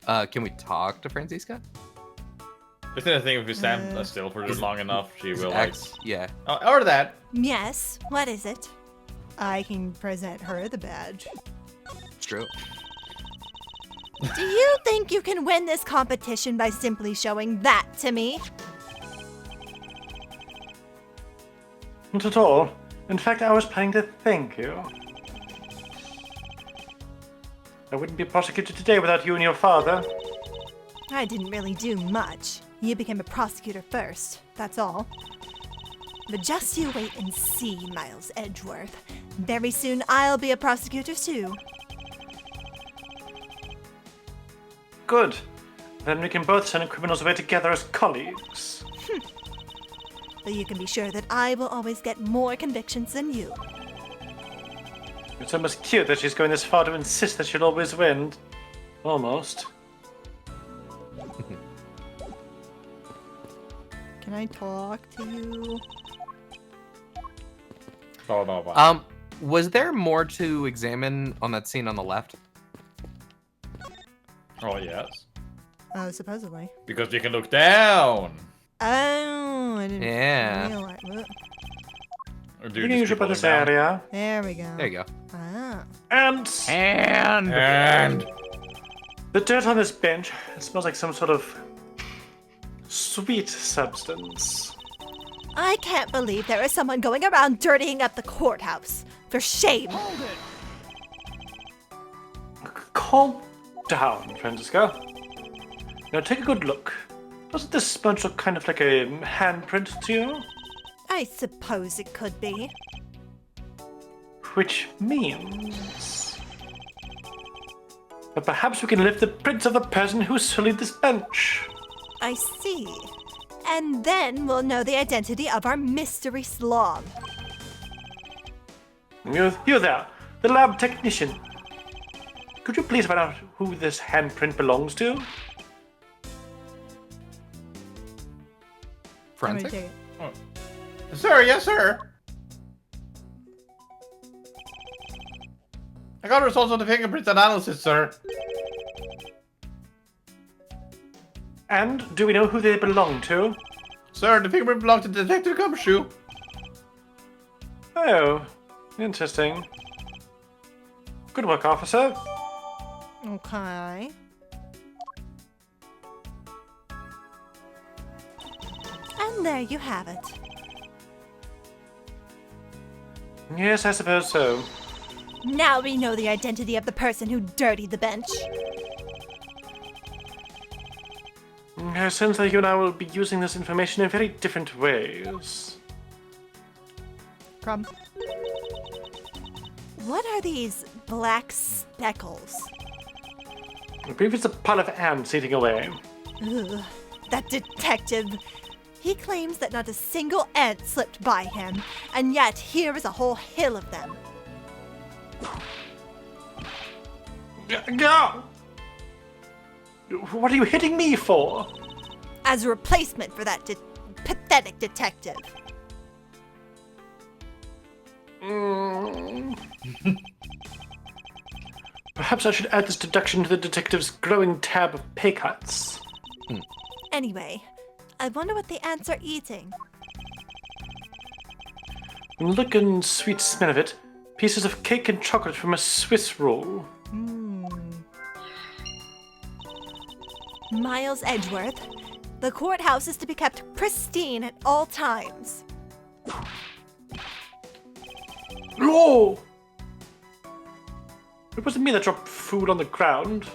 guy. Can we talk to Franziska? Isn't it a thing if we stand still for long enough, she will, X. Yeah. or that. Yes, what is it? I can present her the badge. It's true. Do you think you can win this competition by simply showing that to me? Not at all. In fact, I was planning to thank you. I wouldn't be prosecuted today without you and your father. I didn't really do much. You became a prosecutor first, that's all. But just you wait and see, Miles Edgeworth. Very soon I'll be a prosecutor too. Good. Then we can both send criminals away together as colleagues. But you can be sure that I will always get more convictions than you. It's almost cute that she's going this far to insist that she'll always win. Almost. Can I talk to you? Was there more to examine on that scene on the left? Oh, yes. Supposedly. Because you can look down. Oh, I didn't Yeah. realize. What? Or do You you can just usually keep put this looking down? area. There we go. There you go. Ah. And And the dirt on this bench, it smells like some sort of sweet substance. I can't believe there is someone going around dirtying up the courthouse. For shame. Calm down, Franziska. Now take a good look. Doesn't this sponge look kind of like a handprint to you? I suppose it could be. Which means that perhaps we can lift the prints of the person who sullied this bench. I see. And then we'll know the identity of our mystery slob. You there, the lab technician. Could you please find out who this handprint belongs to? I'm gonna Forensic? take it. Sir, yes, sir. I got results on the fingerprint analysis, sir. And do we know who they belong to? Sir, the fingerprint belonged to Detective Gumshoe. Oh, interesting. Good work, officer. Okay. And there you have it. Yes, I suppose so. Now we know the identity of the person who dirtied the bench. I sense that you and I will be using this information in very different ways. Crumb. What are these black speckles? I believe it's a pile of ants eating away. Ugh. that detective. He claims that not a single ant slipped by him, and yet here is a whole hill of them. Go! What are you hitting me for? As a replacement for that pathetic detective. Perhaps I should add this deduction to the detective's growing tab of pay cuts. Anyway, I wonder what the ants are eating. Look and sweet smell of it. Pieces of cake and chocolate from a Swiss roll. Miles Edgeworth, the courthouse is to be kept pristine at all times. Oh! It wasn't me that dropped food on the ground.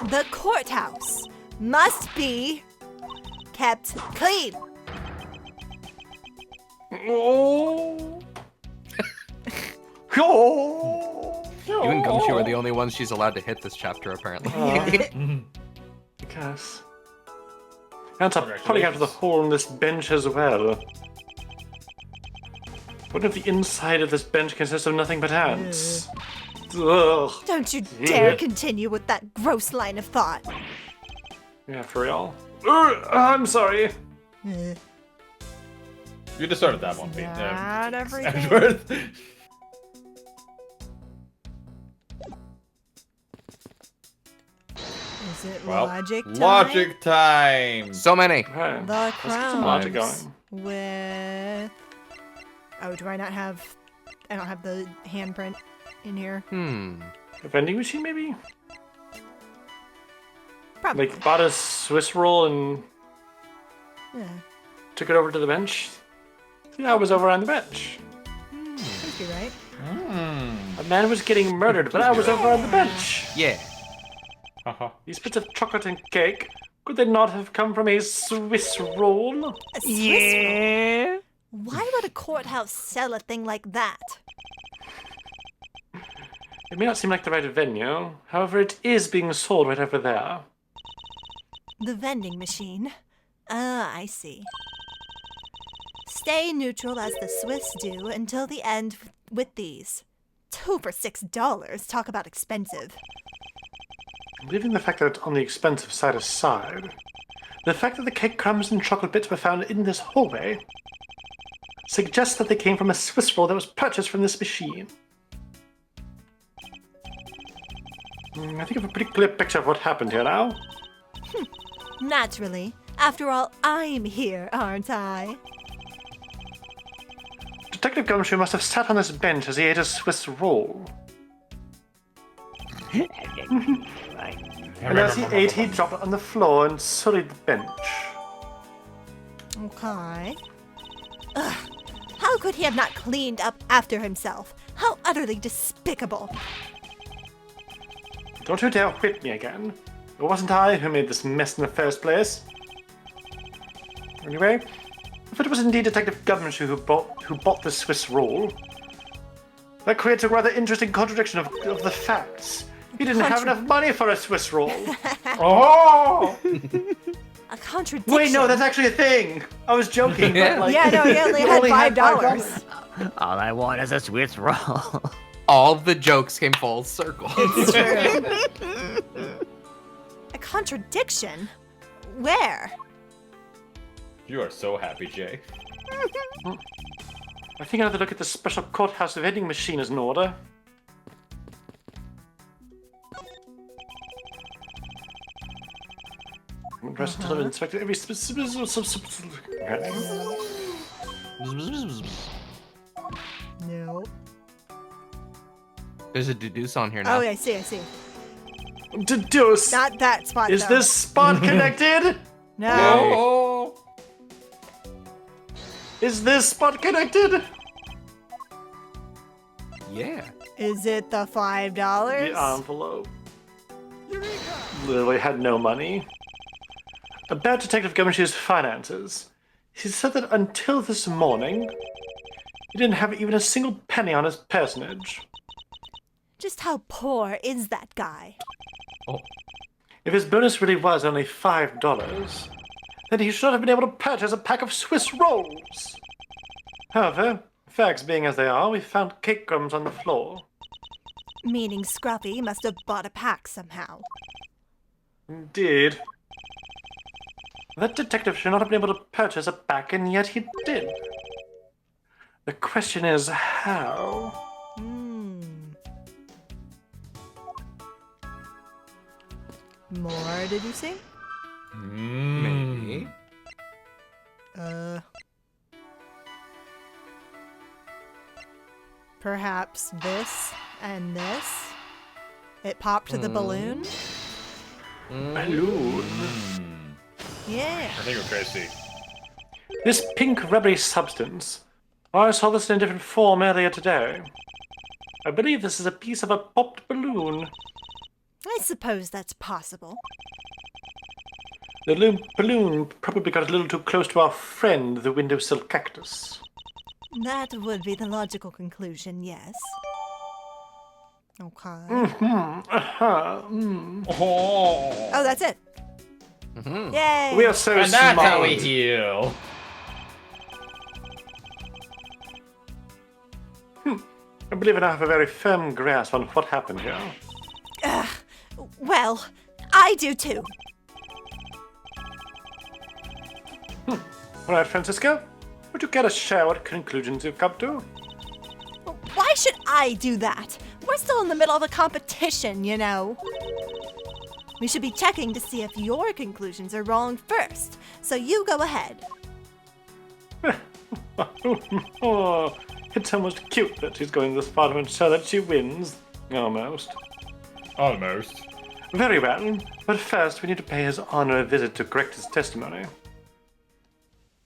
The courthouse must be kept clean. Oh! Oh! You and Gumshoe are the only ones she's allowed to hit this chapter, apparently. I guess. And I'm pulling out of the hole in this bench as well. What if the inside of this bench consists of nothing but ants? Ugh. Don't you dare continue with that gross line of thought. Yeah, for real. I'm sorry. You just started that one, Pete. Not everything. Edgeworth. Is it Well, logic time? logic time. So many. Okay. The Let's get some logic crowns going. with... Oh, do I not have... I don't have the handprint in here. A vending machine, maybe? Probably. Like, bought a Swiss roll and Yeah, took it over to the bench? Yeah, I was over on the bench. could be right. A man was getting murdered, but I was over on the bench. Yeah. These bits of chocolate and cake, could they not have come from a Swiss roll? A Swiss roll? Why would a courthouse sell a thing like that? It may not seem like the right venue, however, it is being sold right over there. The vending machine. Ah, I see. Stay neutral as the Swiss do until the end with these. 2 for $6. Talk about expensive. Leaving the fact that it's on the expensive side aside, the fact that the cake crumbs and chocolate bits were found in this hallway suggests that they came from a Swiss roll that was purchased from this machine. I think I have a pretty clear picture of what happened here now. Naturally. After all, I'm here, aren't I? Detective Gumshoe must have sat on this bench as he ate a Swiss roll. And as he ate, he dropped it on the floor and sullied the bench. Okay. How could he have not cleaned up after himself? How utterly despicable. Don't you dare whip me again. It wasn't I who made this mess in the first place. Anyway, if it was indeed Detective Gumshoe who bought the Swiss roll, that creates a rather interesting contradiction of the facts. He didn't have enough money for a Swiss roll. Oh! A contradiction. Wait, no, that's actually a thing. I was joking. But like, Yeah, no, he only had $5. All I want is a Swiss roll. All the jokes came full circle. It's true. A contradiction? Where? You are so happy, Jay. I think another look at the special courthouse vending machine is in order. I'm dressed until I've inspected every No. There's a deduce on here now. Oh, yeah, I see. Deduce! Not that spot, Is though. this spot connected? No. Oh! Is this spot connected? Yeah. Is it the $5? The envelope. Literally had no money. About Detective Gumshoe's finances. He said that until this morning, he didn't have even a single penny on his personage. Just how poor is that guy? Oh. If his bonus really was only $5, then he should have been able to purchase a pack of Swiss rolls. However, facts being as they are, we found cake crumbs on the floor. Meaning Scruffy must have bought a pack somehow. Indeed. That detective should not have been able to purchase a pack, and yet he did. The question is, how? More, did you say? Maybe. Perhaps this and this? It popped the balloon? Balloon. Yeah. I think we're crazy. This pink rubbery substance. I saw this in a different form earlier today. I believe this is a piece of a popped balloon. I suppose that's possible. The balloon probably got a little too close to our friend, the windowsill cactus. That would be the logical conclusion, yes. Okay. Oh, that's it. Yay! We are so And that's how smart. we heal. I believe I now have a very firm grasp on what happened here. Well, I do too. All right, Francisco, would you care to share what conclusions you've come to? Why should I do that? We're still in the middle of a competition, you know. We should be checking to see if your conclusions are wrong first. So you go ahead. Oh, it's almost cute that she's going this far to ensure that she wins. Almost. Almost. Very well, but first we need to pay His Honor a visit to correct his testimony.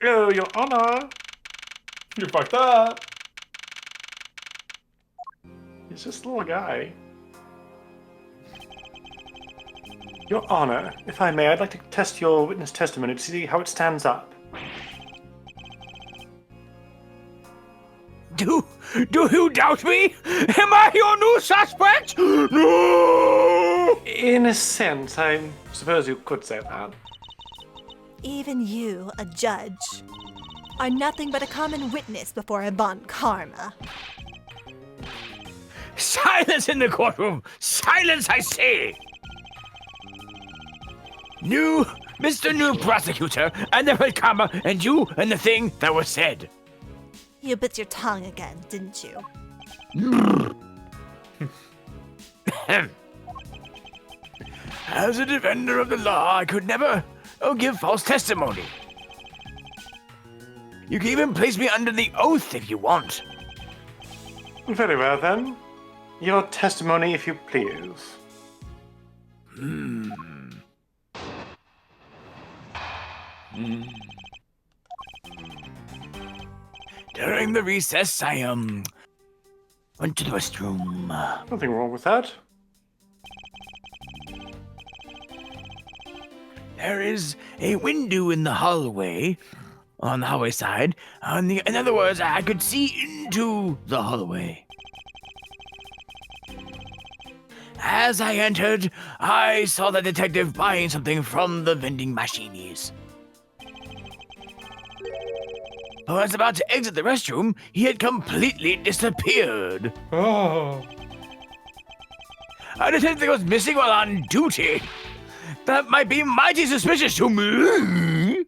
Oh, Your Honor! You fucked up. He's just a little guy. Your Honor, if I may, I'd like to test your witness testimony to see how it stands up. Do you doubt me? Am I your new suspect? No! In a sense, I suppose you could say that. Even you, a judge, are nothing but a common witness before a Von Karma. Silence in the courtroom! Silence, I say! Mr. New Prosecutor, and the Red Karma, and you, and the thing that was said. You bit your tongue again, didn't you? As a defender of the law, I could never give false testimony. You can even place me under the oath if you want. Very well, then. Your testimony, if you please. During the recess, I went to the restroom. Nothing wrong with that. There is a window in the hallway, on the hallway side. In other words, I could see into the hallway. As I entered, I saw the detective buying something from the vending machines. But when I was about to exit the restroom, he had completely disappeared. Oh. A detective was missing while on duty. That might be mighty suspicious to me.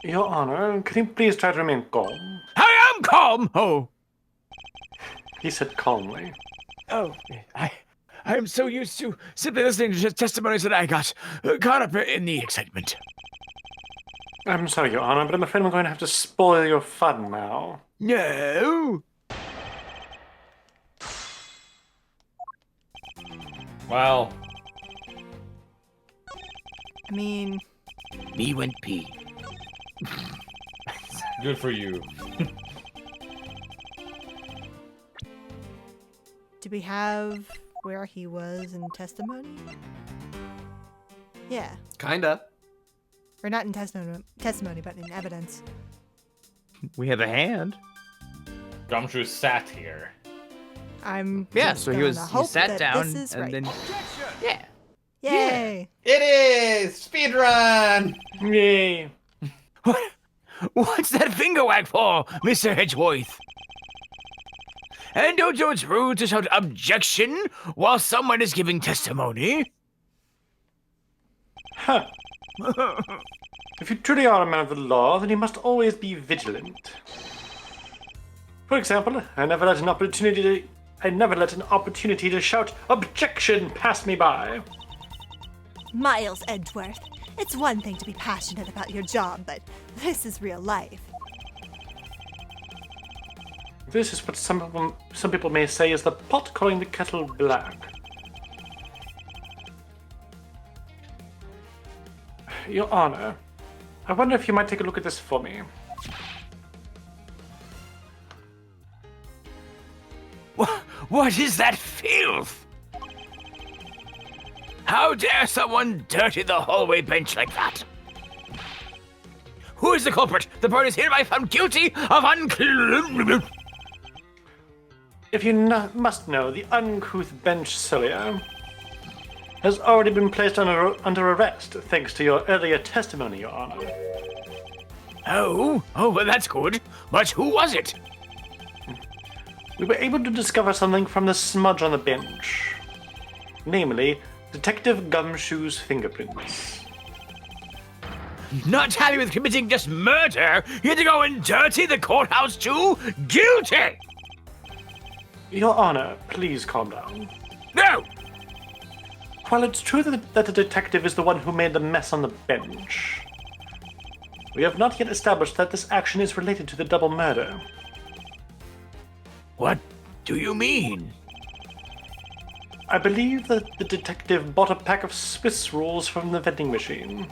Your Honor, can you please try to remain calm? I am calm. Oh. He said calmly. Oh, I am so used to simply listening to testimonies that I got caught up in the excitement. I'm sorry, Your Honor, but I'm afraid I'm going to have to spoil your fun now. No. Wow. I mean, Me went pee. Good for you. do we have where he was in testimony? Yeah. Kinda. Or not in testimony, but in evidence. We have a hand. Gumshoe sat here. I'm Yeah, just so he gonna was he hope sat that down this is and right. then yeah. Yay! It is! Speedrun! Yay. What's that finger wag for, Mr. Edgeworth? And don't you know it's rude to shout objection while someone is giving testimony? Huh. If you truly are a man of the law, then you must always be vigilant. For example, I never let an opportunity to shout objection pass me by. Miles Edgeworth, it's one thing to be passionate about your job, but this is real life. This is what some people may say is the pot calling the kettle black. Your Honor, I wonder if you might take a look at this for me. What is that filth? How dare someone dirty the hallway bench like that? Who is the culprit? The bird is hereby found guilty of If you must know, the uncouth bench Celia has already been placed under arrest, thanks to your earlier testimony, Your Honor. Oh, well, that's good. But who was it? We were able to discover something from the smudge on the bench. Namely, Detective Gumshoe's fingerprints. Not happy with committing just murder, you had to go and dirty the courthouse too? Guilty! Your Honor, please calm down. No! While it's true that the detective is the one who made the mess on the bench, we have not yet established that this action is related to the double murder. What do you mean? I believe that the detective bought a pack of Swiss rolls from the vending machine,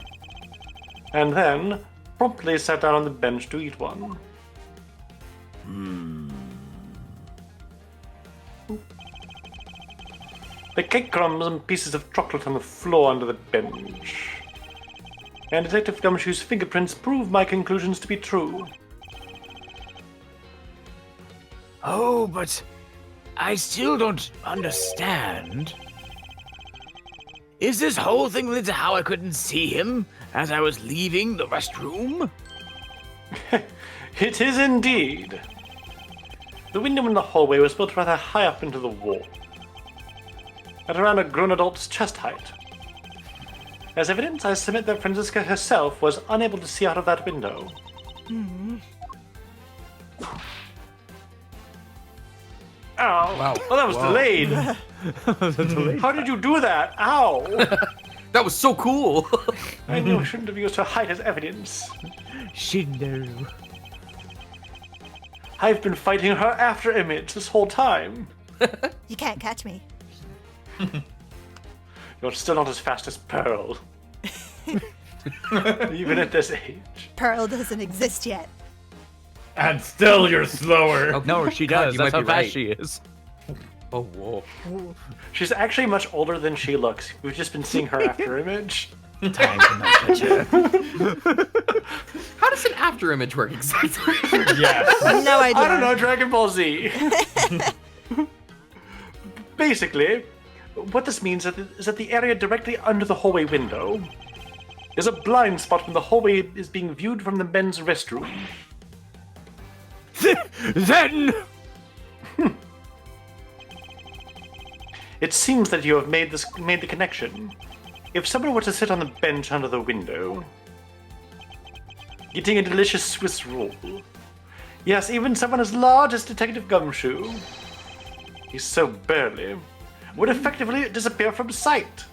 and then promptly sat down on the bench to eat one. The cake crumbs and pieces of chocolate on the floor under the bench. And Detective Gumshoe's fingerprints prove my conclusions to be true. Oh, but I still don't understand. Is this whole thing related to how I couldn't see him as I was leaving the restroom? It is indeed. The window in the hallway was built rather high up into the wall, at around a grown adult's chest height. As evidence, I submit that Franziska herself was unable to see out of that window. Ow! Wow. Oh, that was Wow. delayed. How did you do that? Ow! That was so cool. I knew I shouldn't have used her height as evidence. Shindo. I've been fighting her after image this whole time. You can't catch me. You're still not as fast as Pearl. Even at this age. Pearl doesn't exist yet. And still you're slower. Oh, No, she God, does. you That's might how be fast right. she is. Oh, whoa. She's actually much older than she looks. We've just been seeing her after image. Time to not touch her. How does an after image work exactly? Yes. No idea. I don't know, Dragon Ball Z. Basically, what this means is that the area directly under the hallway window is a blind spot when the hallway is being viewed from the men's restroom. Then It seems that you have made the connection. If someone were to sit on the bench under the window, eating a delicious Swiss roll, yes, even someone as large as Detective Gumshoe, he's so burly, would effectively disappear from sight.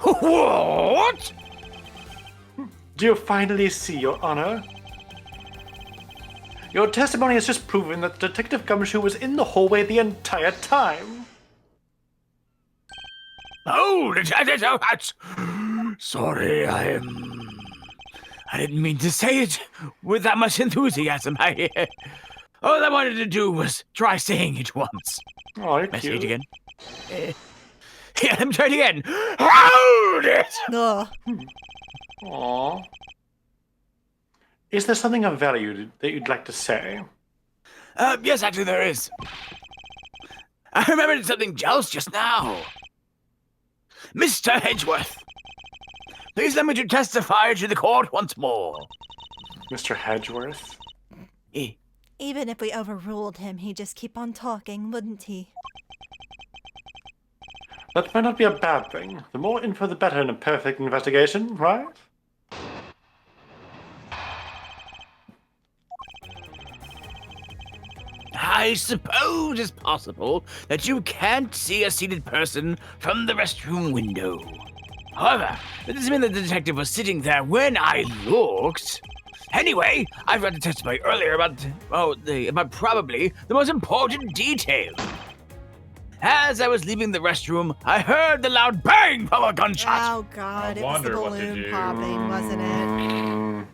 what? Do you finally see, Your Honor? Your testimony has just proven that Detective Gumshoe was in the hallway the entire time. Oh, that's... Sorry, I didn't mean to say it with that much enthusiasm. All I wanted to do was try saying it once. Oh, you're May I say it cute. again? Yeah, let me try it again. Hold it! Ugh. Aww. Is there something of value that you'd like to say? Yes, actually there is. I remembered something else just now. Mr. Edgeworth, please let me to testify to the court once more. Mr. Edgeworth? Eh, Even if we overruled him, he'd just keep on talking, wouldn't he? That might not be a bad thing. The more info, the better in a perfect investigation, right? I suppose it's possible that you can't see a seated person from the restroom window. However, that doesn't mean that the detective was sitting there when I looked. Anyway, I've read the testimony earlier about probably the most important detail. As I was leaving the restroom, I heard the loud bang of a gunshot. Oh god, I it was the wonder what they balloon do. popping, wasn't it?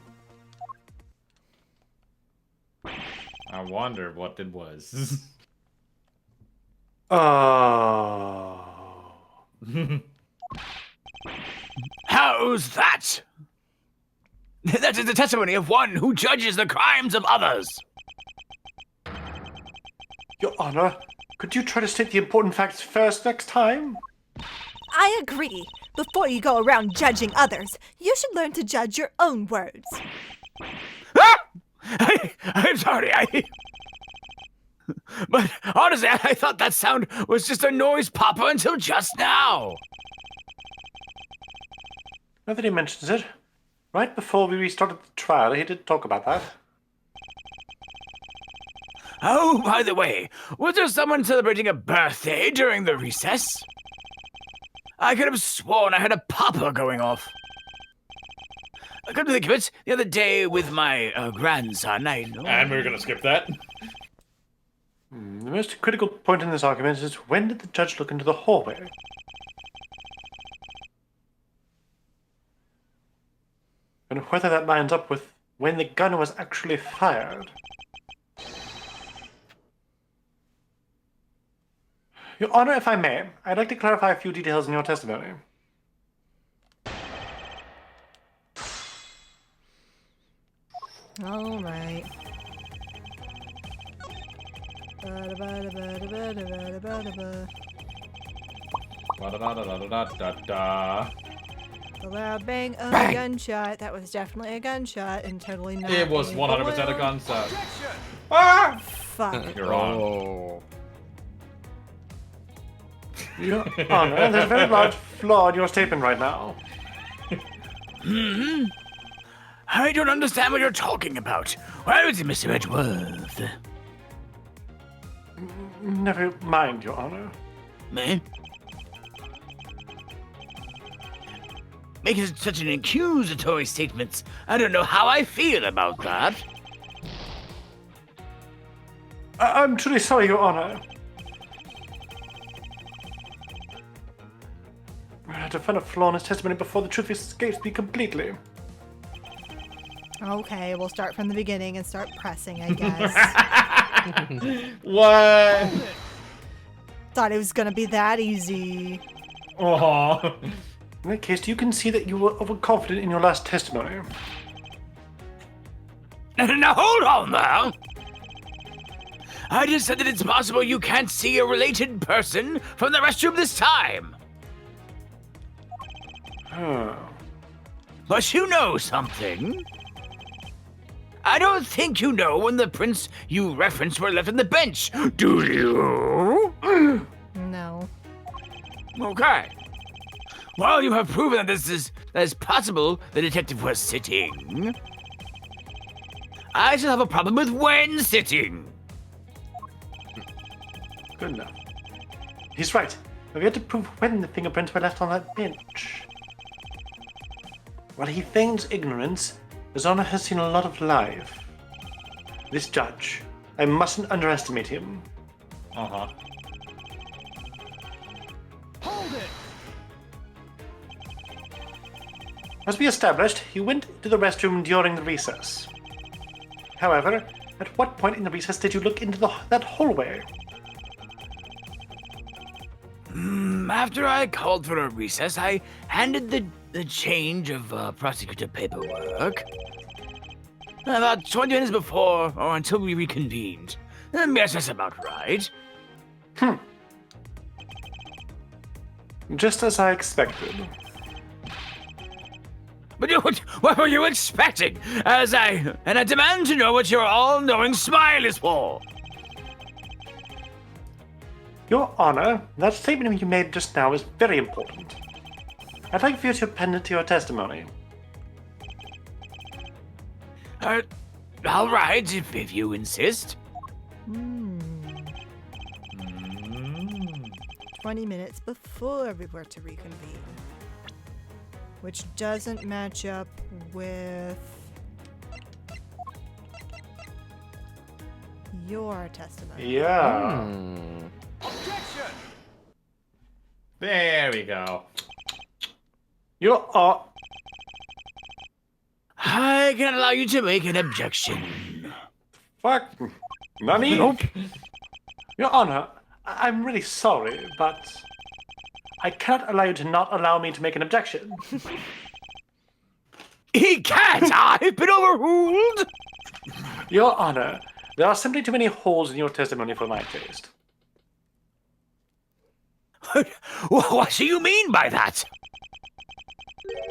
I wonder what it was. Oh. How's that? That is the testimony of one who judges the crimes of others. Your Honor, could you try to state the important facts first next time? I agree. Before you go around judging others, you should learn to judge your own words. Ah! I'm sorry, But honestly, I thought that sound was just a noise popper until just now. Now that he mentions it, right before we restarted the trial, he did talk about that. Oh, by the way, was there someone celebrating a birthday during the recess? I could have sworn I had a popper going off. Come to think of it, the other day with my grandson, I know. And we're gonna skip that. The most critical point in this argument is when did the judge look into the hallway? And whether that lines up with when the gun was actually fired. Your Honor, if I may, I'd like to clarify a few details in your testimony. All right. Ba-da-ba-da-ba-da-ba-da-ba-da-ba. Da-da-da-da-da-da-da. The loud bang of a gunshot. That was definitely a gunshot and totally not. It was a 100% a balloon. gunshot. Fuck. You're wrong. Oh. Your Honor, there's a very large flaw in your statement right now. I don't understand what you're talking about. Where is it, Mr. Edgeworth? Never mind, Your Honor. Me? Making such an accusatory statement. I don't know how I feel about that. I'm truly sorry, Your Honor. I had to find a flaw in his testimony before the truth escapes me completely. Okay, we'll start from the beginning and start pressing, I guess. What? Thought it was gonna be that easy. Oh. In that case, you can see that you were overconfident in your last testimony. Now hold on there. I just said that it's possible you can't see a related person from the restroom this time. Oh. But you know something. I don't think you know when the prints you referenced were left on the bench, do you? No. Okay. Well, you have proven that that is possible the detective was sitting. I still have a problem with when sitting. Good enough. He's right. We've yet to prove when the fingerprints were left on that bench. While he feigns ignorance, His Honor has seen a lot of life. This judge, I mustn't underestimate him. Uh-huh. As we established, he went to the restroom during the recess. However, at what point in the recess did you look into that hallway? After I called for a recess, I handed the change of prosecutor paperwork. About 20 minutes before, or until we reconvened. Yes, that's about right. Just as I expected. But what were you expecting? And I demand to know what your all-knowing smile is for. Your Honor, that statement you made just now is very important. I'd like for you to append it to your testimony. All right, if you insist. 20 minutes before we were to reconvene. Which doesn't match up with your testimony. Yeah. There we go. Your Honor. I can allow you to make an objection. Fuck. Nani? Nope. Your Honor, I'm really sorry, but I cannot allow you to not allow me to make an objection. He can't! I've been overruled! Your Honor, there are simply too many holes in your testimony for my taste. What do you mean by that?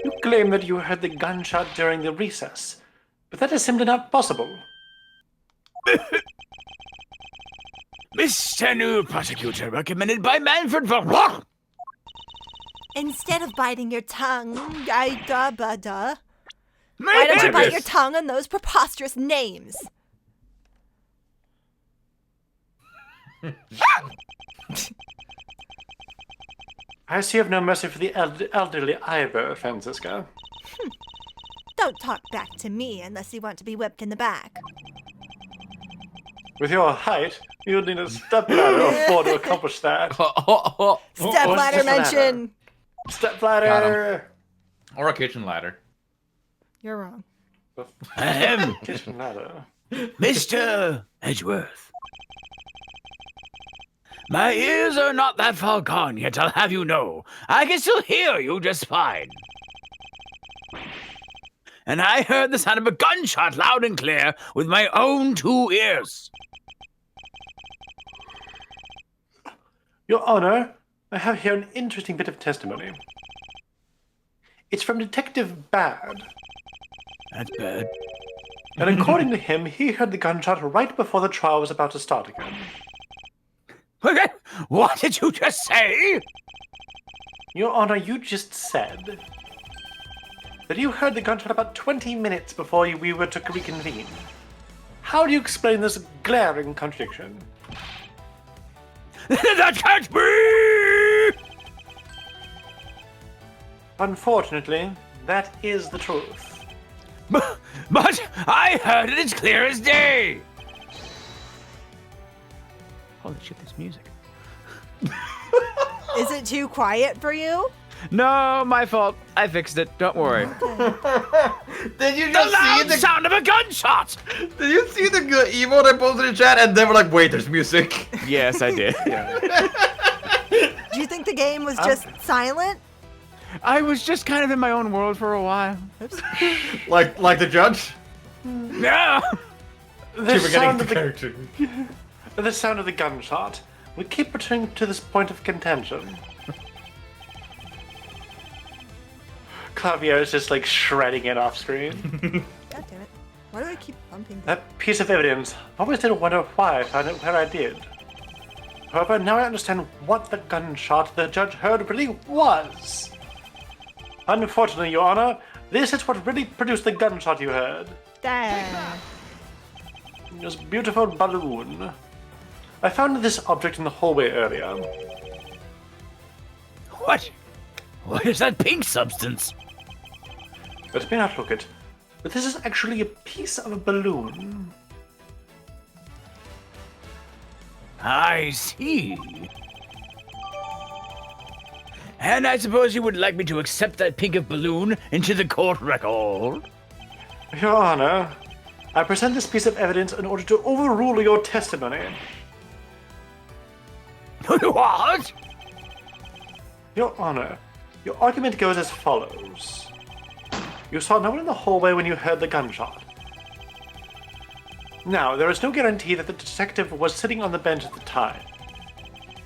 You claim that you heard the gunshot during the recess, but that is simply not possible. Mr. New Prosecutor, recommended by Manfred for... Instead of biting your tongue, why don't Why you bite your tongue on those preposterous names? I see you have no mercy for the elderly either, Francisca. Don't talk back to me unless you want to be whipped in the back. With your height, you would need a stepladder or four to accomplish that. Stepladder mention! Stepladder! Or a kitchen ladder. You're wrong. Kitchen ladder. Mr. Edgeworth. My ears are not that far gone yet, I'll have you know. I can still hear you just fine. And I heard the sound of a gunshot loud and clear with my own 2 ears. Your Honor, I have here an interesting bit of testimony. It's from Detective Baddddd. That's bad. And according to him, he heard the gunshot right before the trial was about to start again. What did you just say? Your Honor, you just said that you heard the gunshot about 20 minutes before we were to reconvene. How do you explain this glaring contradiction? That can't be! Unfortunately, that is the truth. But I heard it as clear as day. Holy shit, this music. Is it too quiet for you? No, my fault. I fixed it. Don't worry. Did you The just see loud the sound of a gunshot! Did you see the good emote I posted in chat? And they were like, "Wait, there's music." Yes, I did. Do you think the game was just silent? I was just kind of in my own world for a while. Oops. like the judge. No! The sound of character. the sound of the gunshot. We keep returning to this point of contention. Clavier is just like shredding it off screen. God damn it. Why do I keep bumping? That piece of evidence, I always did wonder why I found it where I did. However, now I understand what the gunshot the judge heard really was. Unfortunately, Your Honor, this is what really produced the gunshot you heard. Damn. This beautiful balloon. I found this object in the hallway earlier. What? What is that pink substance? It may not look it, but this is actually a piece of a balloon. I see. And I suppose you would like me to accept that pink of balloon into the court record? Your Honor, I present this piece of evidence in order to overrule your testimony. What? Your Honor, your argument goes as follows. You saw no one in the hallway when you heard the gunshot. Now, there is no guarantee that the detective was sitting on the bench at the time.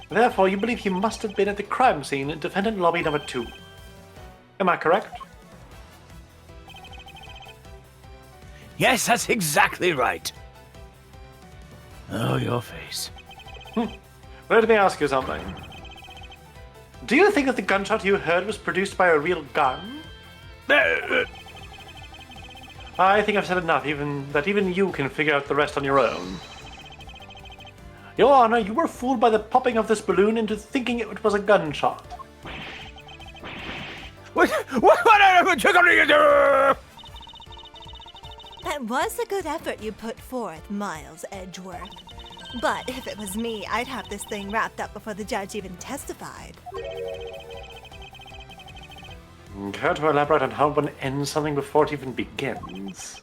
Therefore, you believe he must have been at the crime scene in defendant lobby number 2. Am I correct? Yes, that's exactly right. Oh, your face. Let me ask you something. Do you think that the gunshot you heard was produced by a real gun? I think I've said enough, that even you can figure out the rest on your own. Your Honor, you were fooled by the popping of this balloon into thinking it was a gunshot. What That was a good effort you put forth, Miles Edgeworth. But if it was me, I'd have this thing wrapped up before the judge even testified. Care to elaborate on how one ends something before it even begins?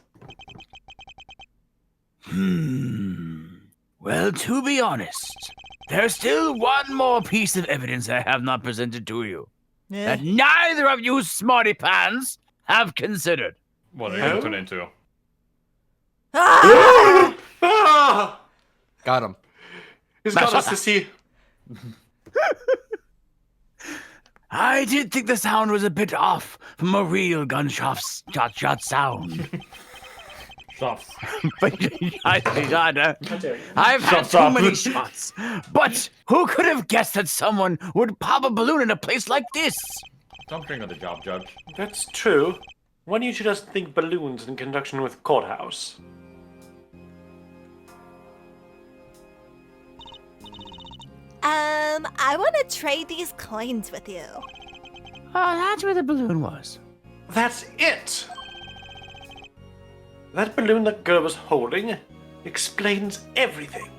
Well, to be honest, there's still one more piece of evidence I have not presented to you. That neither of you smarty pants have considered. What are you going to turn into? Ah! Got him. He's got us to see. I did think the sound was a bit off from a real gunshot shot sound. Shots. But I've had too many shots. But who could have guessed that someone would pop a balloon in a place like this? Don't drink on the job, Judge. That's true. Why don't you just think balloons in conjunction with courthouse? I want to trade these coins with you. Oh, that's where the balloon was. That's it! That balloon that girl was holding explains everything.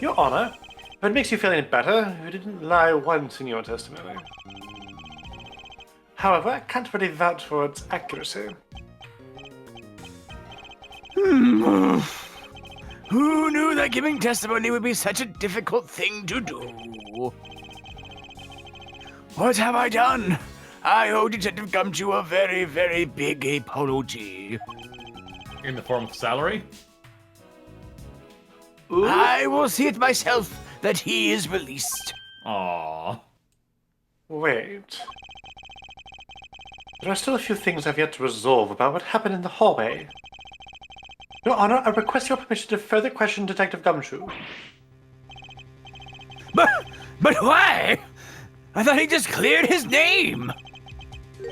Your Honor, if it makes you feel any better, you didn't lie once in your testimony. However, I can't really vouch for its accuracy. Who knew that giving testimony would be such a difficult thing to do? What have I done? I owe Detective Gumshoe a very, very big apology. In the form of salary? I will see it myself that he is released. Aww. Wait. There are still a few things I've yet to resolve about what happened in the hallway. Your Honor, I request your permission to further question Detective Gumshoe. But why? I thought he just cleared his name.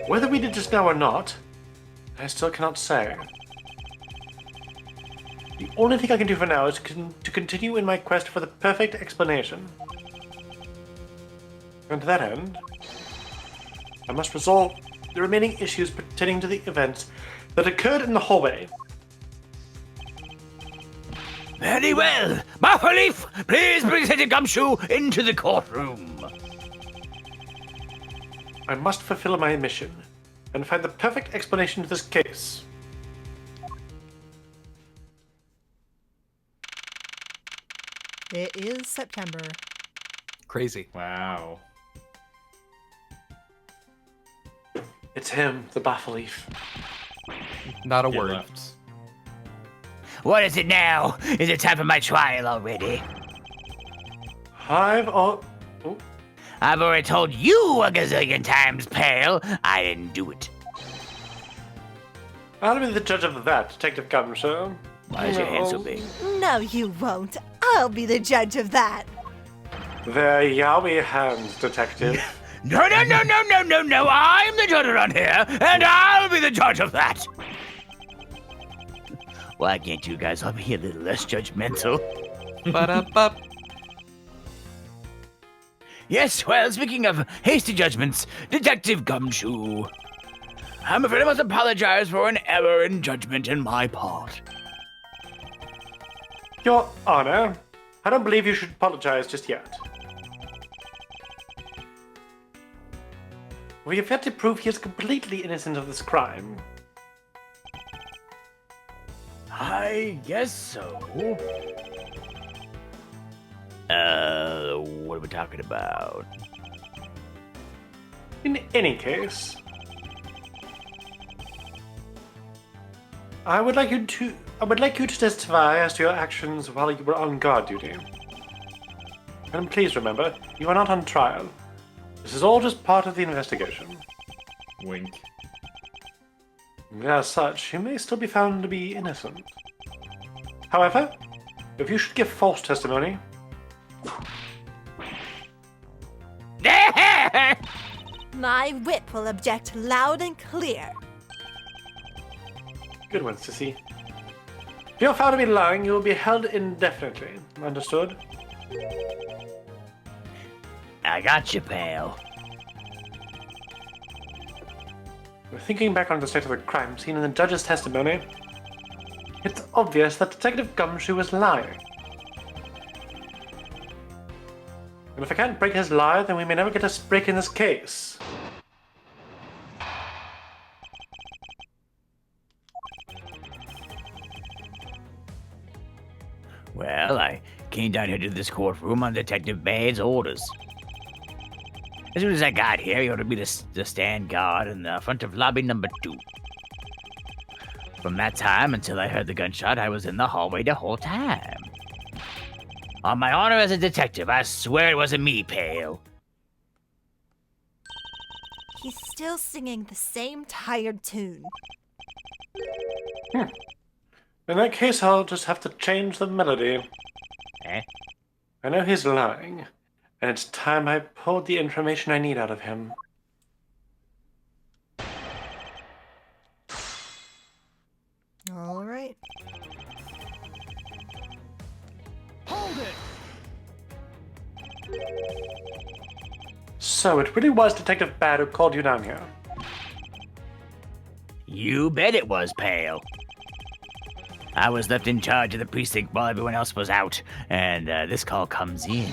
Whether we did just now or not, I still cannot say. The only thing I can do for now is to continue in my quest for the perfect explanation. And to that end, I must resolve the remaining issues pertaining to the events that occurred in the hallway. Very well. Bufferleaf, please bring Detective Gumshoe into the courtroom. I must fulfill my mission and find the perfect explanation to this case. It is September. Crazy. Wow. It's him, the Baffelleaf. Not a Get word. left. What is it now? Is it time for my trial already? I've already told you a gazillion times, Pale. I didn't do it. I'll be the judge of that, Detective Gumshoe. Why is your hand so big? No, you won't. I'll be the judge of that. There yowie hands, Detective. No. I'm the judge around here, and I'll be the judge of that. Why can't you guys all be a little less judgmental? Ba-da-ba. Yes, well, speaking of hasty judgments, Detective Gumshoe. I'm afraid I must apologize for an error in judgment in my part. Your Honor, I don't believe you should apologize just yet. We have yet to prove he is completely innocent of this crime. I guess so. What are we talking about? In any case, I would like you to testify as to your actions while you were on guard duty. And please remember, you are not on trial. This is all just part of the investigation. Wink. As such, you may still be found to be innocent. However, if you should give false testimony, My whip will object loud and clear. good one, Sissy. If you're found to be lying, you will be held indefinitely. Understood? I got you, pal. Thinking back on the state of the crime scene and the judge's testimony, it's obvious that Detective Gumshoe was lying. And if I can't break his lie, then we may never get a break in this case. Well, I came down here to this courtroom on Detective Baddd's orders. As soon as I got here, he ordered me to stand guard in the front of lobby number 2. From that time until I heard the gunshot, I was in the hallway the whole time. On my honor as a detective, I swear it wasn't me, pal. He's still singing the same tired tune. In that case, I'll just have to change the melody. Eh? I know he's lying, and it's time I pulled the information I need out of him. All right. So it really was Detective Baddddd who called you down here. You bet it was, pal. I was left in charge of the precinct while everyone else was out, and this call comes in.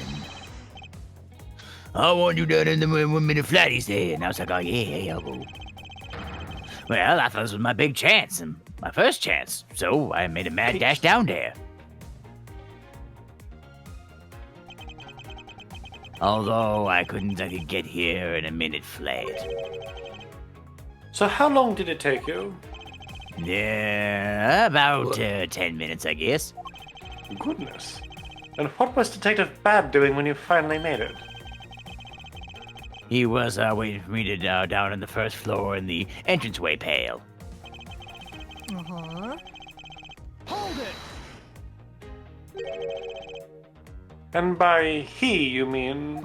I want you down in the 1 minute flat, he said. And I was like, oh, yeah, I'll go. Well, I thought this was my big chance, and my first chance, so I made a mad dash down there. Although I couldn't get here in a minute flat. So how long did it take you? Yeah, about 10 minutes, I guess. Goodness. And what was Detective Baddddd doing when you finally made it? He was waiting for me to down on the first floor in the entranceway, pal. Uh-huh. And by he, you mean...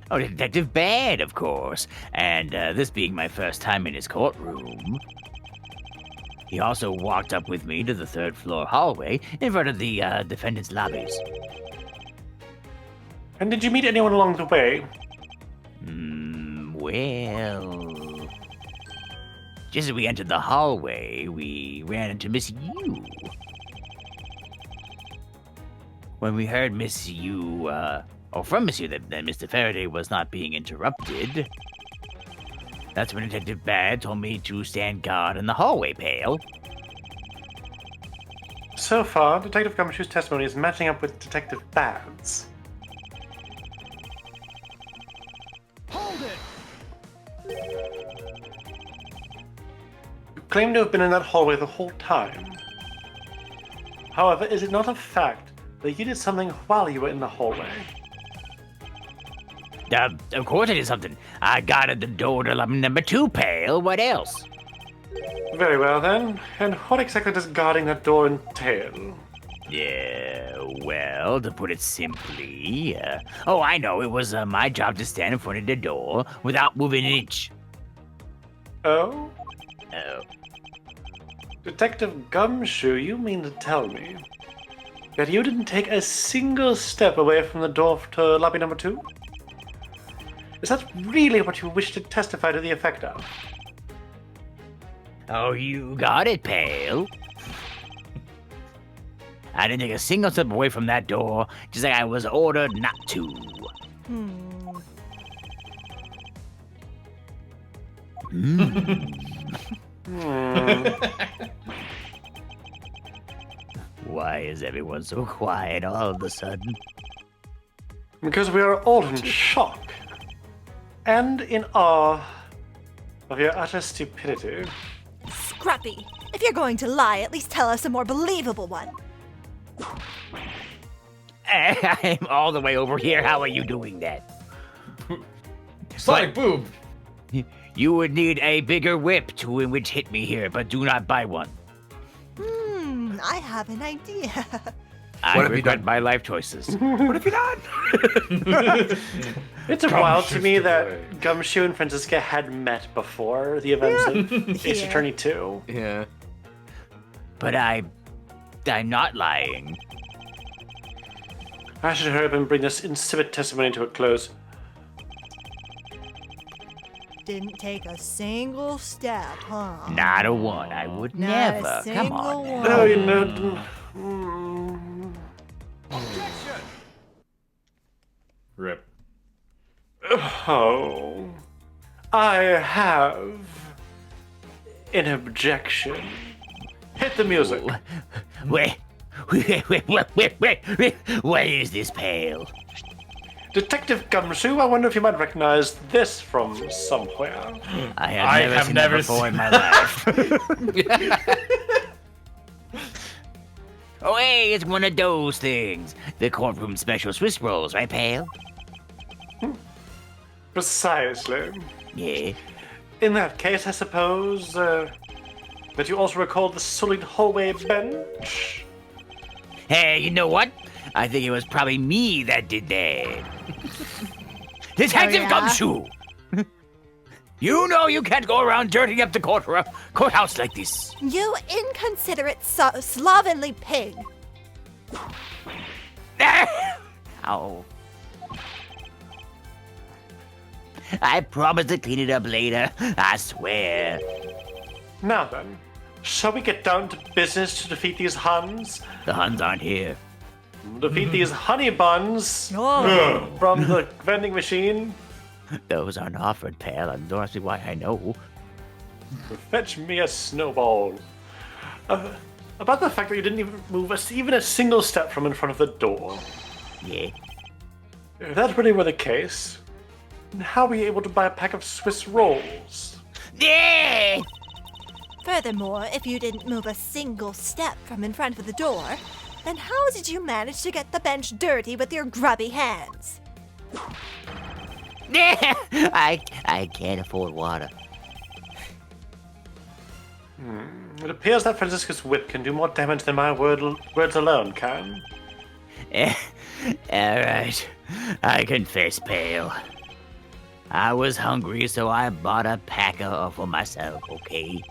Oh, Detective Baddddd, of course. And this being my first time in his courtroom. He also walked up with me to the 3rd floor hallway in front of the defendant's lobbies. And did you meet anyone along the way? Well... Just as we entered the hallway, we ran into Miss Yu. When we heard Miss Yu, from Miss Yu that Mr. Faraday was not being interrupted, that's when Detective Baddddd told me to stand guard in the hallway, pal. So far, Detective Gumshoe's testimony is matching up with Detective Baddd's. You claim to have been in that hallway the whole time. However, is it not a fact that you did something while you were in the hallway? Of course I did something. I guarded the door to number 2, pal. What else? Very well then. And what exactly does guarding that door entail? Yeah, well, to put it simply, I know, it was my job to stand in front of the door without moving an inch. Oh? Oh. Detective Gumshoe, you mean to tell me that you didn't take a single step away from the door to lobby number 2? Is that really what you wish to testify to the effect of? Oh, you got it, pal. I didn't take a single step away from that door, just like I was ordered not to. Why is everyone so quiet all of a sudden? Because we are all in shock and in awe of your utter stupidity. Scrappy, if you're going to lie, at least tell us a more believable one. I'm all the way over here. How are you doing that? Sonic Boom! You would need a bigger whip to in which hit me here, but do not buy one. I have an idea. I What have you regret done? my life choices. What have you done? It's wild to me that Gumshoe and Francisca had met before the events of Ace Yeah. Attorney 2. Yeah. But I'm not lying. I should hurry up and bring this insipid testimony to a close. Didn't take a single step, huh? Not a one. I would Not never. a Come single on. one. No, you know. Rip. Oh. I have an objection. Hit the music. Wait. What is this, pal? Detective Gumshoe, I wonder if you might recognize this from somewhere. I I have never have seen never that before in my life. Oh, hey, it's one of those things. The courtroom special Swiss rolls, right, pal? Precisely. Yeah. In that case, I suppose that you also recall the sullied hallway bench? Hey, you know what? I think it was probably me that did that. Detective yeah? Gumshoe! You know you can't go around dirtying up the courthouse like this. You inconsiderate slovenly pig. Ow. I promise to clean it up later, I swear. Now then, shall we get down to business to defeat these Huns? The Huns aren't here. Defeat these honey buns Oh, from the vending machine? Those aren't offered, pal. I don't see why I know. Fetch me a snowball. About the fact that you didn't even move even a single step from in front of the door. Yeah. If that really were the case, then how were you able to buy a pack of Swiss rolls? Yeah! Furthermore, if you didn't move a single step from in front of the door, then how did you manage to get the bench dirty with your grubby hands? I can't afford water. It appears that Francisca's whip can do more damage than my words alone can. Alright. I confess, pal. I was hungry, so I bought a packer for myself, okay?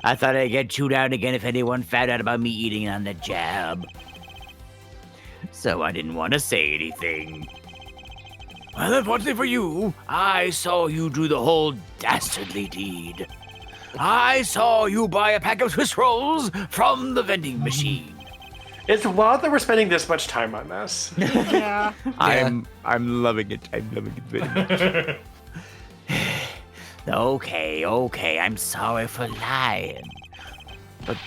I thought I'd get chewed out again if anyone found out about me eating on the job. So I didn't want to say anything. Well, unfortunately for you, I saw you do the whole dastardly deed. I saw you buy a pack of Swiss rolls from the vending machine. It's wild that we're spending this much time on this. yeah. I'm loving it. I'm loving it very much. Okay. I'm sorry for lying. But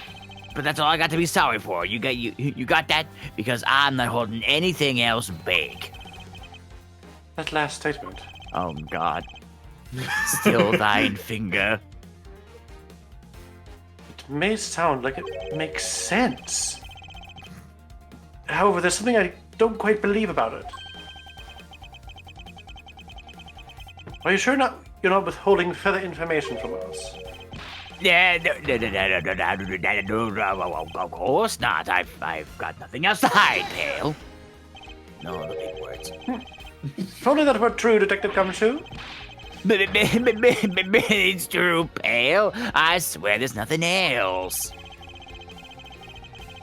that's all I got to be sorry for. You got that? Because I'm not holding anything else back. That last statement. Oh God. Still thine finger. It may sound like it makes sense. However, there's something I don't quite believe about it. Are you sure you're not withholding further information from us? Yeah, no, of course not. I've got nothing else to hide, pal. No, the big words. If only that were true, Detective Gumshoe. It's true, pal. I swear there's nothing else.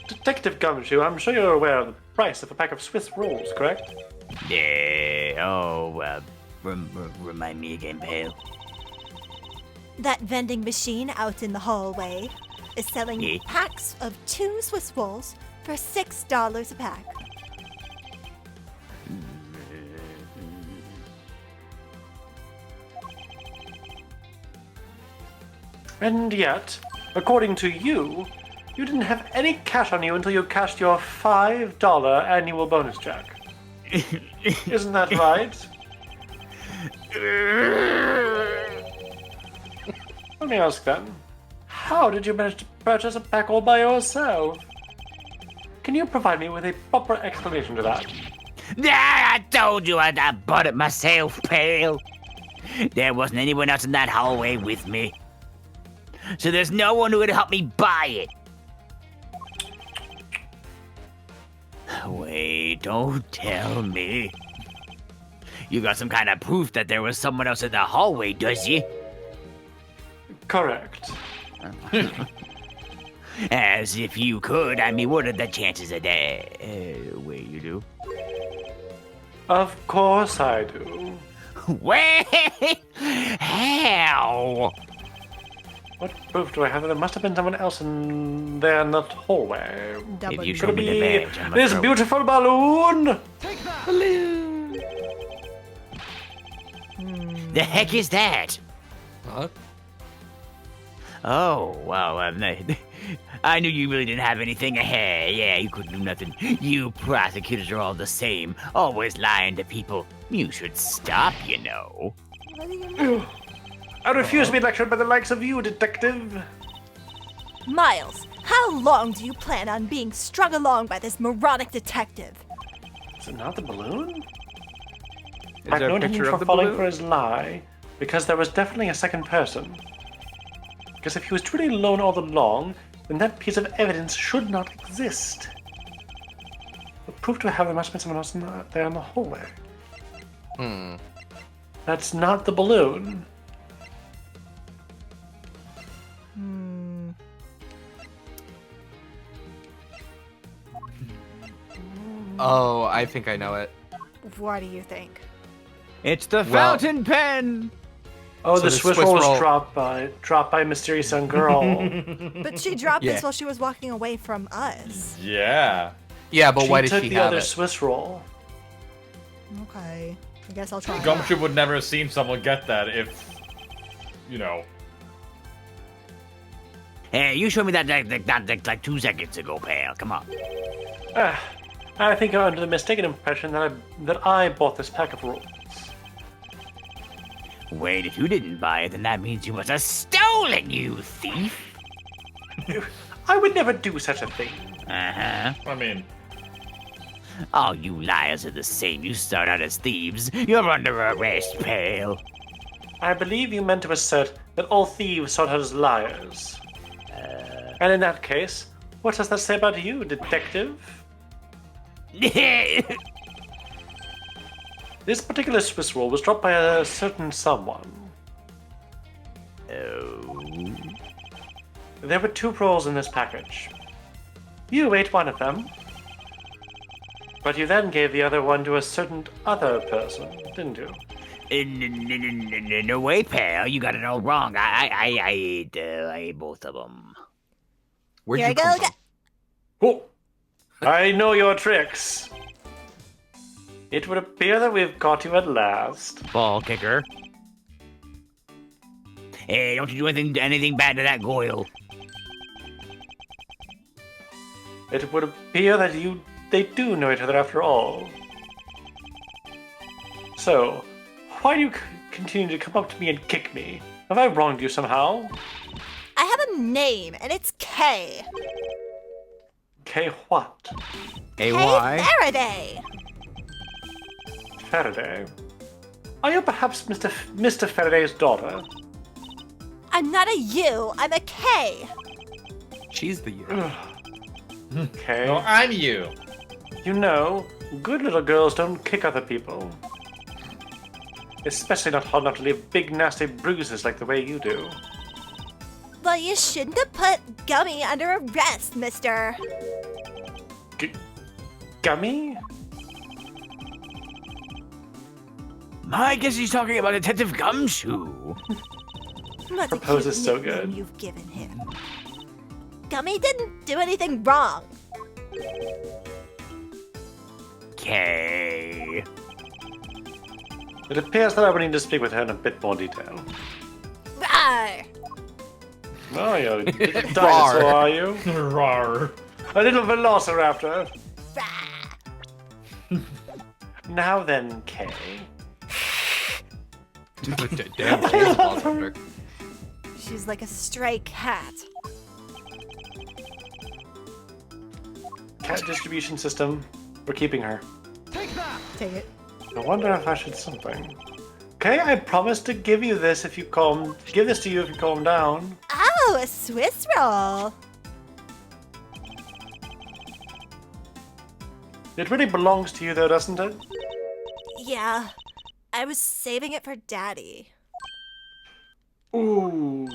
Detective Gumshoe, I'm sure you're aware of the price of a pack of Swiss rolls, correct? Yeah, remind me again, pal. That vending machine out in the hallway is selling Yeah. packs of 2 Swiss rolls for $6 a pack. And yet, according to you, you didn't have any cash on you until you cashed your $5 annual bonus check. Isn't that right? Let me ask then, how did you manage to purchase a pack all by yourself? Can you provide me with a proper explanation to that? I told you I bought it myself, pal. There wasn't anyone else in that hallway with me. So there's no one who would help me buy it. Wait, don't tell me. You got some kind of proof that there was someone else in the hallway, does you? Correct. As if you could. I mean, what are the chances of that? Wait, you do? Of course I do. Wait! How? What proof do I have that there must have been someone else in there in that hallway? Double If you D. show Could me it the be badge, I'm this throw- beautiful balloon? The heck is that? Huh? Oh, wow. I knew you really didn't have anything ahead. Yeah, you couldn't do nothing. You prosecutors are all the same. Always lying to people. You should stop, you know. I refuse to be lectured by the likes of you, detective. Miles, how long do you plan on being strung along by this moronic detective? Is it not the balloon? Is I've there a known him picture for of the falling balloon? for his lie, because there was definitely a second person. Because if he was truly alone all along, then that piece of evidence should not exist. The proof to have there must have been someone else there in the hallway. Hmm. That's not the balloon. Oh, I think I know it. What do you think? It's the Well- fountain pen. Oh, So the the Swiss Swiss roll was roll- dropped by a mysterious young girl. But she dropped Yeah. this while she was walking away from us. Yeah. Yeah, but why She does took she the have other it? Swiss roll. Okay. I guess I'll try. Gumshoe would never have seen someone get that if, you know. Hey, you showed me that like 2 seconds ago, pal. Come on. I think you're under the mistaken impression that I bought this pack of rolls. Wait, if you didn't buy it, then that means you must have stolen, you thief. I would never do such a thing. Uh-huh. I mean, All you liars are the same. You start out as thieves. You're under arrest, pal. I believe you meant to assert that all thieves start out as liars. And in that case, what does that say about you, detective? This particular Swiss roll was dropped by a certain someone. Oh. There were 2 rolls in this package. You ate one of them, but you then gave the other one to a certain other person, didn't you? No way, pal. You got it all wrong. I ate both of them. Where'd Here you I go. come from? Oh, I know your tricks. It would appear that we've got you at last. Ball kicker. Hey, don't you do anything bad to that Goyle. It would appear that they do know each other after all. So, why do you continue to come up to me and kick me? Have I wronged you somehow? I have a name, and it's K. K what? K A-Y. Faraday. Faraday. Are you perhaps Mr. Faraday's daughter? I'm not a U, I'm a K. She's the you. Okay. no, I'm you. You know, good little girls don't kick other people. Especially not hard enough to leave big nasty bruises like the way you do. Well, you shouldn't have put Gummy under arrest, mister. Gummy? I guess he's talking about Detective Gumshoe. What a Propose cute is so nickname good. You've given him. Gummy didn't do anything wrong. Okay. It appears that I would need to speak with her in a bit more detail. Rawr. Oh, you're a little dinosaur, are you? Rawr. A little velociraptor. Rawr. Now then, Kay. Damn, James Bond. She's like a stray cat. cat distribution system. We're keeping her. Take it. I wonder if I should something. Okay, I promise to give you this if you give this to you if you calm down. Oh, a Swiss roll. It really belongs to you though, doesn't it? Yeah, I was saving it for Daddy. Ooh.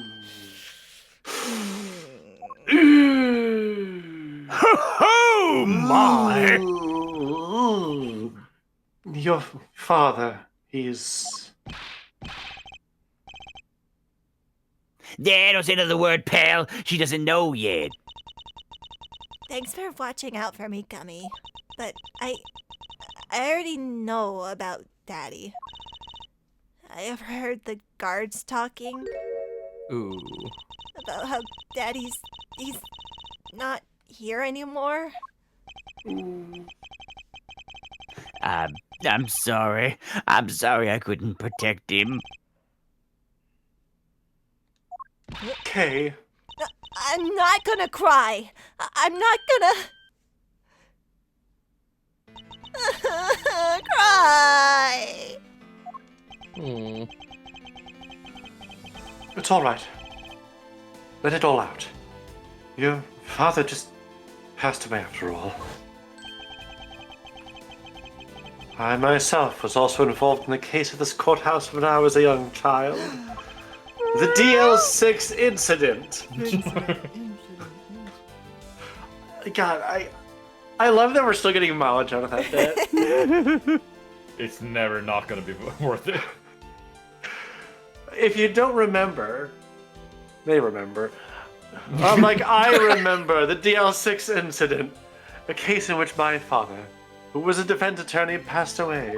Oh my! Ooh. Your father, he's... There, don't say another word, pal. She doesn't know yet. Thanks for watching out for me, Gummy. But I already know about Daddy. I have heard the guards talking Ooh. about how Daddy's he's not here anymore. I'm sorry. I'm sorry I couldn't protect him. Okay. I'm not gonna cry. I'm not gonna cry. Hmm. It's all right. Let it all out. Your father just passed away after all. I myself was also involved in the case of this courthouse when I was a young child. The DL6 incident. God, I love that we're still getting mileage out of that bit. It's never not gonna be worth it. If you don't remember, they remember. I remember the DL6 incident, a case in which my father, who was a defense attorney, passed away.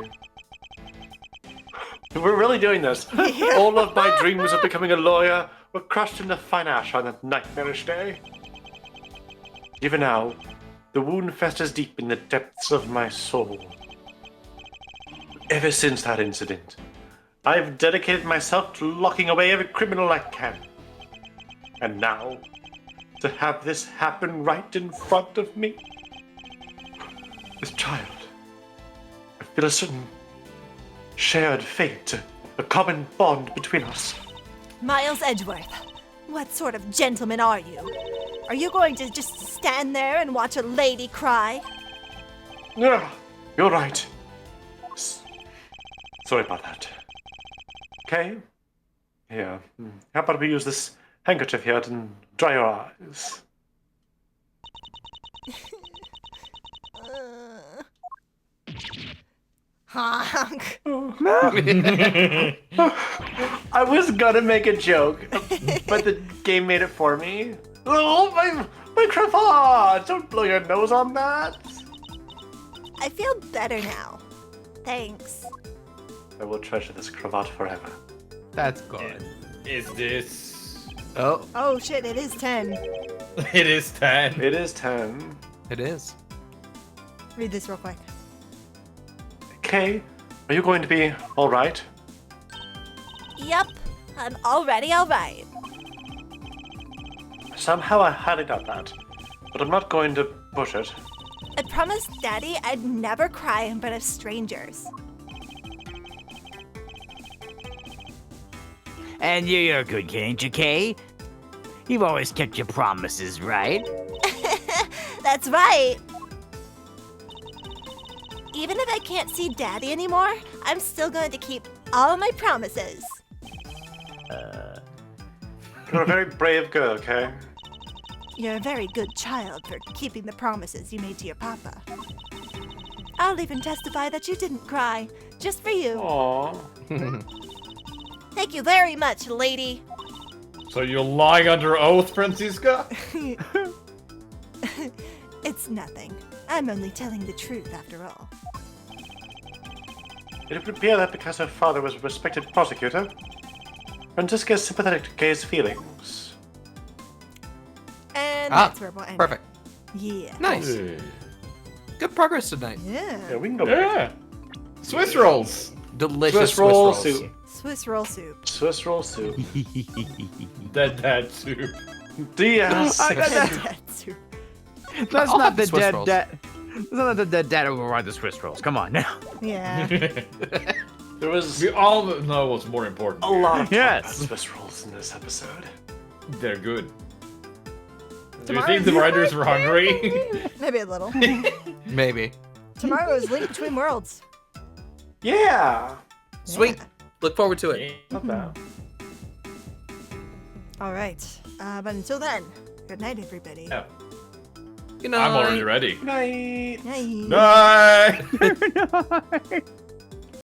We're really doing this. All of my dreams of becoming a lawyer were crushed into fine ash on that nightmarish day. Even now, the wound festers deep in the depths of my soul. Ever since that incident, I've dedicated myself to locking away every criminal I can. And now, to have this happen right in front of me. This child, I feel a certain shared fate, a common bond between us. Miles Edgeworth, what sort of gentleman are you? Are you going to just stand there and watch a lady cry? Yeah, you're right. Sorry about that. Okay? Here. How about we use this handkerchief here to dry your eyes? Honk. I was gonna make a joke, but the game made it for me. Oh, my cravat! Don't blow your nose on that! I feel better now. Thanks. I will treasure this cravat forever. That's good. Is this... Oh, Oh shit, it is 10. It is 10. It is 10. it is. Read this real quick. Okay, are you going to be alright? Yep, I'm already alright. Somehow I highly doubt that, but I'm not going to push it. I promised Daddy I'd never cry in front of strangers. And you're a good kid, ain't you, Kay? You've always kept your promises, right? That's right. Even if I can't see Daddy anymore, I'm still going to keep all my promises. You're a very brave girl, okay? You're a very good child for keeping the promises you made to your papa. I'll even testify that you didn't cry, just for you. Aww. Thank you very much, lady. So you're lying under oath, Francisca? It's nothing. I'm only telling the truth after all. It would appear that because her father was a respected prosecutor, Francisca is sympathetic to Kay's feelings. And Ah, that's where we'll end. perfect. Yeah. Nice. Good progress tonight. Yeah. Yeah, we can go Yeah. Swiss rolls. Delicious Swiss roll rolls. soup. Swiss roll soup. Swiss roll soup. Dead dad soup. DS. Dead soup. Let's I'll not have the the Swiss dead rolls. dad. Let's not let the dead dad override the Swiss rolls. Come on now. Yeah. There was We all know what's more important. a here. lot of talk Yes. about Swiss rolls in this episode. They're good. Do you Tomorrow- think the writers were hungry? Maybe a little. Maybe. Tomorrow is Link Between Worlds. Yeah. Sweet. Look forward to it. Not bad. All right. But until then, good night, everybody. Yeah. Good night. I'm already ready. Night. Night. Night. Night.